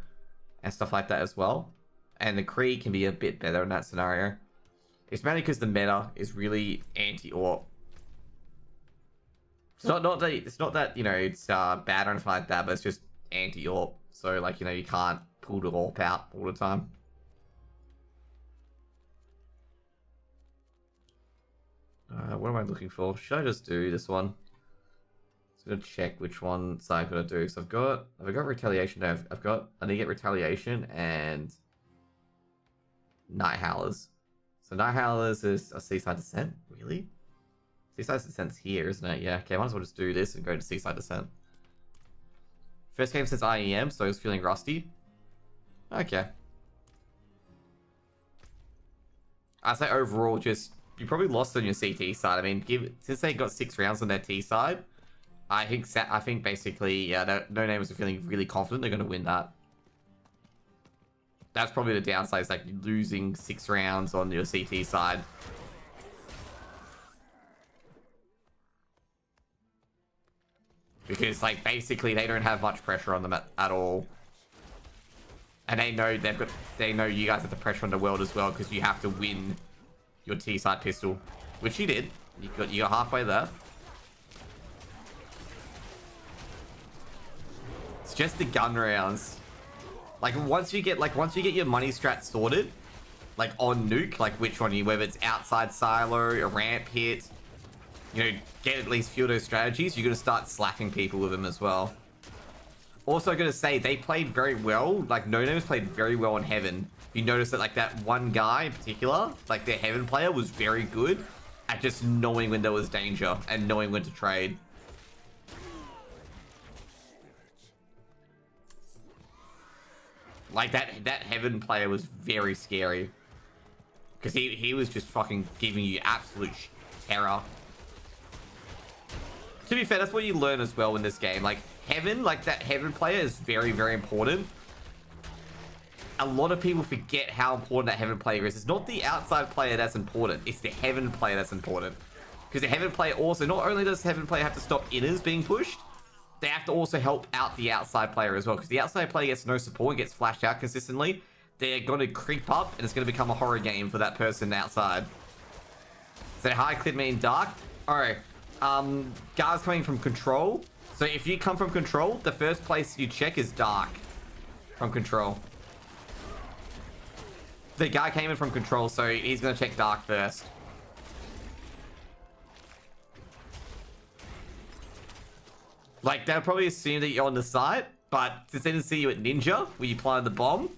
and stuff like that as well. And the Krieg can be a bit better in that scenario. It's mainly because the meta is really anti-AWP. It's not that you know it's bad or anything like that, but it's just anti-AWP. So like you know you can't pull the AWP out all the time. What am I looking for? Should I just do this one? Just gonna check which one I'm gonna do. So I've got retaliation. No, I need to get retaliation and night howlers. So night howlers is a seaside descent. Really? Seaside descent's here, isn't it? Yeah. Okay, might as well just do this and go to seaside descent. First game since IEM, so I was feeling rusty. Okay. I'd say overall, just you probably lost on your CT side. I mean, since they got 6 rounds on their T side, I think basically, yeah, No Name was feeling really confident they're going to win that. That's probably the downside, is like losing 6 rounds on your CT side. Because like basically they don't have much pressure on them at all. And they know you guys have the pressure on the world as well, because you have to win your T side pistol. Which you did. You got halfway there. It's just the gun rounds. Like once you get your money strat sorted, like on nuke, like which one whether it's outside silo, a ramp hit, you know, get at least few of those strategies, you're gonna start slapping people with them as well. Also gonna say they played very well, like No Names played very well on Heaven. You notice that like that one guy in particular, like their Heaven player was very good at just knowing when there was danger and knowing when to trade. Like that Heaven player was very scary. Because he was just fucking giving you absolute terror. To be fair, that's what you learn as well in this game. Like Heaven, like that Heaven player is very, very important. A lot of people forget how important that Heaven player is. It's not the outside player that's important. It's the Heaven player that's important. Because the Heaven player also, not only does the Heaven player have to stop inners being pushed, they have to also help out the outside player as well. Because the outside player gets no support, gets flashed out consistently. They're going to creep up and it's going to become a horror game for that person outside. So hi, Clip Me in Dark. Alright. Guys coming from Control. So if you come from Control, the first place you check is Dark. From Control. The guy came in from Control, so he's going to check Dark first. Like, they'll probably assume that you're on the site, but since they didn't see you at Ninja, where you planted the bomb,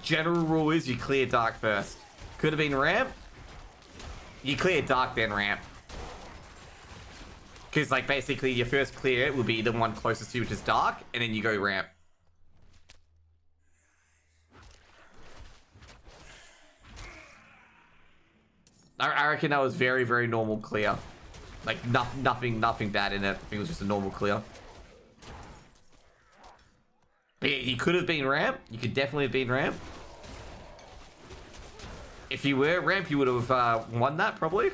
general rule is you clear Dark first. Could have been ramp. You clear dark, then ramp. Because, like, basically, your first clear will be the one closest to you, which is dark, and then you go ramp. I reckon that was very, very normal clear. Like, nothing bad in it. I think it was just a normal clear. But yeah, you could have been ramp. You could definitely have been ramp. If you were ramp, you would have won that, probably.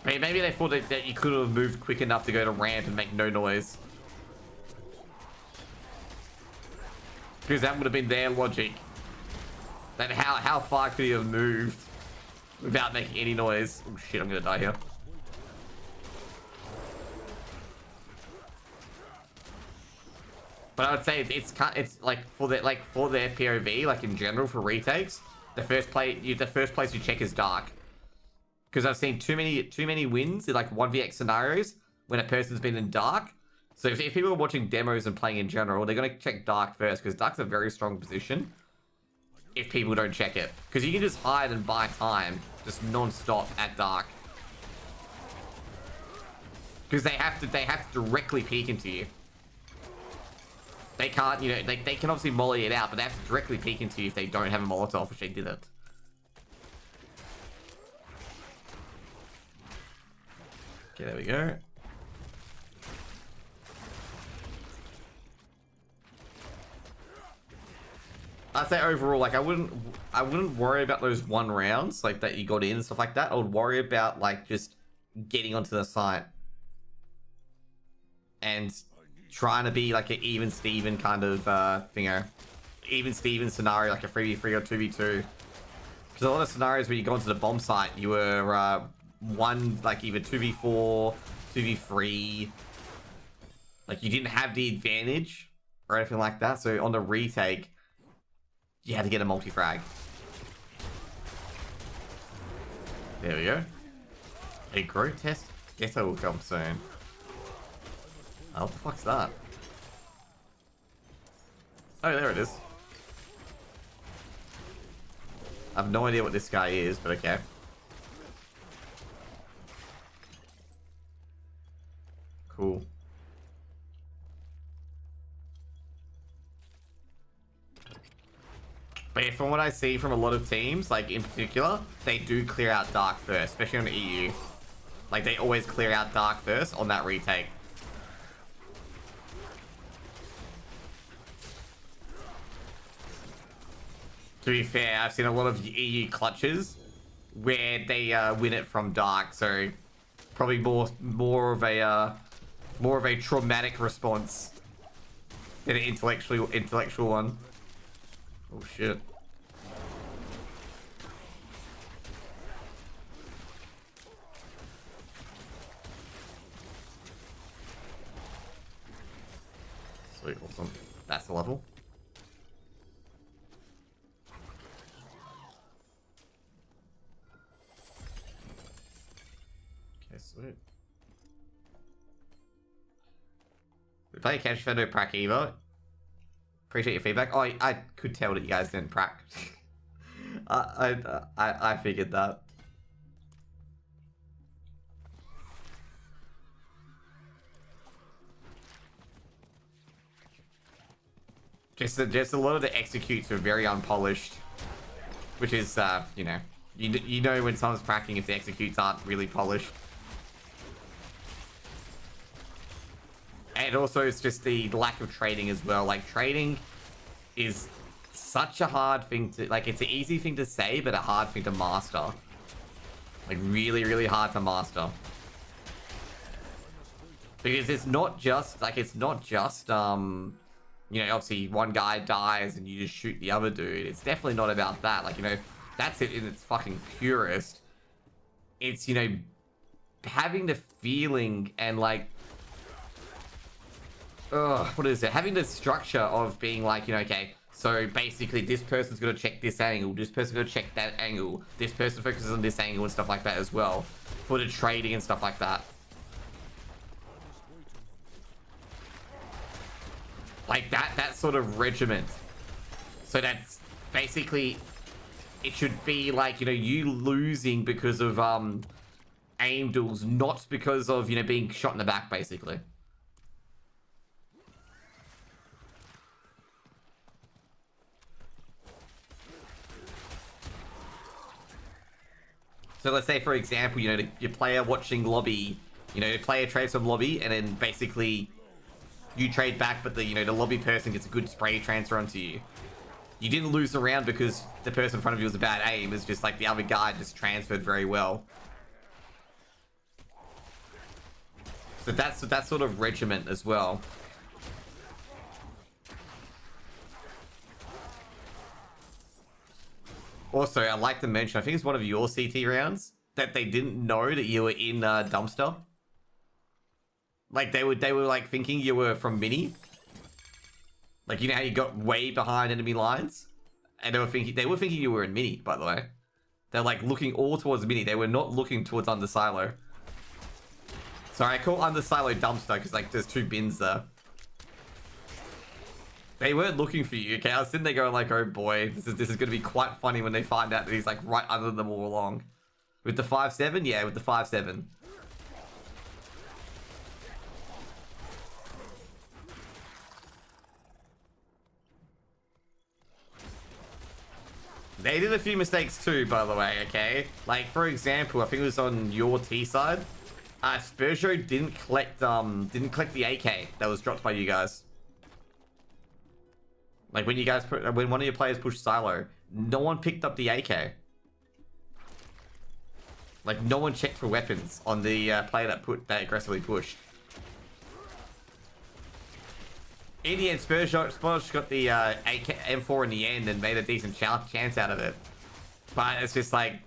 Maybe they thought that you could have moved quick enough to go to ramp and make no noise. Because that would have been their logic. Then how far could he have moved without making any noise? Oh shit, I'm gonna die here. But I would say it's like for their POV, like in general for retakes, the first place you check is dark. Because I've seen too many wins in like 1vx scenarios when a person's been in dark. So if people are watching demos and playing in general, they're going to check dark first, because dark's a very strong position if people don't check it. Because you can just hide and buy time just non-stop at dark. Because they have to directly peek into you. They can't, you know, they can obviously molly it out, but they have to directly peek into you if they don't have a Molotov, which they didn't. Okay, there we go. I'd say overall, like I wouldn't worry about those 1 rounds like that you got in and stuff like that. I would worry about like just getting onto the site and trying to be like an even Steven kind of thingo, even Steven scenario, like a 3v3 or 2v2. Because a lot of scenarios where you go onto the bomb site, you were one like either 2v4, 2v3. Like you didn't have the advantage or anything like that. So on the retake, you had to get a multi-frag. There we go. A grotesque ghetto will come soon. Oh, what the fuck's that? Oh, there it is. I have no idea what this guy is, but okay. Cool. But yeah, from what I see from a lot of teams, like in particular, they do clear out dark first, especially on the EU. Like they always clear out dark first on that retake. To be fair, I've seen a lot of EU clutches where they win it from dark, so probably more of a traumatic response than an intellectual one. Oh shit. Sweet, awesome. That's the level. Okay, sweet. We play Catch Fendo Prac Evo. Appreciate your feedback. Oh, I could tell that you guys didn't prac. I figured that. Just a lot of the executes are very unpolished, which is you know, you know when someone's pracking if the executes aren't really polished. And also it's just the lack of trading as well. Like trading is such a hard thing to, like, it's an easy thing to say, but a hard thing to master. Like really, really hard to master. Because it's not just, you know, obviously one guy dies and you just shoot the other dude. It's definitely not about that. Like, you know, that's it in its fucking purest. It's, you know, having the feeling and like, what is it? Having the structure of being like, you know, okay, so basically this person's gonna check this angle, this person's gonna check that angle, this person focuses on this angle and stuff like that as well, for the trading and stuff like that. Like that sort of regiment. So So that's basically, it should be like, you know, you losing because of aim duels, not because of, you know, being shot in the back, basically. So let's say, for example, you know, your player watching lobby, you know, your player trades from lobby, and then basically you trade back, but the, you know, the lobby person gets a good spray transfer onto you. You didn't lose the round because the person in front of you was a bad aim. It's just like the other guy just transferred very well. So that's that sort of regiment as well. Also, I'd like to mention, I think it's one of your CT rounds, that they didn't know that you were in dumpster. Like they were like thinking you were from mini. Like, you know how you got way behind enemy lines, and they were thinking you were in mini. By the way, they're like looking all towards mini. They were not looking towards under silo. Sorry, I call under silo dumpster because like there's two bins there. They weren't looking for you, okay? I was sitting there going like, oh boy, this is gonna be quite funny when they find out that he's like right under them all along. With the 5-7? Yeah, with the 5-7. They did a few mistakes too, by the way, okay? Like, for example, I think it was on your T side. Spurjo didn't collect the AK that was dropped by you guys. Like when when one of your players pushed silo, no one picked up the AK. Like no one checked for weapons on the player that aggressively pushed. In the end, Spurs got the AK M4 in the end and made a decent chance out of it. But it's just like,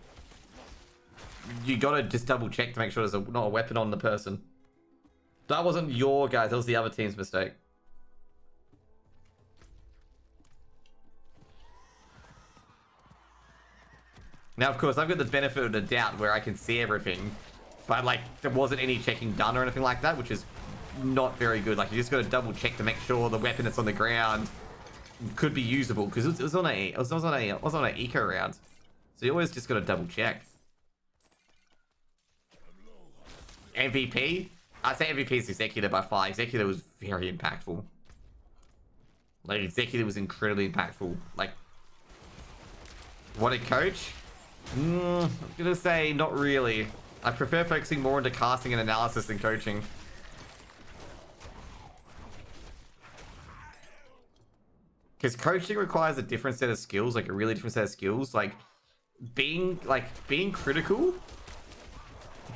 you gotta just double check to make sure there's not a weapon on the person. That wasn't your guys, that was the other team's mistake. Now, of course, I've got the benefit of the doubt where I can see everything, but like there wasn't any checking done or anything like that, which is not very good. Like you just got to double check to make sure the weapon that's on the ground could be usable, because it was on an eco round, so you always just got to double check. MVP, I'd say MVP is Executor by far. Executor was very impactful. Like Executor was incredibly impactful. Like, what a coach. I'm gonna say not really. I prefer focusing more into casting and analysis than coaching. Because coaching requires a different set of skills, like a really different set of skills. Like being critical,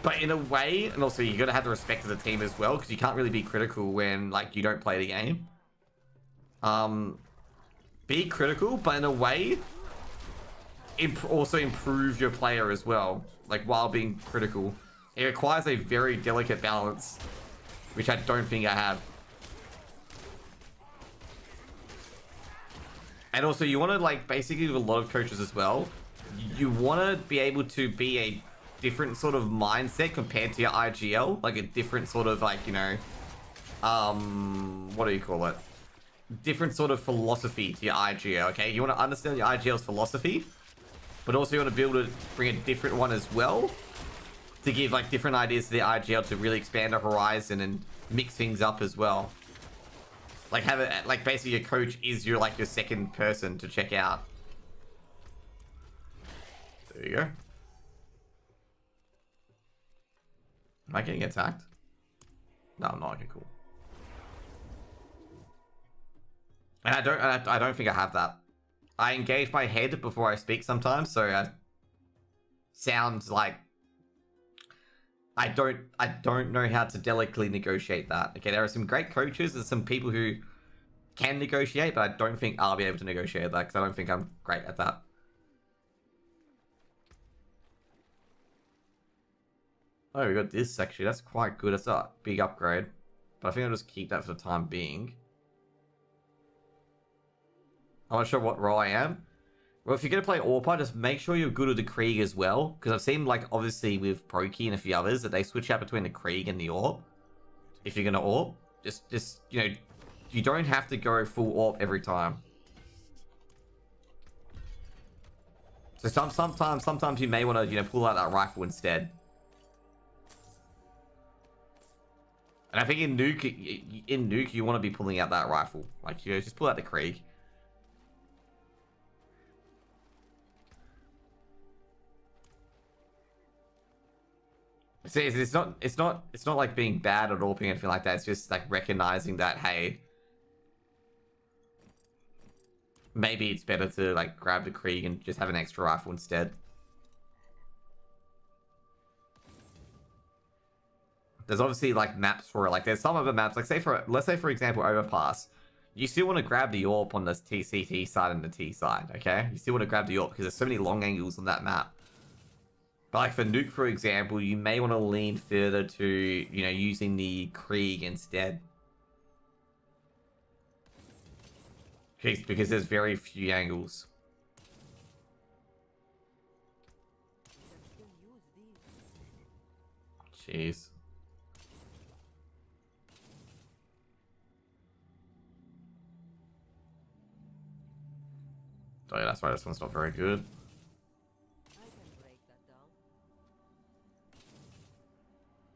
but in a way, and also you gotta have the respect of the team as well, because you can't really be critical when like you don't play the game. Be critical, but in a way, also improve your player as well, like while being critical. It requires a very delicate balance, which I don't think I have. And also you want to, like, basically with a lot of coaches as well, you want to be able to be a different sort of mindset compared to your IGL, like a different sort of, like, you know, what do you call it, different sort of philosophy to your IGL. Okay, you want to understand your IGL's philosophy, but also you want to be able to bring a different one as well, to give like different ideas to the IGL to really expand the horizon and mix things up as well. Like have it, like basically your coach is your like your second person to check out. There you go. Am I getting attacked? No, I'm not. Okay, cool. And I don't think I have that. I engage my head before I speak sometimes, so I sound like I don't know how to delicately negotiate that. Okay, there are some great coaches and some people who can negotiate, but I don't think I'll be able to negotiate that because I don't think I'm great at that. Oh, we got this actually. That's quite good. That's a big upgrade, but I think I'll just keep that for the time being. I'm not sure what role I am. Well, if you're going to play AWPer, just make sure you're good at the Krieg as well. Because I've seen, like, obviously with Proki and a few others, that they switch out between the Krieg and the AWP. If you're going to AWP, just, you know, you don't have to go full AWP every time. So sometimes you may want to, you know, pull out that rifle instead. And I think in Nuke you want to be pulling out that rifle. Like, you know, just pull out the Krieg. See, it's not like being bad at all, or anything like that. It's just like recognizing that, hey, maybe it's better to like grab the Krieg and just have an extra rifle instead. There's obviously like maps for it. Like there's some other maps, like let's say for example Overpass. You still want to grab the AWP on the TCT side and the T side, okay? You still want to grab the AWP because there's so many long angles on that map. But like for Nuke, for example, you may want to lean further to, you know, using the Krieg instead. Because there's very few angles. Jeez. Oh yeah, that's why this one's not very good.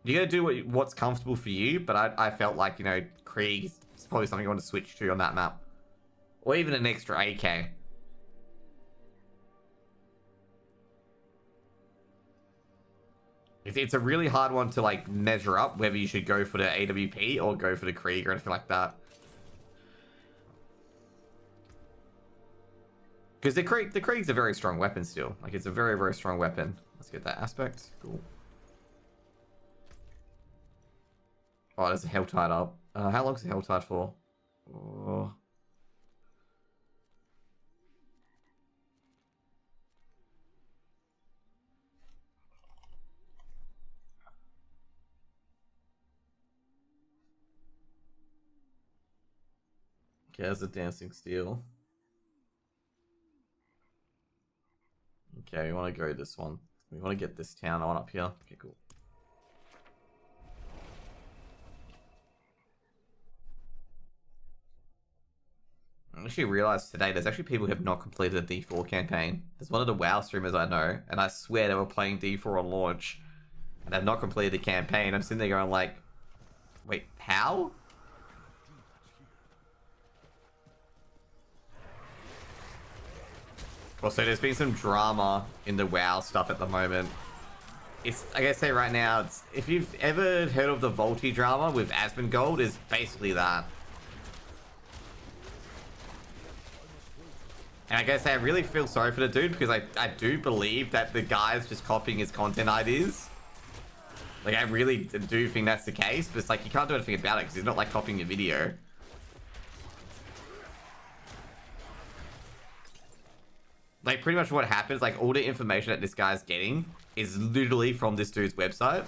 You gotta do what's comfortable for you, but I felt like, you know, Krieg is probably something you want to switch to on that map. Or even an extra AK. It's a really hard one to like measure up whether you should go for the AWP or go for the Krieg or anything like that. Because the Krieg's a very strong weapon still. Like it's a very, very strong weapon. Let's get that aspect. Cool. Oh, there's a Helltide up. How long's the Helltide for? Oh. Okay, there's a Dancing Steel. Okay, we want to go this one. We want to get this town on up here. Okay, cool. I actually realized today there's actually people who have not completed the D4 campaign. There's one of the WoW streamers I know, and I swear they were playing D4 on launch, and they've not completed the campaign. I'm sitting there going like, wait, how? Also, there's been some drama in the WoW stuff at the moment. It's, I gotta say right now, it's, if you've ever heard of the Volti drama with Asmongold, it's basically that. And I gotta say, I really feel sorry for the dude because I do believe that the guy's just copying his content ideas. Like, I really do think that's the case, but it's like, you can't do anything about it because he's not like copying a video. Like, pretty much what happens, like, all the information that this guy's getting is literally from this dude's website.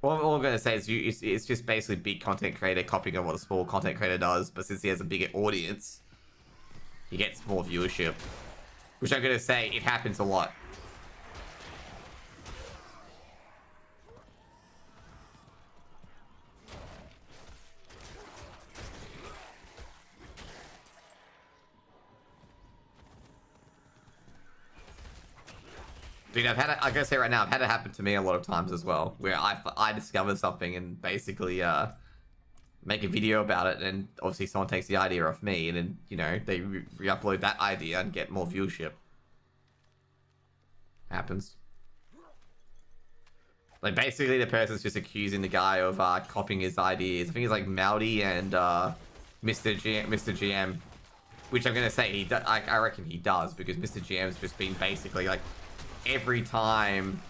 All I'm gonna say is it's just basically big content creator copying on what a small content creator does, but since he has a bigger audience, he gets more viewership. Which I'm gonna say, it happens a lot. Dude, I've had it, I gotta say right now, I've had it happen to me a lot of times as well, where I discover something and basically make a video about it, and obviously someone takes the idea off me, and then, you know, they re-upload that idea and get more viewership. Happens. Like, basically the person's just accusing the guy of copying his ideas. I think it's like Maudi and Mr. GM, which I'm gonna say I reckon he does, because Mr. GM's just been basically like, every time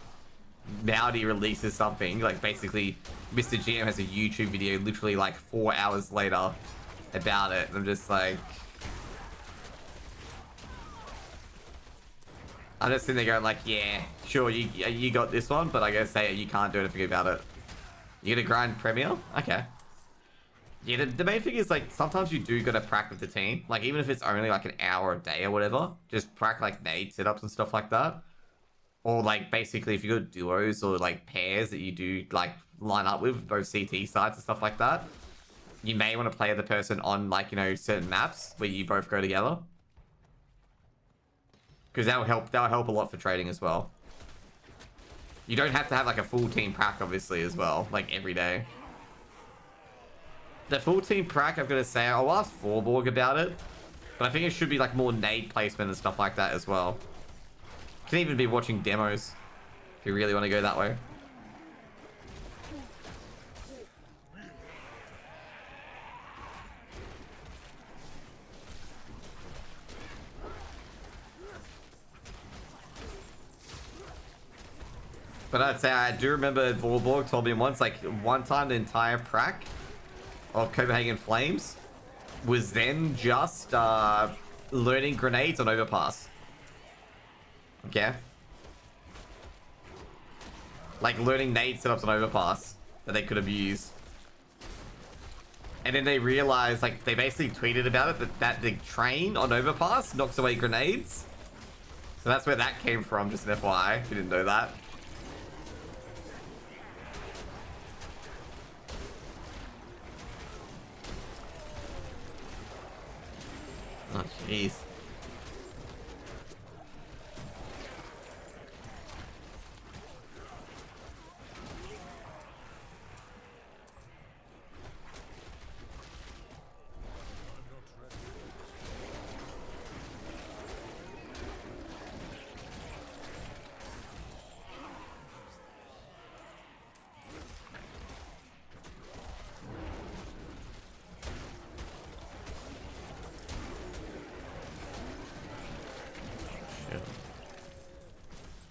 Maudi releases something, like basically Mr. GM has a YouTube video literally like 4 hours later about it, and I'm just like, I'm just sitting there going like, yeah, sure, you got this one, but I gotta say you can't do anything about it. You gonna grind Premier? Okay. Yeah, the main thing is like, sometimes you do gotta prac with the team, like even if it's only like an hour a day or whatever, just prac like nade setups and stuff like that. Or like basically if you got duos or like pairs that you do like line up with both CT sides and stuff like that, you may want to play the person on like, you know, certain maps where you both go together. Because that'll help a lot for trading as well. You don't have to have like a full team prac, obviously, as well, like every day. The full team prac, I'm gonna say, I'll ask Vorborg about it, but I think it should be like more nade placement and stuff like that as well. Can even be watching demos if you really want to go that way. But I'd say I do remember Vorborg told me once, like one time the entire prac of Copenhagen Flames was then just learning grenades on overpass. Okay. Like learning nade setups on overpass that they could have used. And then they realized, like, they basically tweeted about it, that the train on overpass knocks away grenades. So that's where that came from, just an FYI, if you didn't know that. Oh, jeez.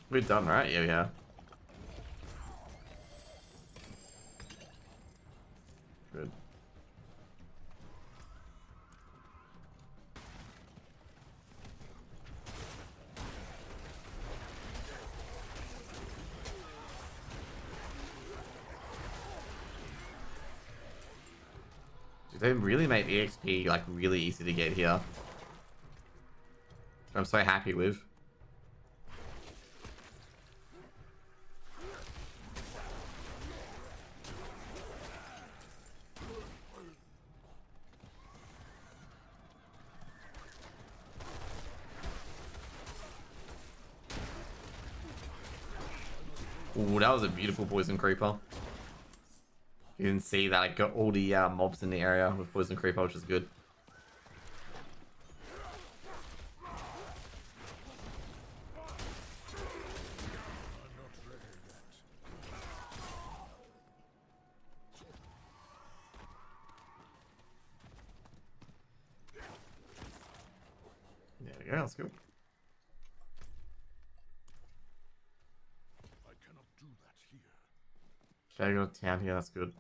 We're done, right? Yeah, yeah. Good. Dude, they really made EXP like really easy to get here. I'm so happy with. Ooh, that was a beautiful poison creeper. You didn't see that. I got all the mobs in the area with poison creeper, which is good. There we go. Let's go. I cannot do that here. Okay, I got a town here. That's good.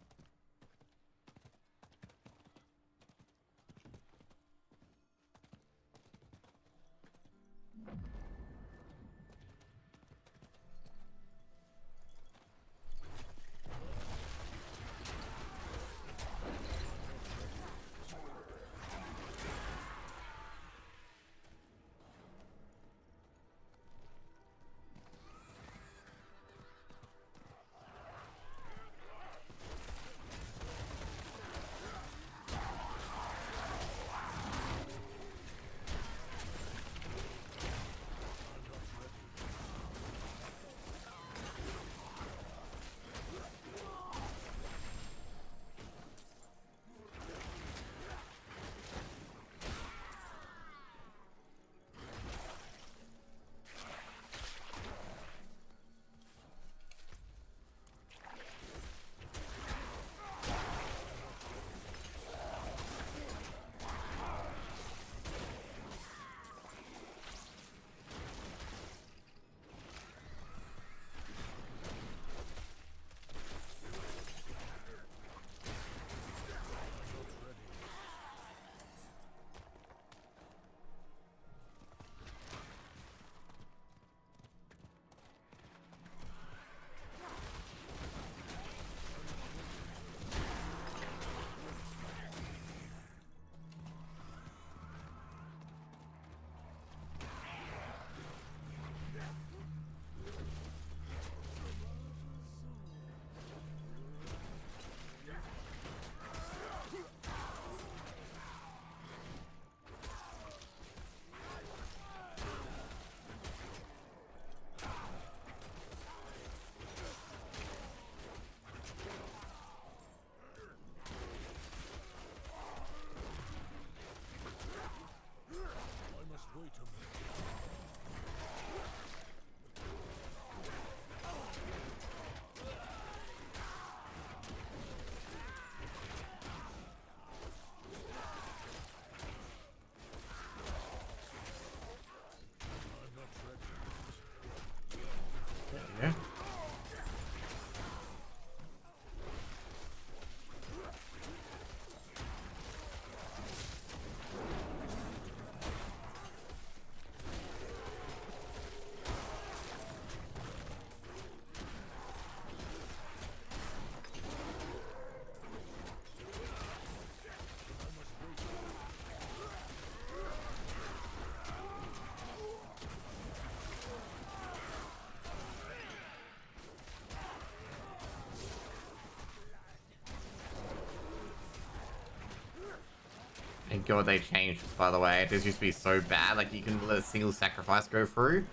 Thank God they changed this, by the way. This used to be so bad. Like, you can let a single sacrifice go through.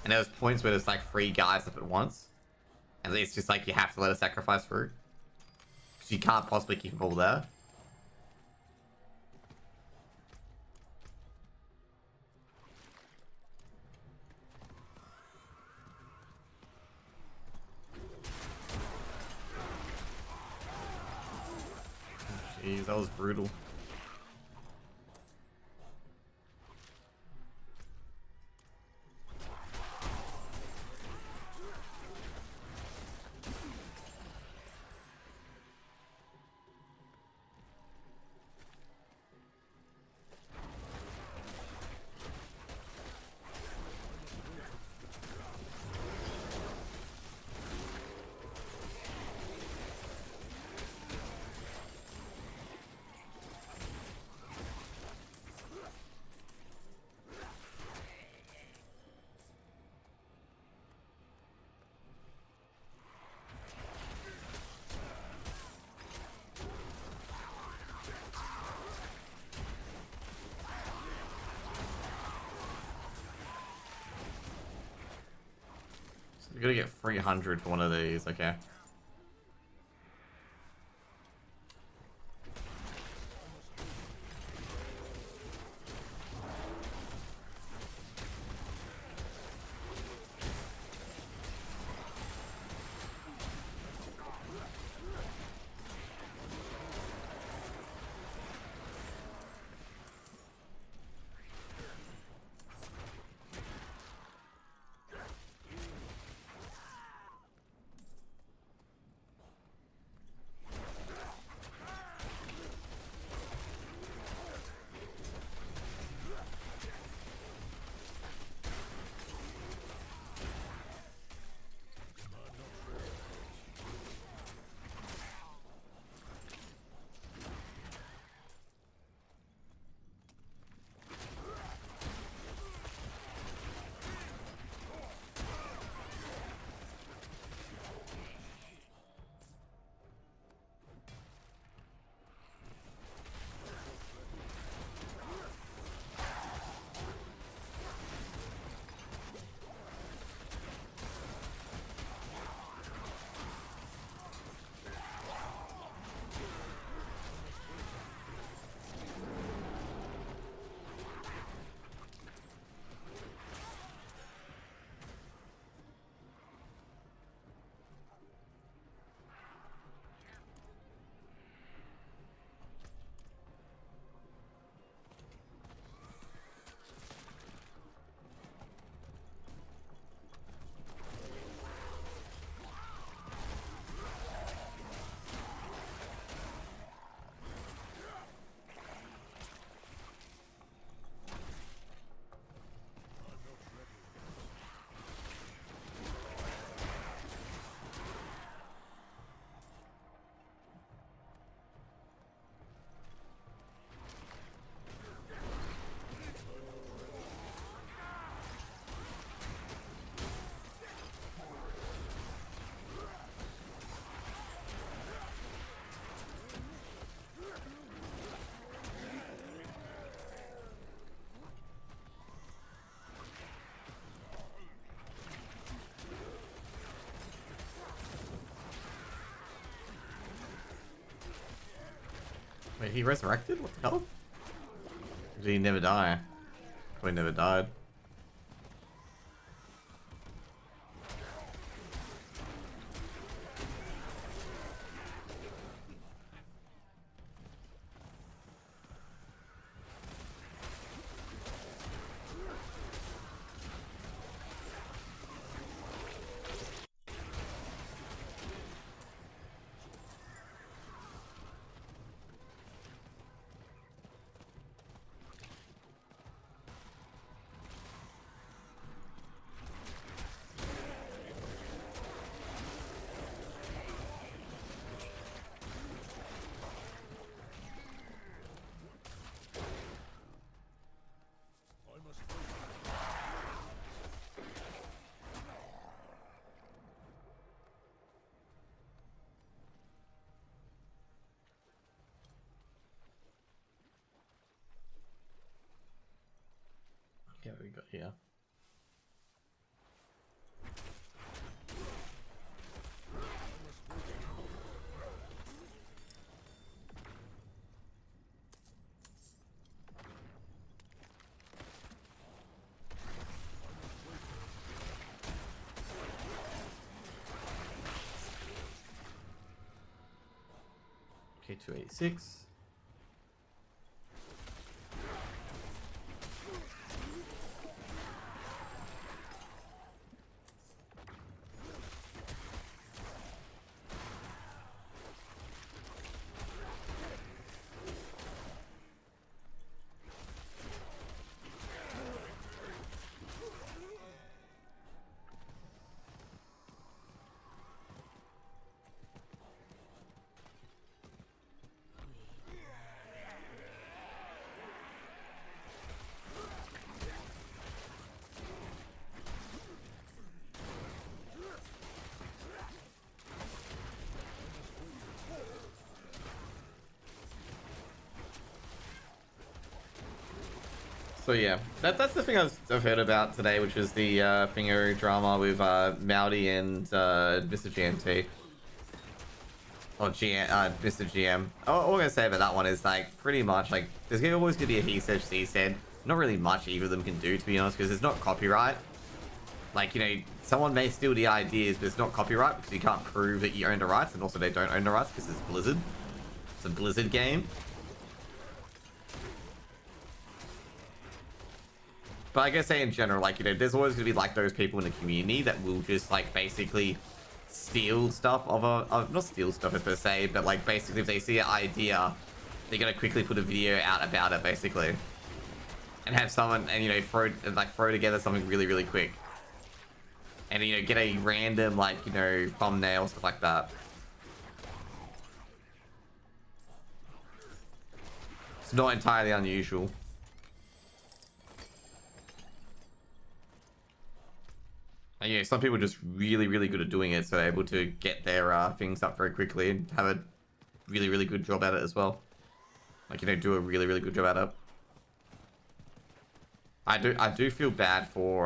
And there was points where there's like 3 guys up at once. And it's just like you have to let a sacrifice through. Because you can't possibly keep them all there. Jeez, that was brutal. You're gonna get 300 for one of these, okay. Wait, he resurrected? What the hell? Did he never die? Probably never died. we got here? Okay, 286. So yeah, that's the thing I've heard about today, which is the finger drama with Maudi and Mr. GMT. Or Mr. GM. All I'm gonna say about that one is like pretty much like there's always gonna be a he said, she said. Not really much either of them can do, to be honest, because it's not copyright. Like, you know, someone may steal the ideas, but it's not copyright because you can't prove that you own the rights, and also they don't own the rights because it's Blizzard. It's a Blizzard game. But I guess say in general, like, you know, there's always gonna be like those people in the community that will just like basically steal stuff of not steal stuff per se, but like basically if they see an idea, they're gonna quickly put a video out about it basically, and have someone and you know throw together something really quick, and you know get a random like you know thumbnail stuff like that. It's not entirely unusual. And, you know, some people are just really good at doing it, so they're able to get their things up very quickly and have a really good job at it as well. Like, you know, do a really good job at it. I do feel bad for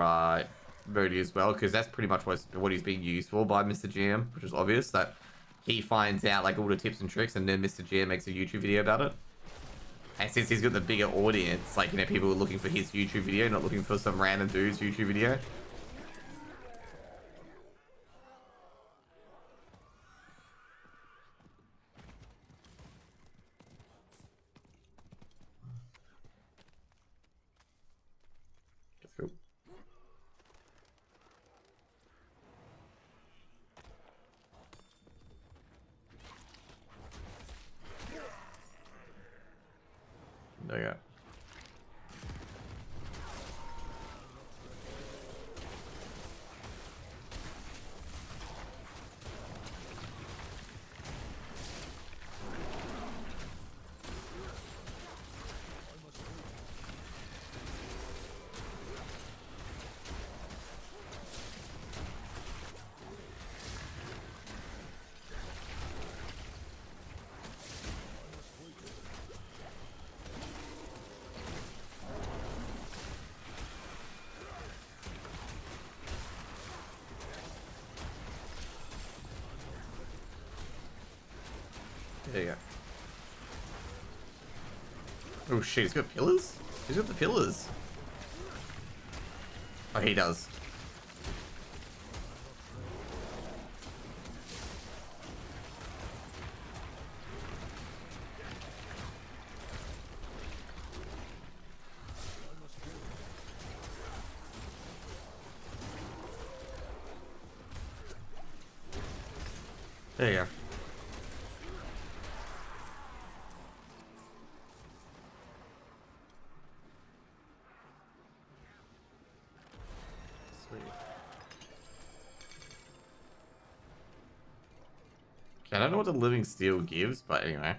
Modi as well, because that's pretty much what he's being used for by Mr. GM, which is obvious that he finds out like all the tips and tricks, and then Mr. GM makes a YouTube video about it. And since he's got the bigger audience, like, you know, people are looking for his YouTube video, not looking for some random dude's YouTube video. There you go. There you go. Oh shit, he's got pillars? He's got the pillars. Oh, he does. There you go. Okay, I don't know what the living steel gives, but anyway.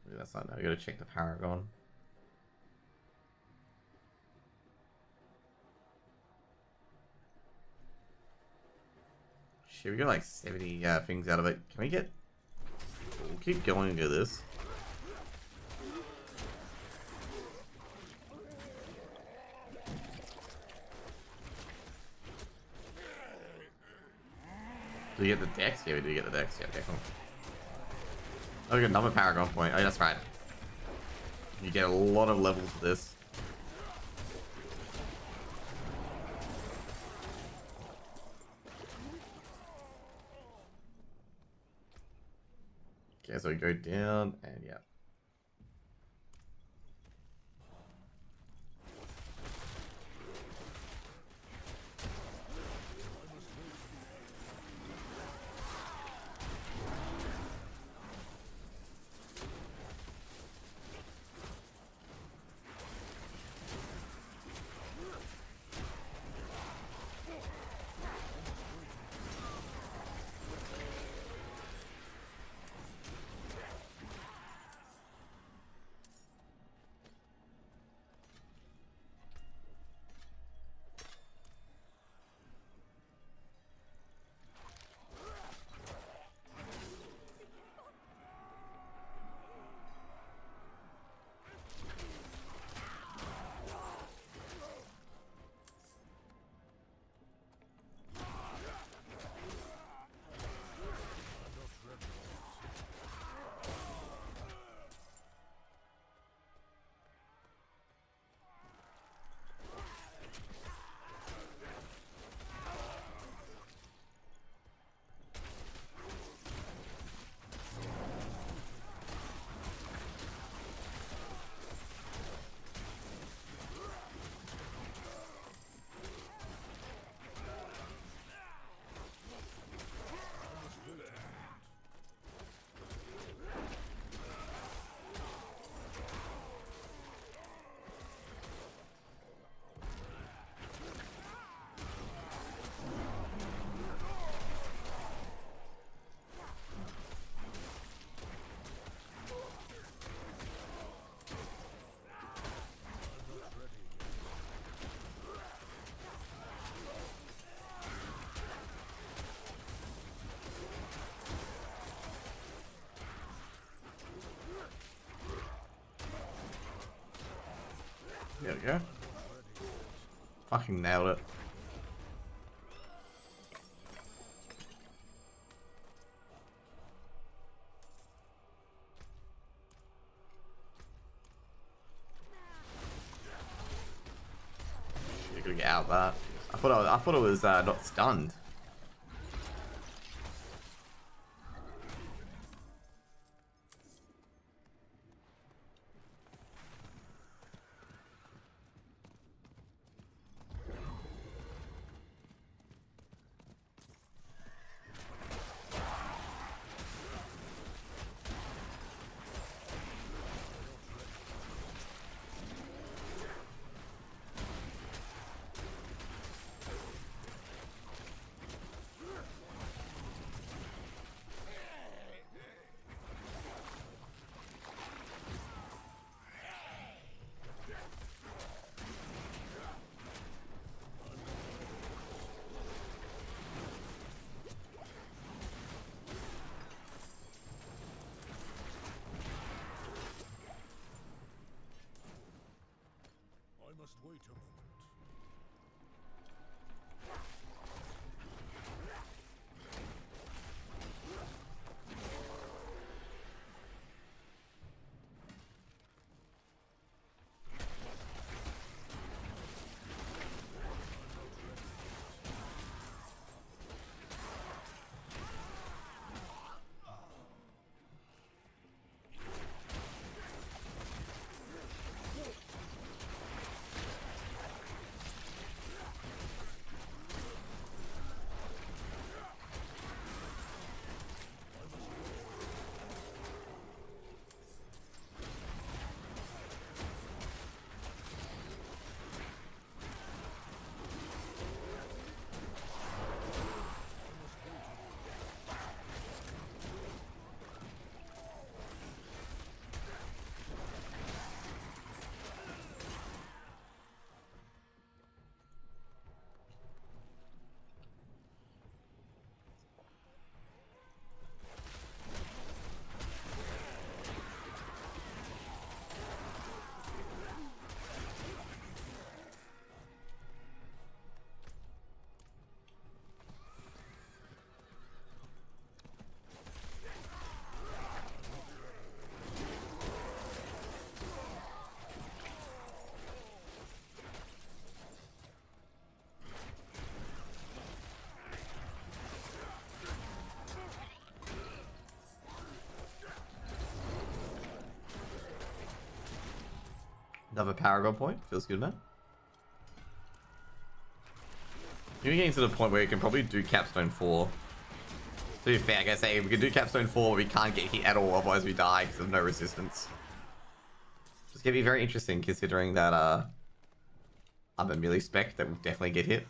Maybe that's not now. We gotta check the Paragon. shit, we got like 70 things out of it. Can we get... We'll keep going into this. Do we get the dex? Yeah, we do get the dex. Yeah, okay, cool. Oh, we got another Paragon point. Oh, that's right. You get a lot of levels for this. Okay, so we go down, and yeah. There we go. Fucking nailed it. Shit, gotta get out of that. I thought it was not stunned. Another Paragon point. Feels good, man. You're getting to the point where you can probably do Capstone 4. To be fair, I guess, hey, we can do Capstone 4, but we can't get hit at all, otherwise we die because of no resistance. It's gonna be very interesting considering that I'm a melee spec that will definitely get hit.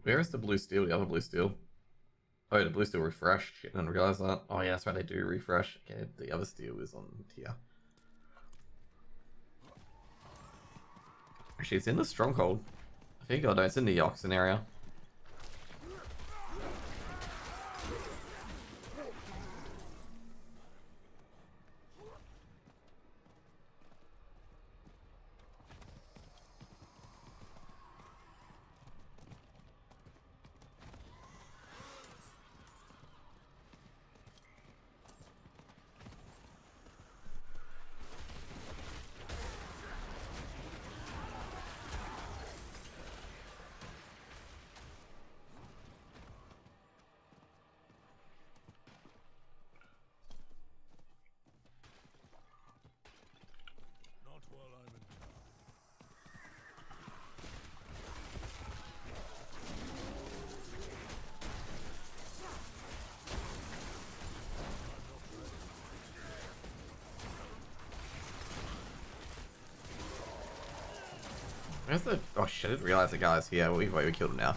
Where is the blue steel? The other blue steel? Oh, the blue steel refreshed. Shit, I didn't realize that. Oh yeah, that's right, they do refresh. Okay, the other steel is on here. Actually, it's in the stronghold. I think, oh no, it's in the Oxen area. Not while I'm in town. Where's the... Oh shit, I didn't realize the guy's here. We killed him now.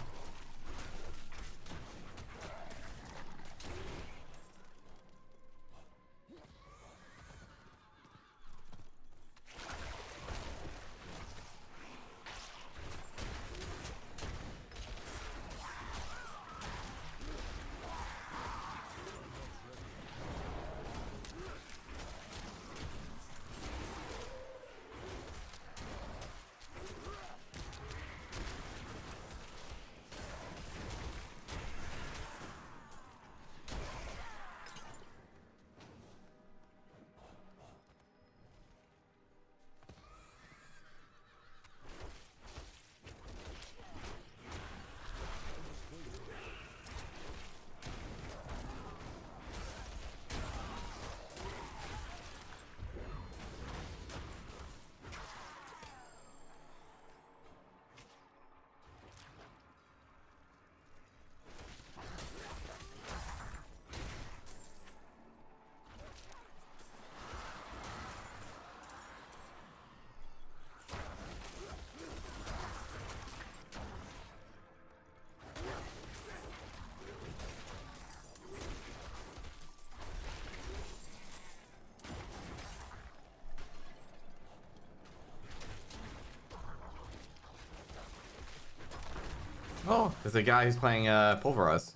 Oh, there's a guy who's playing Pulverize.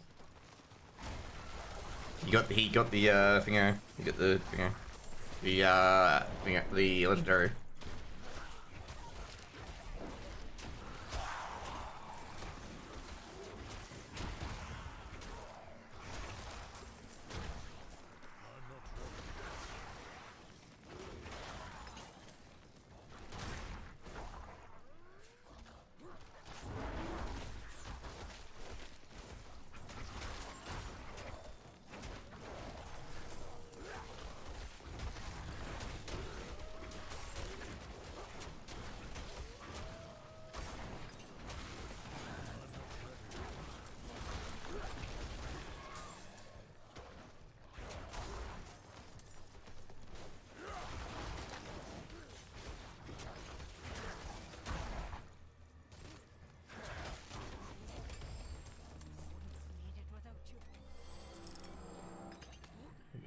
He got the thinger. He got the thinger. The legendary.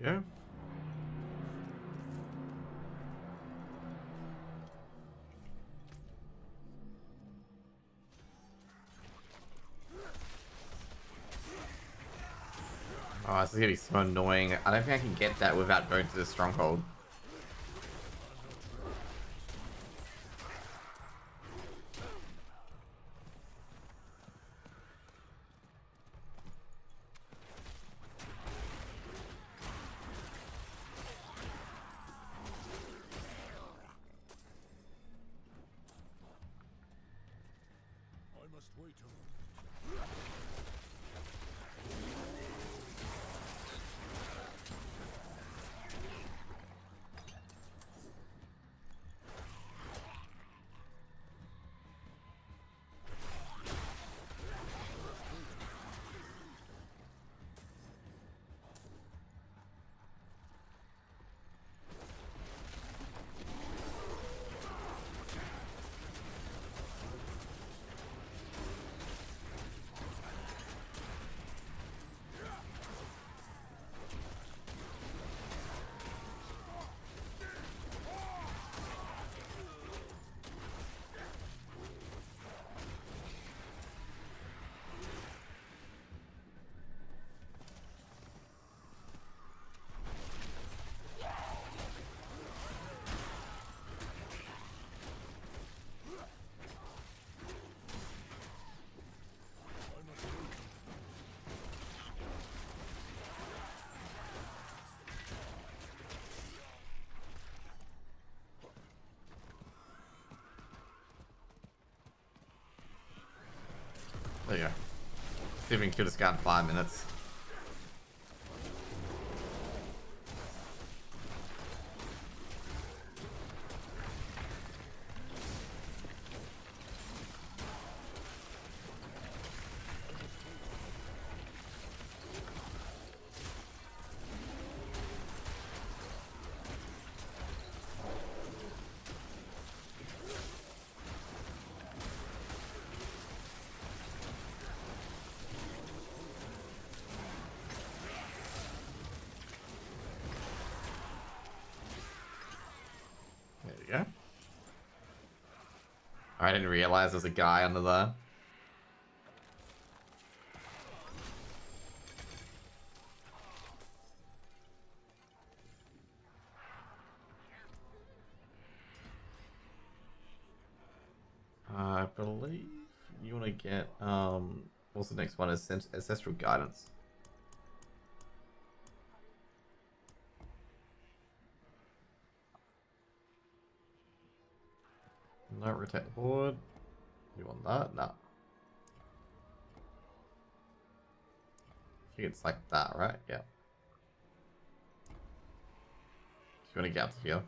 Yeah. Oh, this is gonna be so annoying. I don't think I can get that without going to the stronghold. I must wait a moment. See if we can kill this guy in 5 minutes. There you go. I didn't realize there's a guy under there. I believe you want to get, what's the next one? Is Ancestral Guidance. No, rotate the board. You want that? No. I think it's like that, right? Yeah. So you want to get up to here.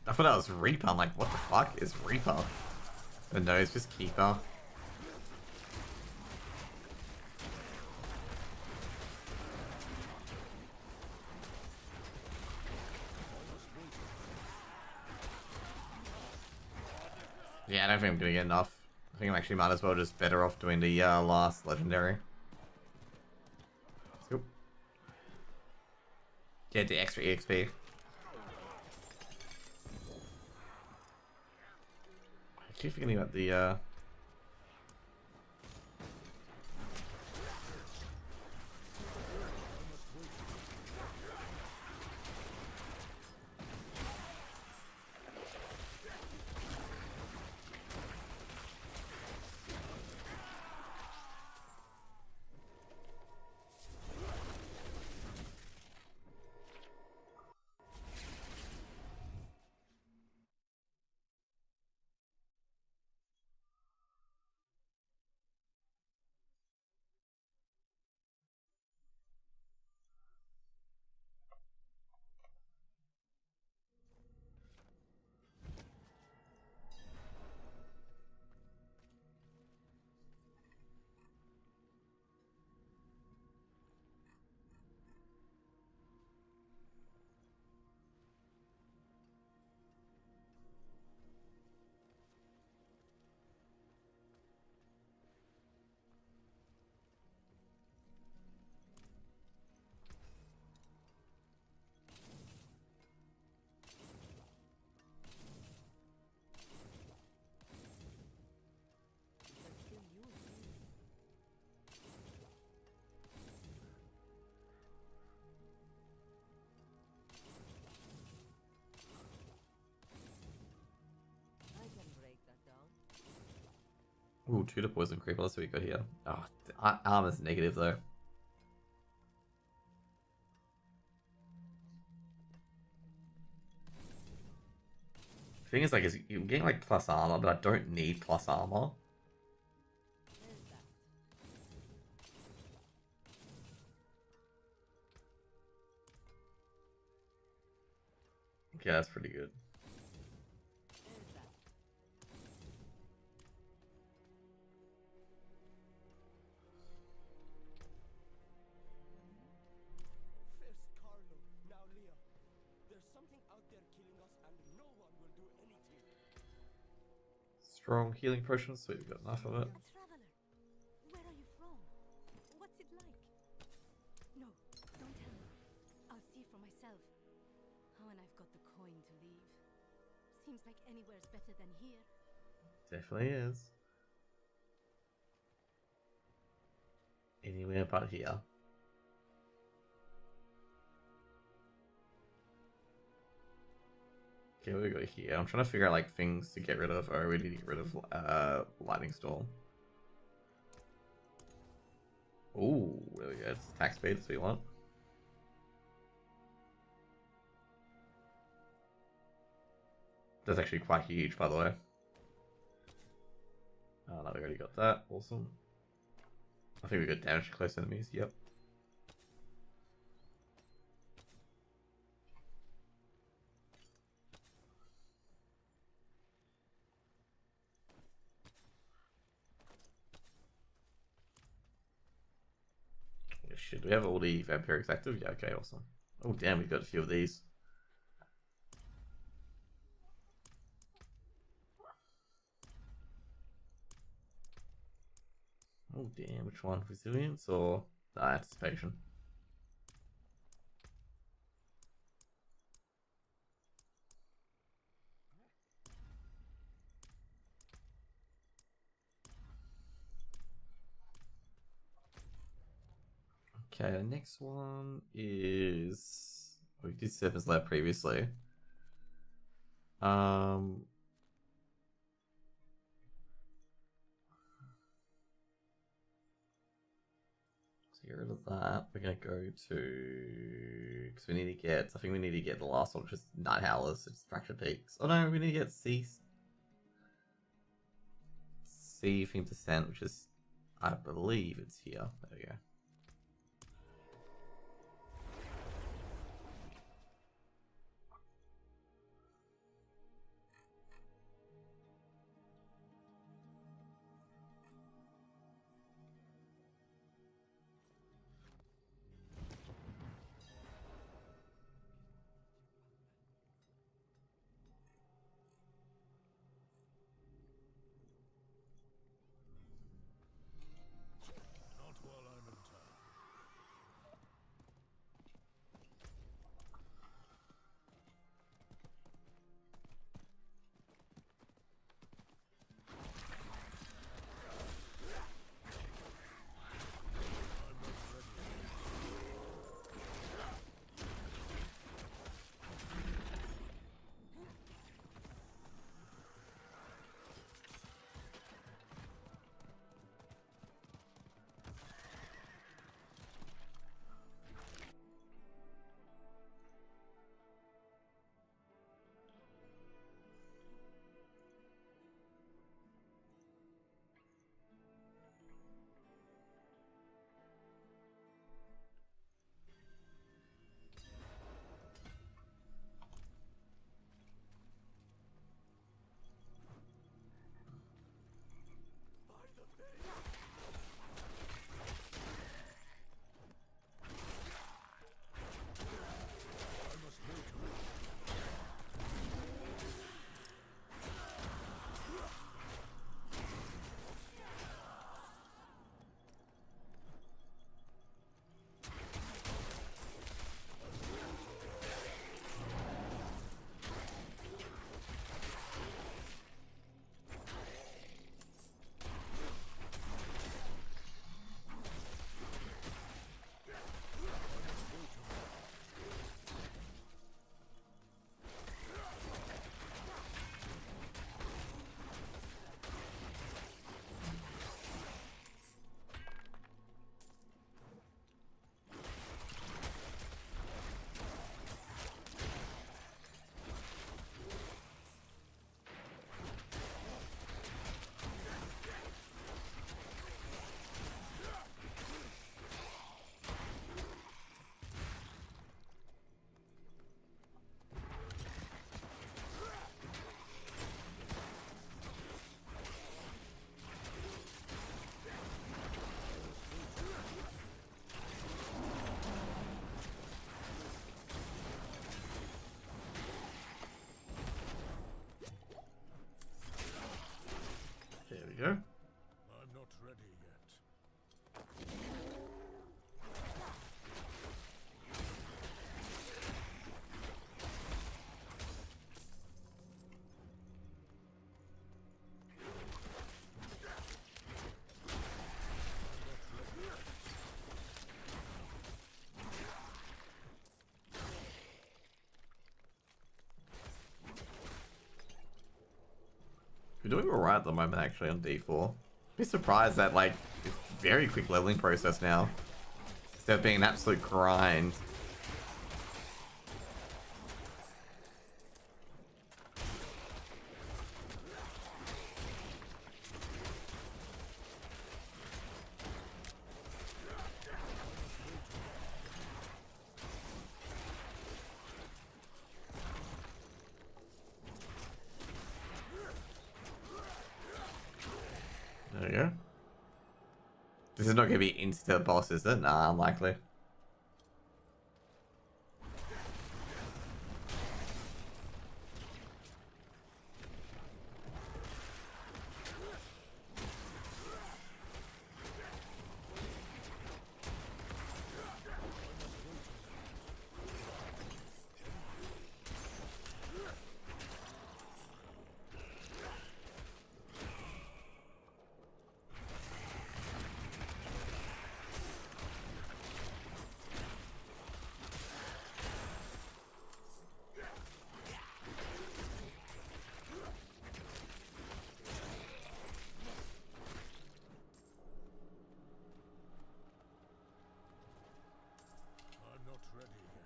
I thought that was Reaper. I'm like, what the fuck is Reaper? But no, it's just Keeper. Yeah, I don't think I'm gonna get enough. I think I'm actually might as well just better off doing the last legendary. Let's go. Get the extra EXP. I keep forgetting about the Ooh, tutor poison creeper. That's what we got here. Oh, armor's negative though. The thing is, like, you're getting like plus armor, but I don't need plus armor. Okay, that's pretty good. First Carlo, now Leah. There's something out there killing us and no one will do anything. Strong healing potions, so we've got enough of it. A traveler. Where are you from? What's it like? No, don't tell me. I'll see for myself. Oh, and I've got the coin to leave. Seems like anywhere's better than here. Definitely is. Anywhere but here. Okay, what do we got here? I'm trying to figure out like things to get rid of. Oh, we need to get rid of lightning storm. Ooh, really good. It's attack speed, that's what we want. That's actually quite huge, by the way. Oh no, we already got that. Awesome. I think we got damage to close enemies. Yep. Oh, shit, do we have all the vampirics active? Yeah, okay, awesome. Oh damn, we've got a few of these. Oh damn, which one? Resilience or anticipation? Okay, the next one is we did Serpent's Lab previously. So get rid of that. We're gonna go to because we need to get. I think we need to get the last one, which is Night Howlers. It's Fractured Peaks. Oh no, we need to get Sea Thing Descent, which is I believe it's here. There we go. Not while We're doing alright at the moment, actually, on D4. Be surprised that, like, it's a very quick leveling process now. Instead of being an absolute grind. There you go. This is not going to be insta boss, is it? Nah, unlikely. I'm not ready yet.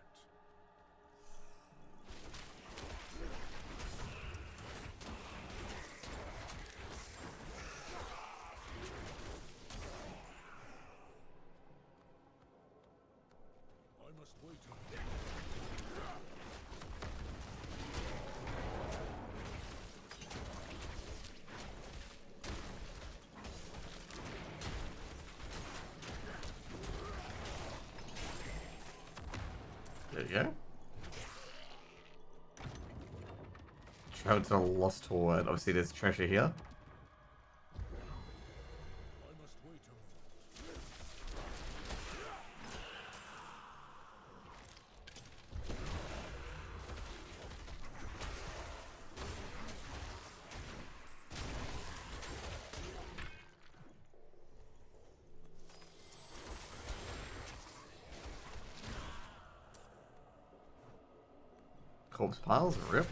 I must wait a minute. There you go. Travel to the Lost Horde. Obviously, there's treasure here. I must wait a minute. Corpse piles, rip.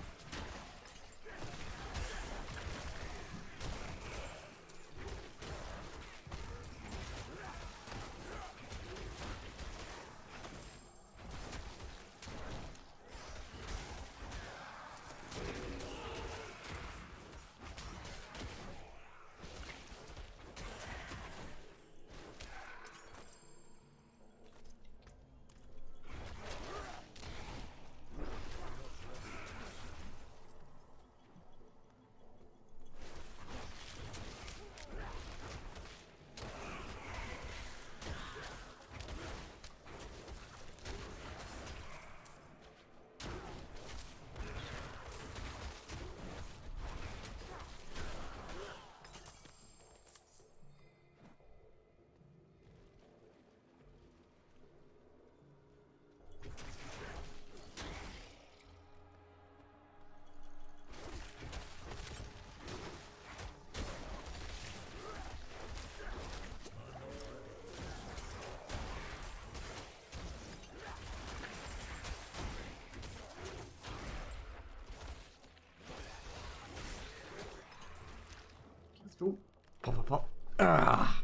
Ooh. Pop, pop, pop. Ah.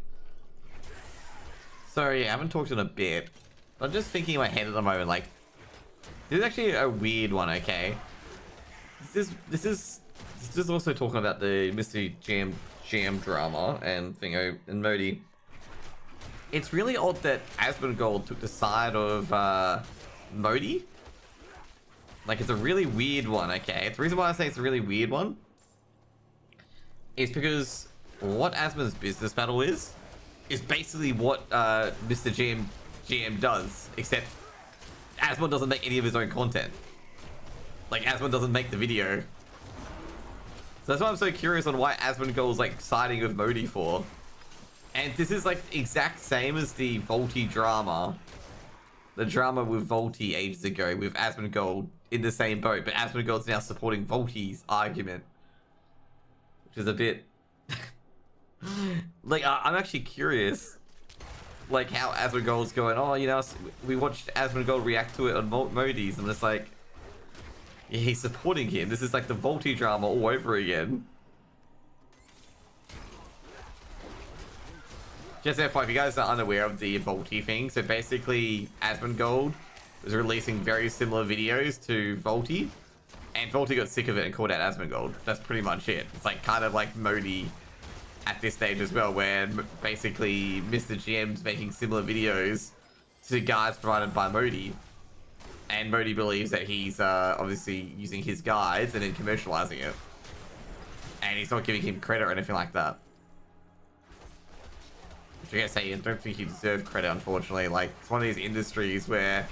Sorry, I haven't talked in a bit. I'm just thinking in my head at the moment, like, this is actually a weird one, okay? This is also talking about the Mystery Jam drama and Thingo and Modi. It's really odd that Asmongold took the side of Modi. Like, it's a really weird one, okay? The reason why I say it's a really weird one is because what Asmon's business battle is basically what Mr. GM does, except Asmon doesn't make any of his own content. Like, Asmon doesn't make the video. So that's why I'm so curious on why Asmongold's like siding with Modi for. And this is like exact same as the Volty drama. The drama with Volty ages ago with Asmongold in the same boat, but Asmongold's now supporting Volty's argument. Which is a bit... like, I'm actually curious, like, how Asmongold's going, oh, you know, we watched Asmongold react to it on Modi's, and it's like, yeah, he's supporting him. This is like the Volty drama all over again. Just FYI, if you guys are unaware of the Volty thing, so basically Asmongold was releasing very similar videos to Volty, and Volty got sick of it and called out Asmongold. That's pretty much it. It's like kind of like Modi at this stage as well, where basically Mr. GM's making similar videos to guides provided by Modi, and Modi believes that he's obviously using his guides and then commercializing it, and he's not giving him credit or anything like that. Which I gotta say, I don't think he deserved credit, unfortunately. Like, it's one of these industries where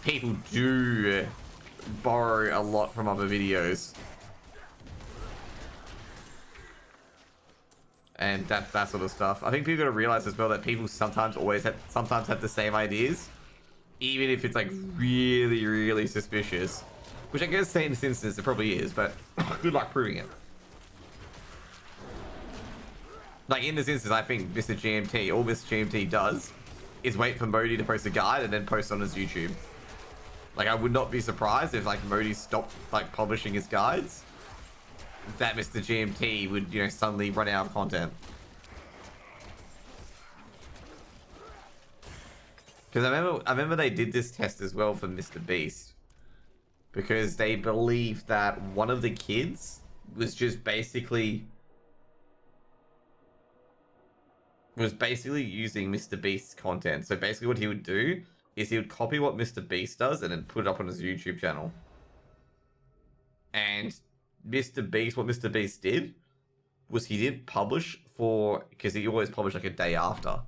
people do borrow a lot from other videos. And that sort of stuff. I think people gotta realize as well that people sometimes have the same ideas, even if it's like really, really suspicious. Which I guess in this instance it probably is, but good luck proving it. Like in this instance, I think Mr. GMT, all Mr. GMT does is wait for Modi to post a guide and then post on his YouTube. Like, I would not be surprised if like Modi stopped like publishing his guides, that Mr. GMT would, you know, suddenly run out of content. Because I remember they did this test as well for Mr. Beast, because they believed that one of the kids was just basically using Mr. Beast's content. So basically what he would do is he would copy what Mr. Beast does and then put it up on his YouTube channel. And what Mr. Beast did was he didn't publish because he always published like a day after.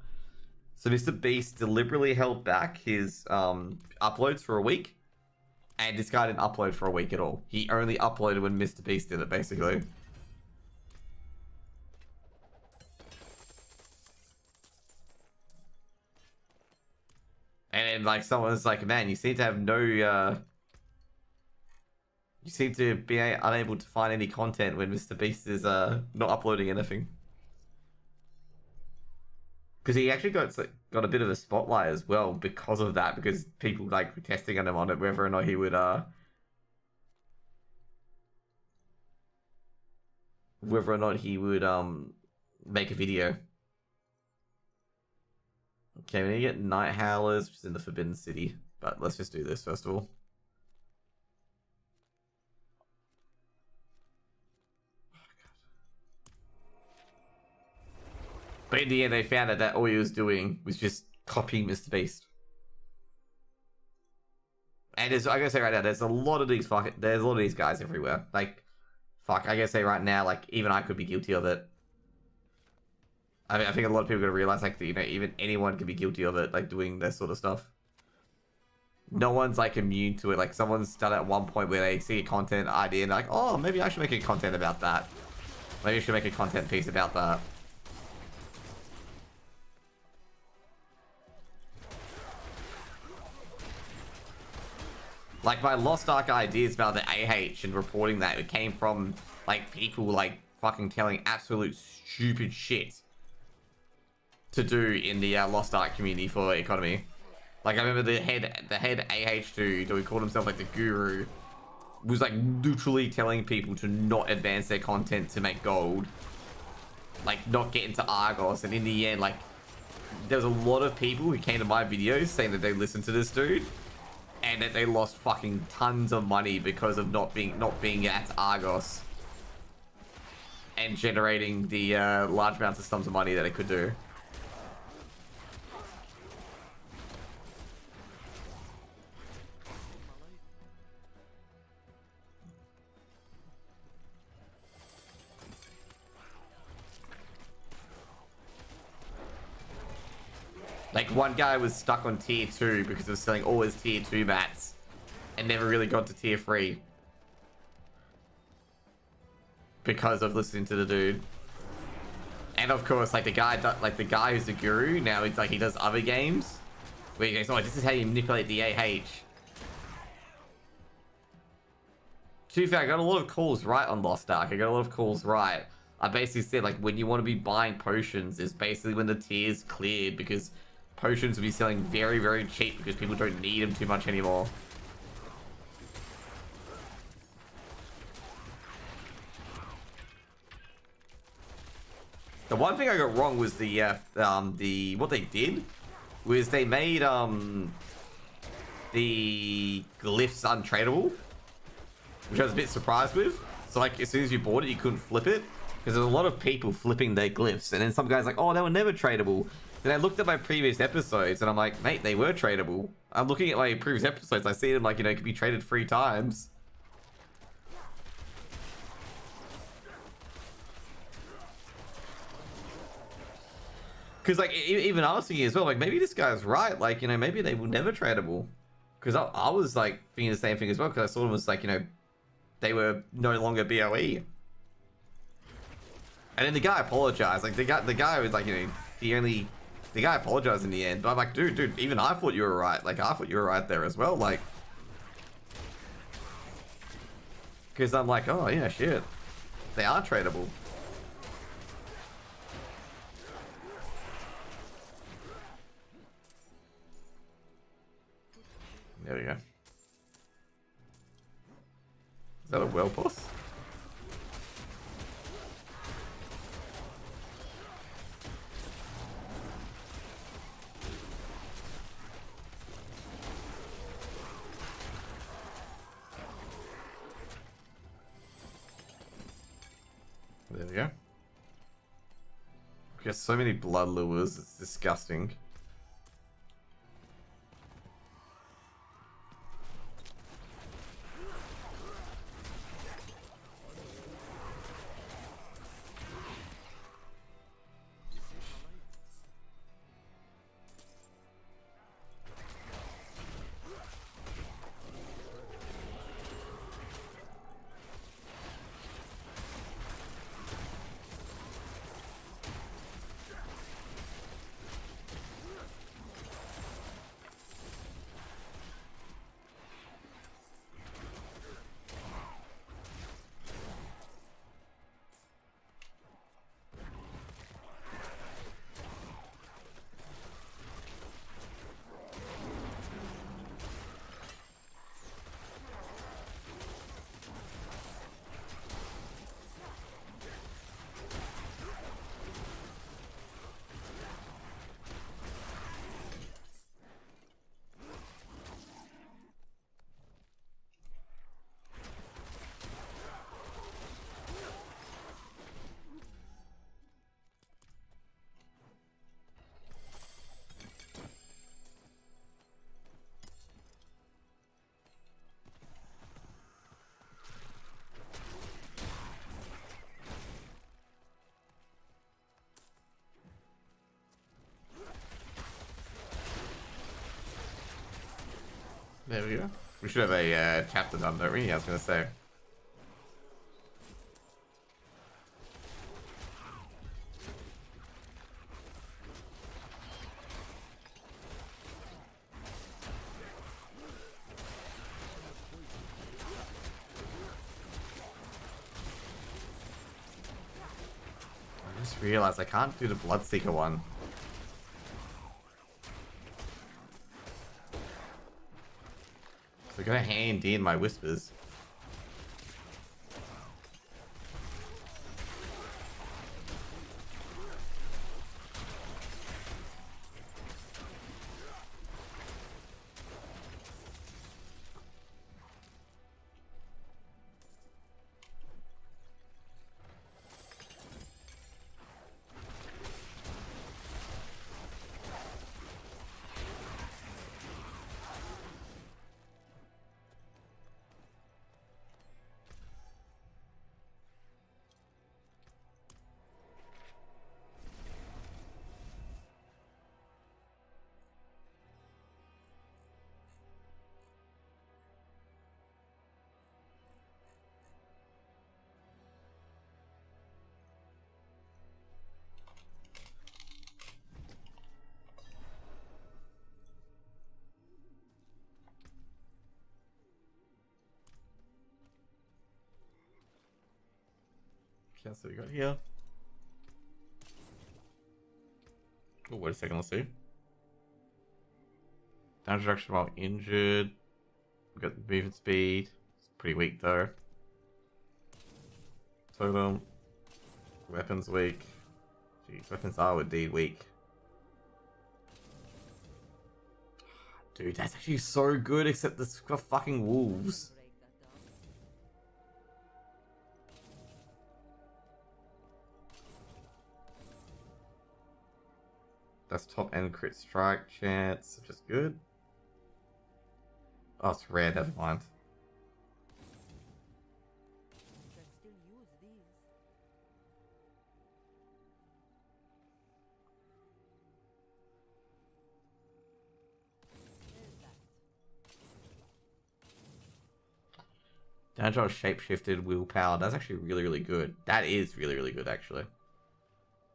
So Mr. Beast deliberately held back his uploads for a week, and this guy didn't upload for a week at all. He only uploaded when Mr. Beast did it, basically. And then, like, someone's like, man, you seem to have no, you seem to be unable to find any content when Mr. Beast is, not uploading anything. Because he actually got a bit of a spotlight as well because of that, because people, like, were testing on him on it, whether or not he would, make a video. Okay, we need to get Night Howlers, which is in the Forbidden City. But let's just do this first of all. But in the end, they found that all he was doing was just copying Mr. Beast. And I gotta say right now, there's a lot of these guys everywhere. Like, fuck, I gotta say right now, like, even I could be guilty of it. I mean, I think a lot of people are gonna realize, like, you know, even anyone can be guilty of it, like, doing this sort of stuff. No one's, like, immune to it. Like, someone's done it at one point where they see a content idea and they're like, oh, maybe I should make a content about that. Maybe I should make a content piece about that. Like, my Lost Ark ideas about the AH and reporting that, it came from, like, people, like, fucking telling absolute stupid shit to do in the Lost Ark community for economy. Like, I remember the head AH dude, who called himself like the guru, was like literally telling people to not advance their content to make gold, like not get into Argos. And in the end, like, there was a lot of people who came to my videos saying that they listened to this dude and that they lost fucking tons of money because of not being at Argos and generating the large amounts of sums of money that it could do. Like, one guy was stuck on tier 2 because of selling all his tier 2 mats and never really got to tier 3 because of listening to the dude. And of course, like, the guy who's the guru now, it's like he does other games where he goes, oh, this is how you manipulate the AH. To be fair, I got a lot of calls right on Lost Ark. I got a lot of calls right. I basically said, like, when you want to be buying potions is basically when the tier's cleared, because potions will be selling very, very cheap because people don't need them too much anymore. The one thing I got wrong was the what they did was they made the glyphs untradeable, which I was a bit surprised with. So like as soon as you bought it, you couldn't flip it because there's a lot of people flipping their glyphs, and then some guys like, oh, they were never tradable. Then I looked at my previous episodes and I'm like, mate, they were tradable. I'm looking at my previous episodes, I see them like, you know, it could be traded 3 times. Because like even I was thinking as well, like maybe this guy's right, like, you know, maybe they were never tradable. Because I was like thinking the same thing as well, because I saw them as like, you know, they were no longer BOE. And then the guy apologized, like the guy was like, you know, the guy apologized in the end, but I'm like, dude, even I thought you were right. Like, I thought you were right there as well, like. Because I'm like, oh yeah, shit. They are tradable. There we go. Is that a well boss? There we go. We got so many blood lures, it's disgusting. There we go. We should have a chapter done, don't we? I was going to say. I just realized I can't do the Bloodseeker one. So I'm gonna hand in my whispers. Okay, so we got here. Oh, wait a second, let's see. Damage reduction while injured. We got the movement speed. It's pretty weak though. Totem. Weapons weak. Jeez, weapons are indeed weak. Dude, that's actually so good, except it's got fucking wolves. That's top end crit strike chance, which is good. Oh, it's rare, never mind. You can still use these. Damage on shapeshifted willpower. That's actually really, really good. That is really, really good, actually.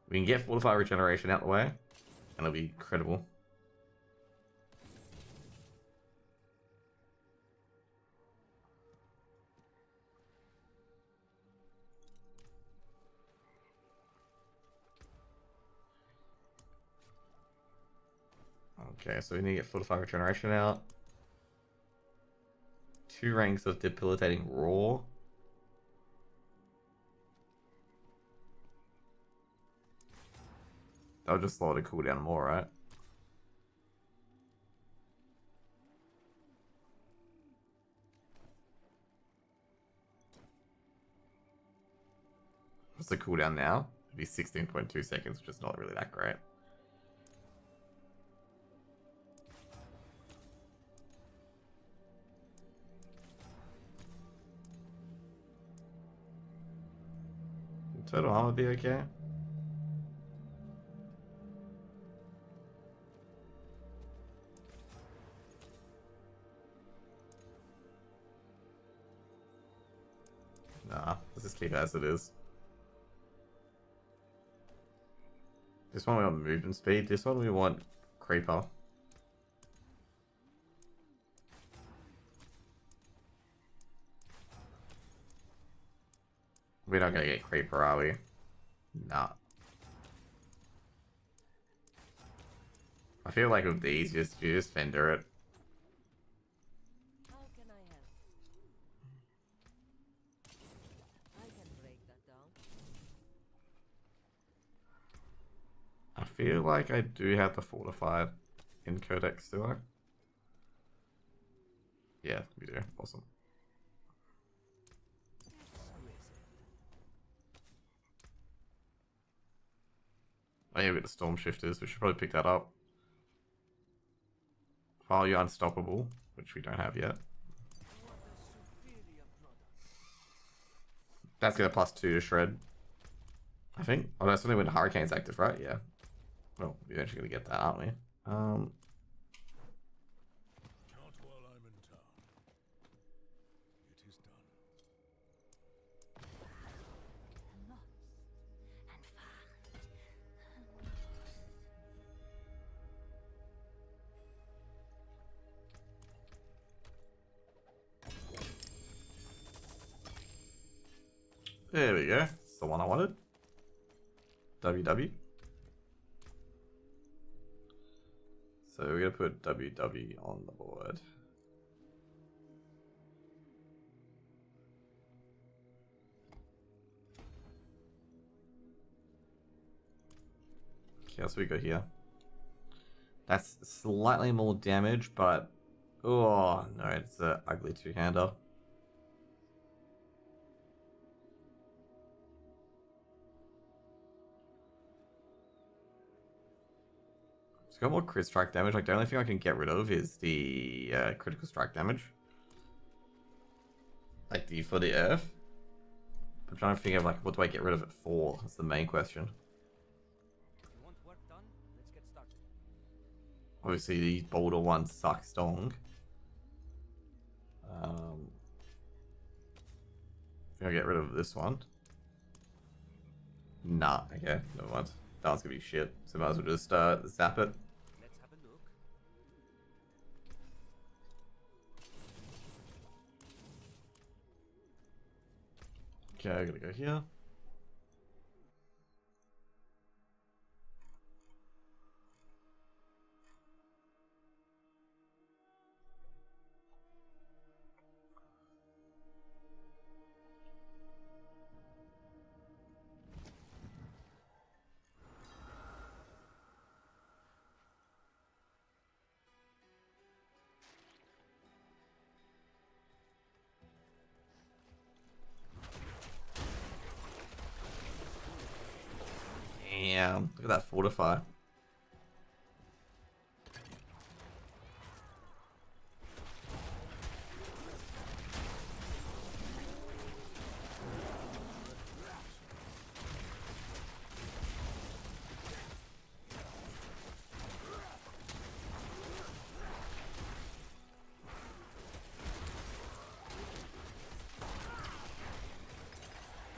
We can get Fortify Regeneration out the way, and it'll be incredible. Okay, so we need to get Fortify Regeneration out. 2 ranks of Debilitating Roar. That'll just slow the cooldown more, right? What's the cooldown now? It'd be 16.2 seconds, which is not really that great. Total armor be okay? Nah, let's just keep it as it is. This one we want movement speed, this one we want creeper. We're not gonna get creeper, are we? Nah. I feel like with these, you just fender it. How can I help? I can break that down. I feel like I do have the fortified in Codex, do I? Yeah, we do. Awesome. Oh yeah, we got the Storm Shifters. We should probably pick that up. While you're unstoppable, which we don't have yet. That's gonna +2 to shred. I think. Oh, that's only when the Hurricane's active, right? Yeah. Well, we're eventually gonna get that, aren't we? Not while I'm in town. It is done. There we go. It's the one I wanted. WW. So we're gonna put WW on the board. Okay, so we go here. That's slightly more damage, but oh no, it's an ugly two-hander. It's got more crit strike damage. Like the only thing I can get rid of is the critical strike damage, like the for the earth. I'm trying to figure out like what do I get rid of it for? That's the main question. You want work done? Let's get started. Obviously, the boulder one sucks dong. I think I'll get rid of this one. Nah, okay, never mind. That one's gonna be shit, so might as well just zap it. Let's have a look. Okay, I gotta go here. down. Look at that fortify.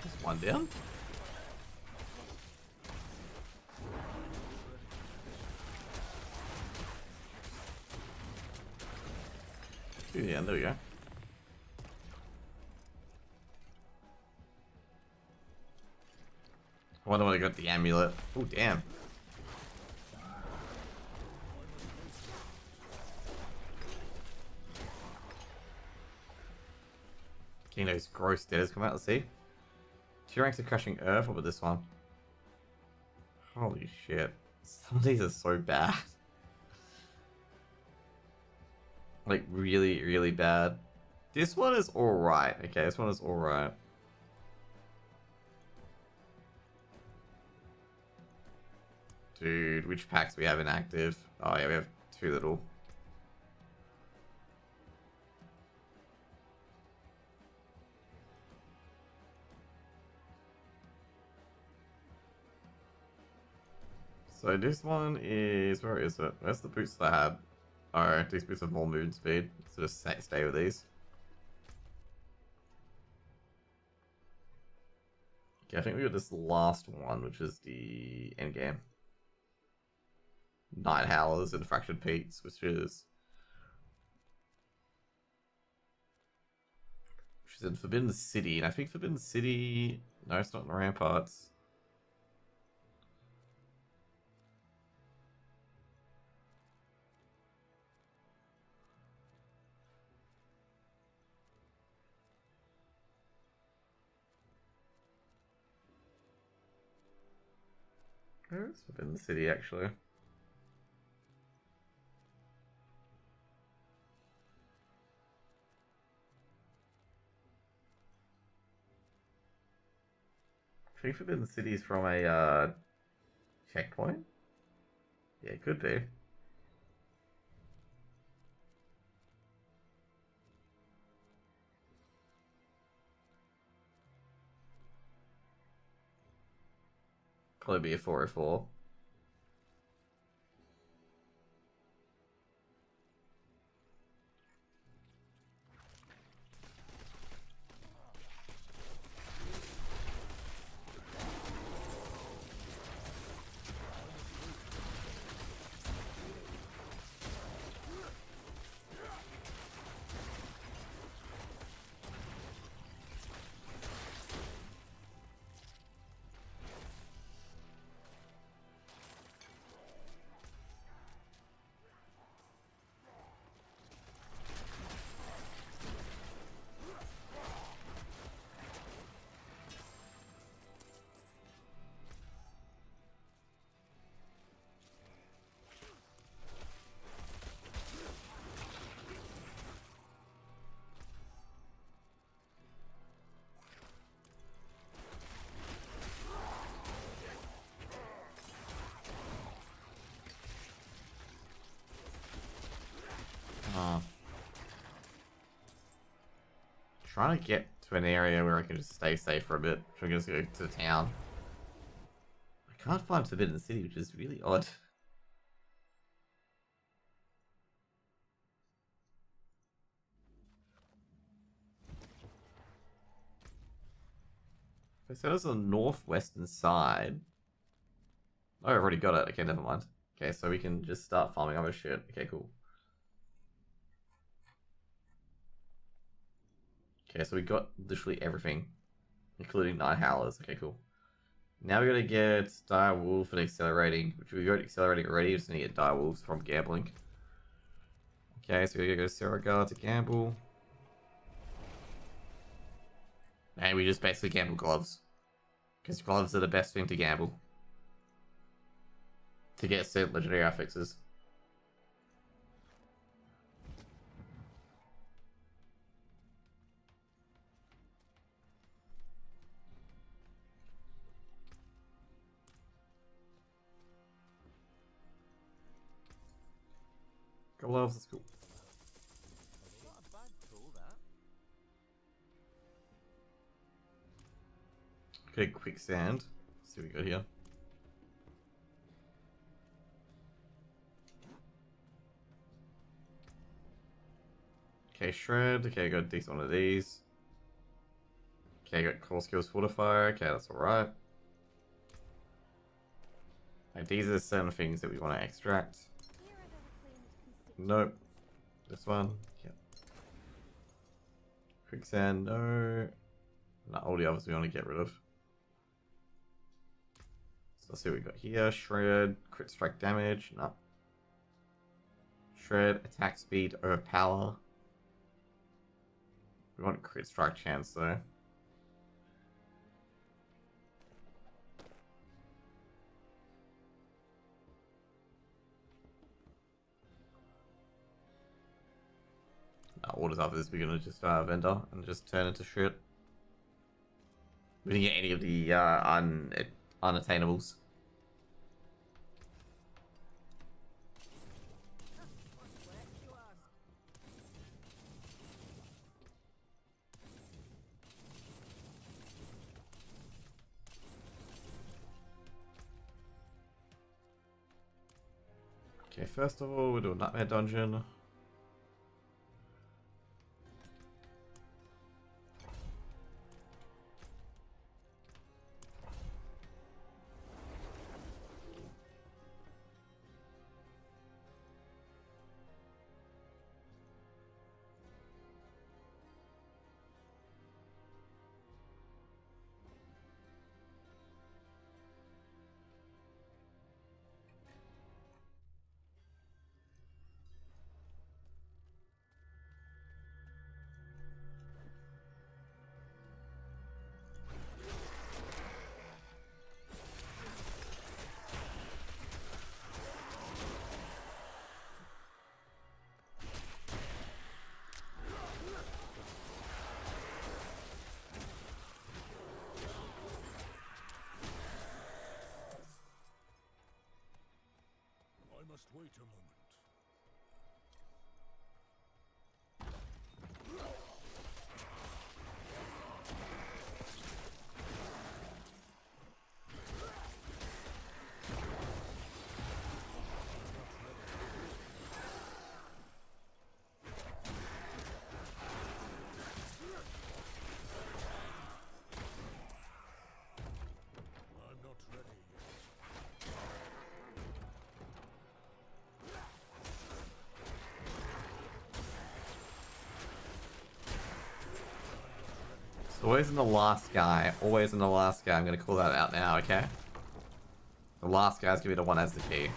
Just one down. Yeah, there we go. I wonder when I got the amulet. Oh, damn. Kino's gross stairs come out, let's see. 2 ranks of crushing earth. What about this one? Holy shit. Some of these are so bad. Like, really, really bad. This one is alright. Okay, this one is alright. Dude, which packs we have inactive? Oh yeah, we have 2 little. So this one is, where is it? Where's the boots that I had? Oh, these boots have more movement speed, so just stay with these. Okay, I think we got this last one, which is the end game. Night Howlers and Fractured Peaks, which is in Forbidden City, and I think Forbidden City, no, it's not in the Ramparts. Where is Forbidden City, actually? I think Forbidden City is from a checkpoint? Yeah, it could be. Probably be a 404. Trying to get to an area where I can just stay safe for a bit. So I'm just go to the town. I can't find Forbidden City, which is really odd. If I said it was on the northwestern side. Oh, I've already got it. Okay, never mind. Okay, so we can just start farming other shit. Okay, cool. Okay, so we got literally everything, including Night Howlers. Okay, cool. Now we gotta get Dire Wolf and Accelerating, which we got Accelerating already. Just need to get Dire Wolves from Gambling. Okay, so we gotta go Seragar to gamble. And we just basically gamble gloves. Because gloves are the best thing to gamble. To get certain legendary affixes. Gloves, that's cool. Not a bad tool, that. Okay, quicksand. Let's see what we got here. Okay, shred. Okay, I got a decent one of these. Okay, I got core skills fortifier. Okay, that's alright. Like, these are certain things that we want to extract. Here are the reclaimed constituents. Nope. This one. Yep. Quicksand, no. Not all the others we want to get rid of. So let's see what we got here. Shred, crit strike damage. No. Shred, attack speed, overpower. We want crit strike chance though. All these others we're gonna just vendor and just turn into shit. We didn't get any of the unattainables. Okay, first of all, we'll do a nightmare dungeon. I must wait a moment. I'm not ready yet. It's always in the last guy. Always in the last guy. I'm gonna call that out now, okay? The last guy's gonna be the one that has the key. You've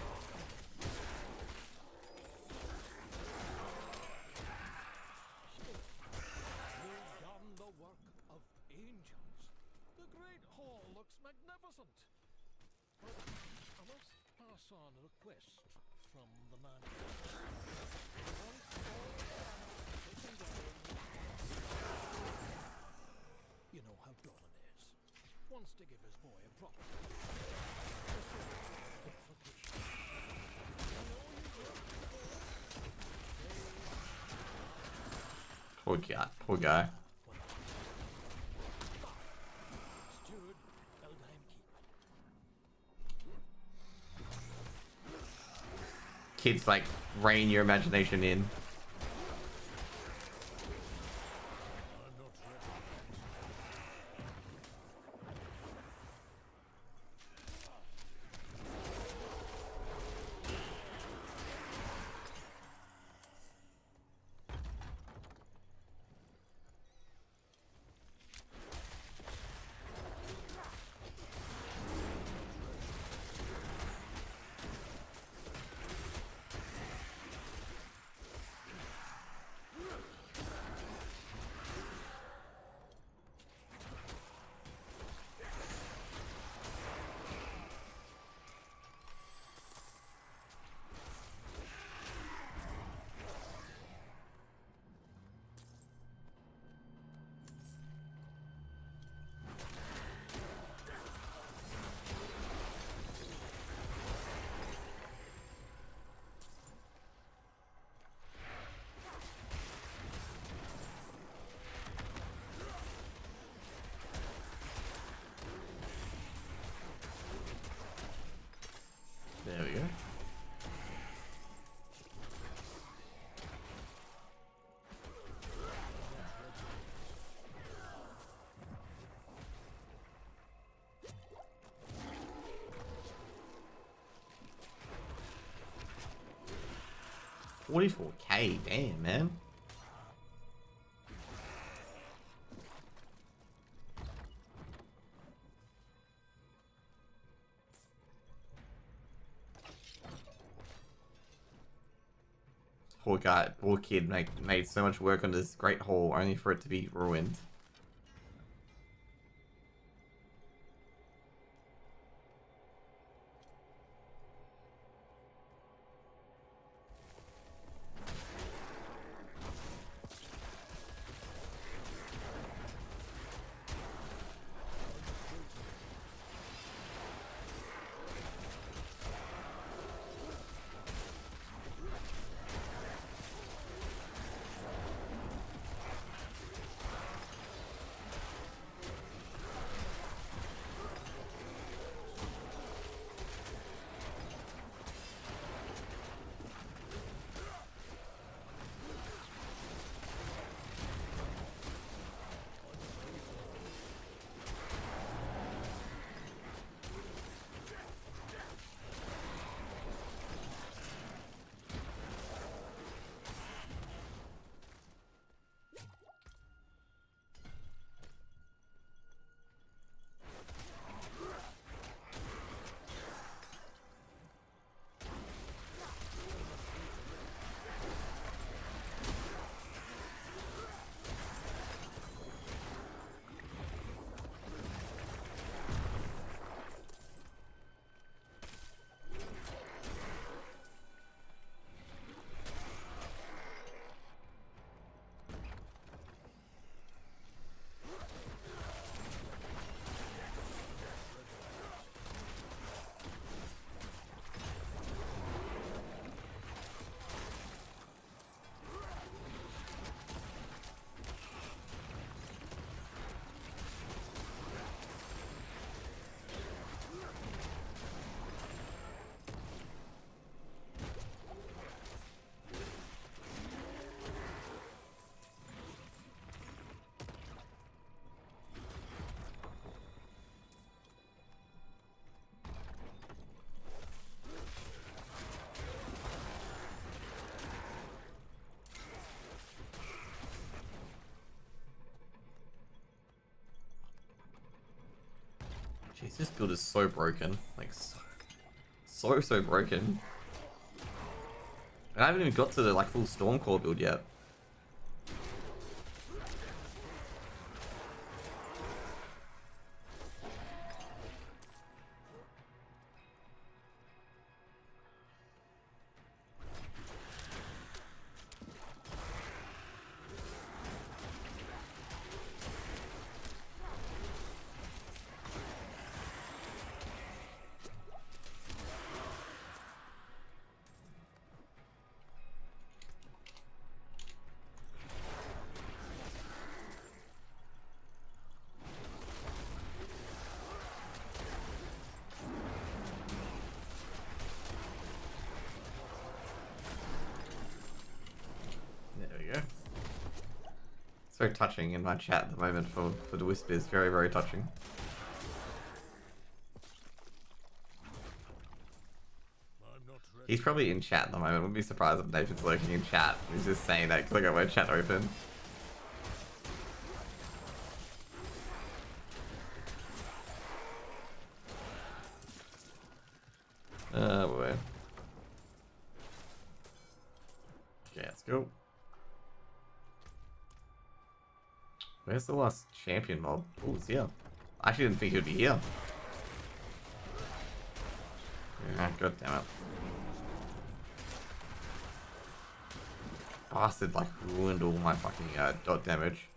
done the work of angels. The great hall looks magnificent. But I must pass on a request from the man. Once all taken down. You know how Dolan is. Wants to give his boy a proper. Poor guy. Poor guy. Steward, Eldheim Keep. Kids, like, rein your imagination in. I'm not ready. 44k, damn, man. Poor guy, poor kid made so much work on this great hall only for it to be ruined. Jeez, this build is so broken. Like, so broken. And I haven't even got to the, like, full Stormcore build yet. It's very touching in my chat at the moment for the Whispers. Very, very touching. He's probably in chat at the moment. Wouldn't be surprised if Nathan's lurking in chat. He's just saying that because I got my chat open. Oh boy. Okay, let's go. Where's the last champion mob? Oh, it's here. I actually didn't think he would be here. Yeah, god damn it. Bastard, like, ruined all my fucking dot damage.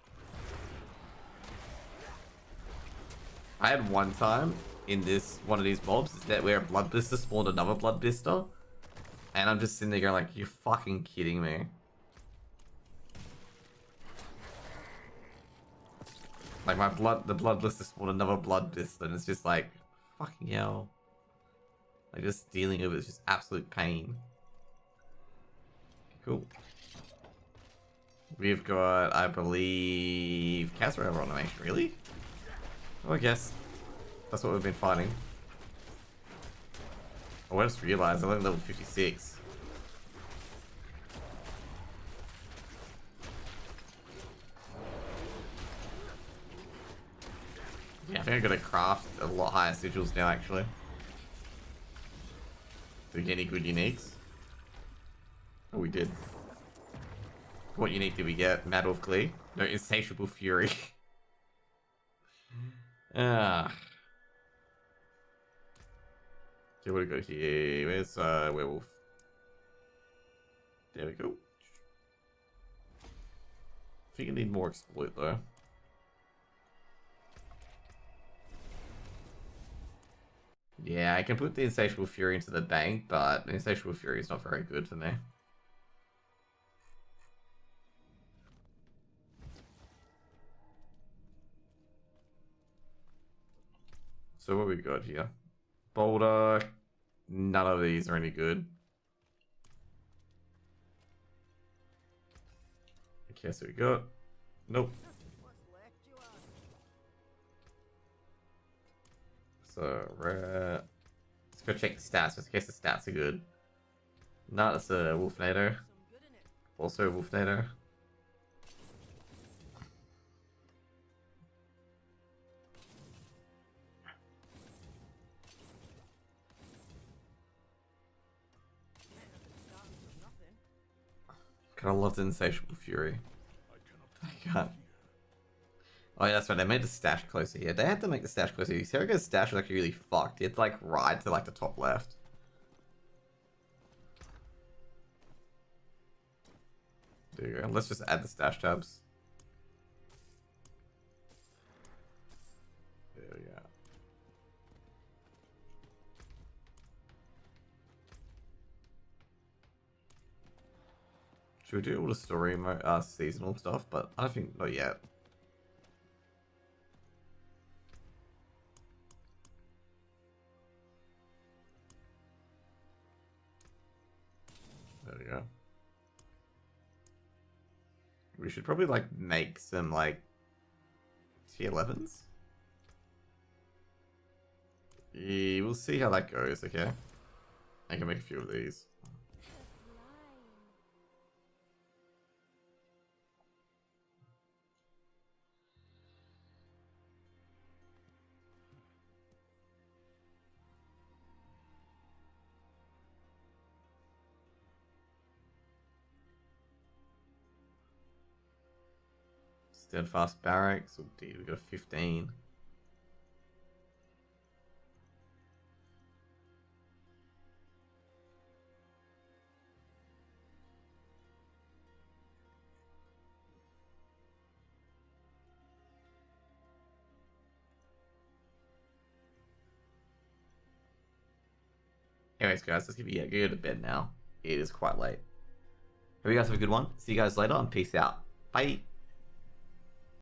I had one time in one of these mobs is that where a blood blister spawned another blood blister. And I'm just sitting there going like, you're fucking kidding me. Like the blood blister spawned another blood blister and it's just like, fucking hell. Like just dealing with it is just absolute pain. Cool. We've got, I believe, Kazra over automation, really? Oh, I guess. That's what we've been fighting. Oh, I just realized I'm only level 56. think I gotta craft a lot higher sigils now, actually. Do we get any good uniques? Oh, we did. What unique did we get? Mad Wolf Glee? No, Insatiable Fury. Ah. Okay, what do we got here? Where's Werewolf? There we go. I think I need more exploit though. Yeah, I can put the Insatiable Fury into the bank, but the Insatiable Fury is not very good for me. So what we got here? Boulder. None of these are any good. Okay, so we got... Nope. So, let's go check the stats, just in case the stats are good. No, that's a Wolfnator. Also a Wolfnator. Kinda love the Insatiable Fury. I can't. Oh yeah, that's right, they made the stash closer here. They had to make the stash closer here. Seraga's stash was actually really fucked. It's like right to like the top left. There you go. Let's just add the stash tabs. There we go. Should we do all the story seasonal stuff? But I don't think, not yet. There we go. We should probably like make some like tier 11s. Yeah, we'll see how that goes, okay? I can make a few of these. Steadfast Barracks. Oh dear, we got a 15. Anyways, guys, let's go to bed now. It is quite late. Hope you guys have a good one. See you guys later and peace out. Bye.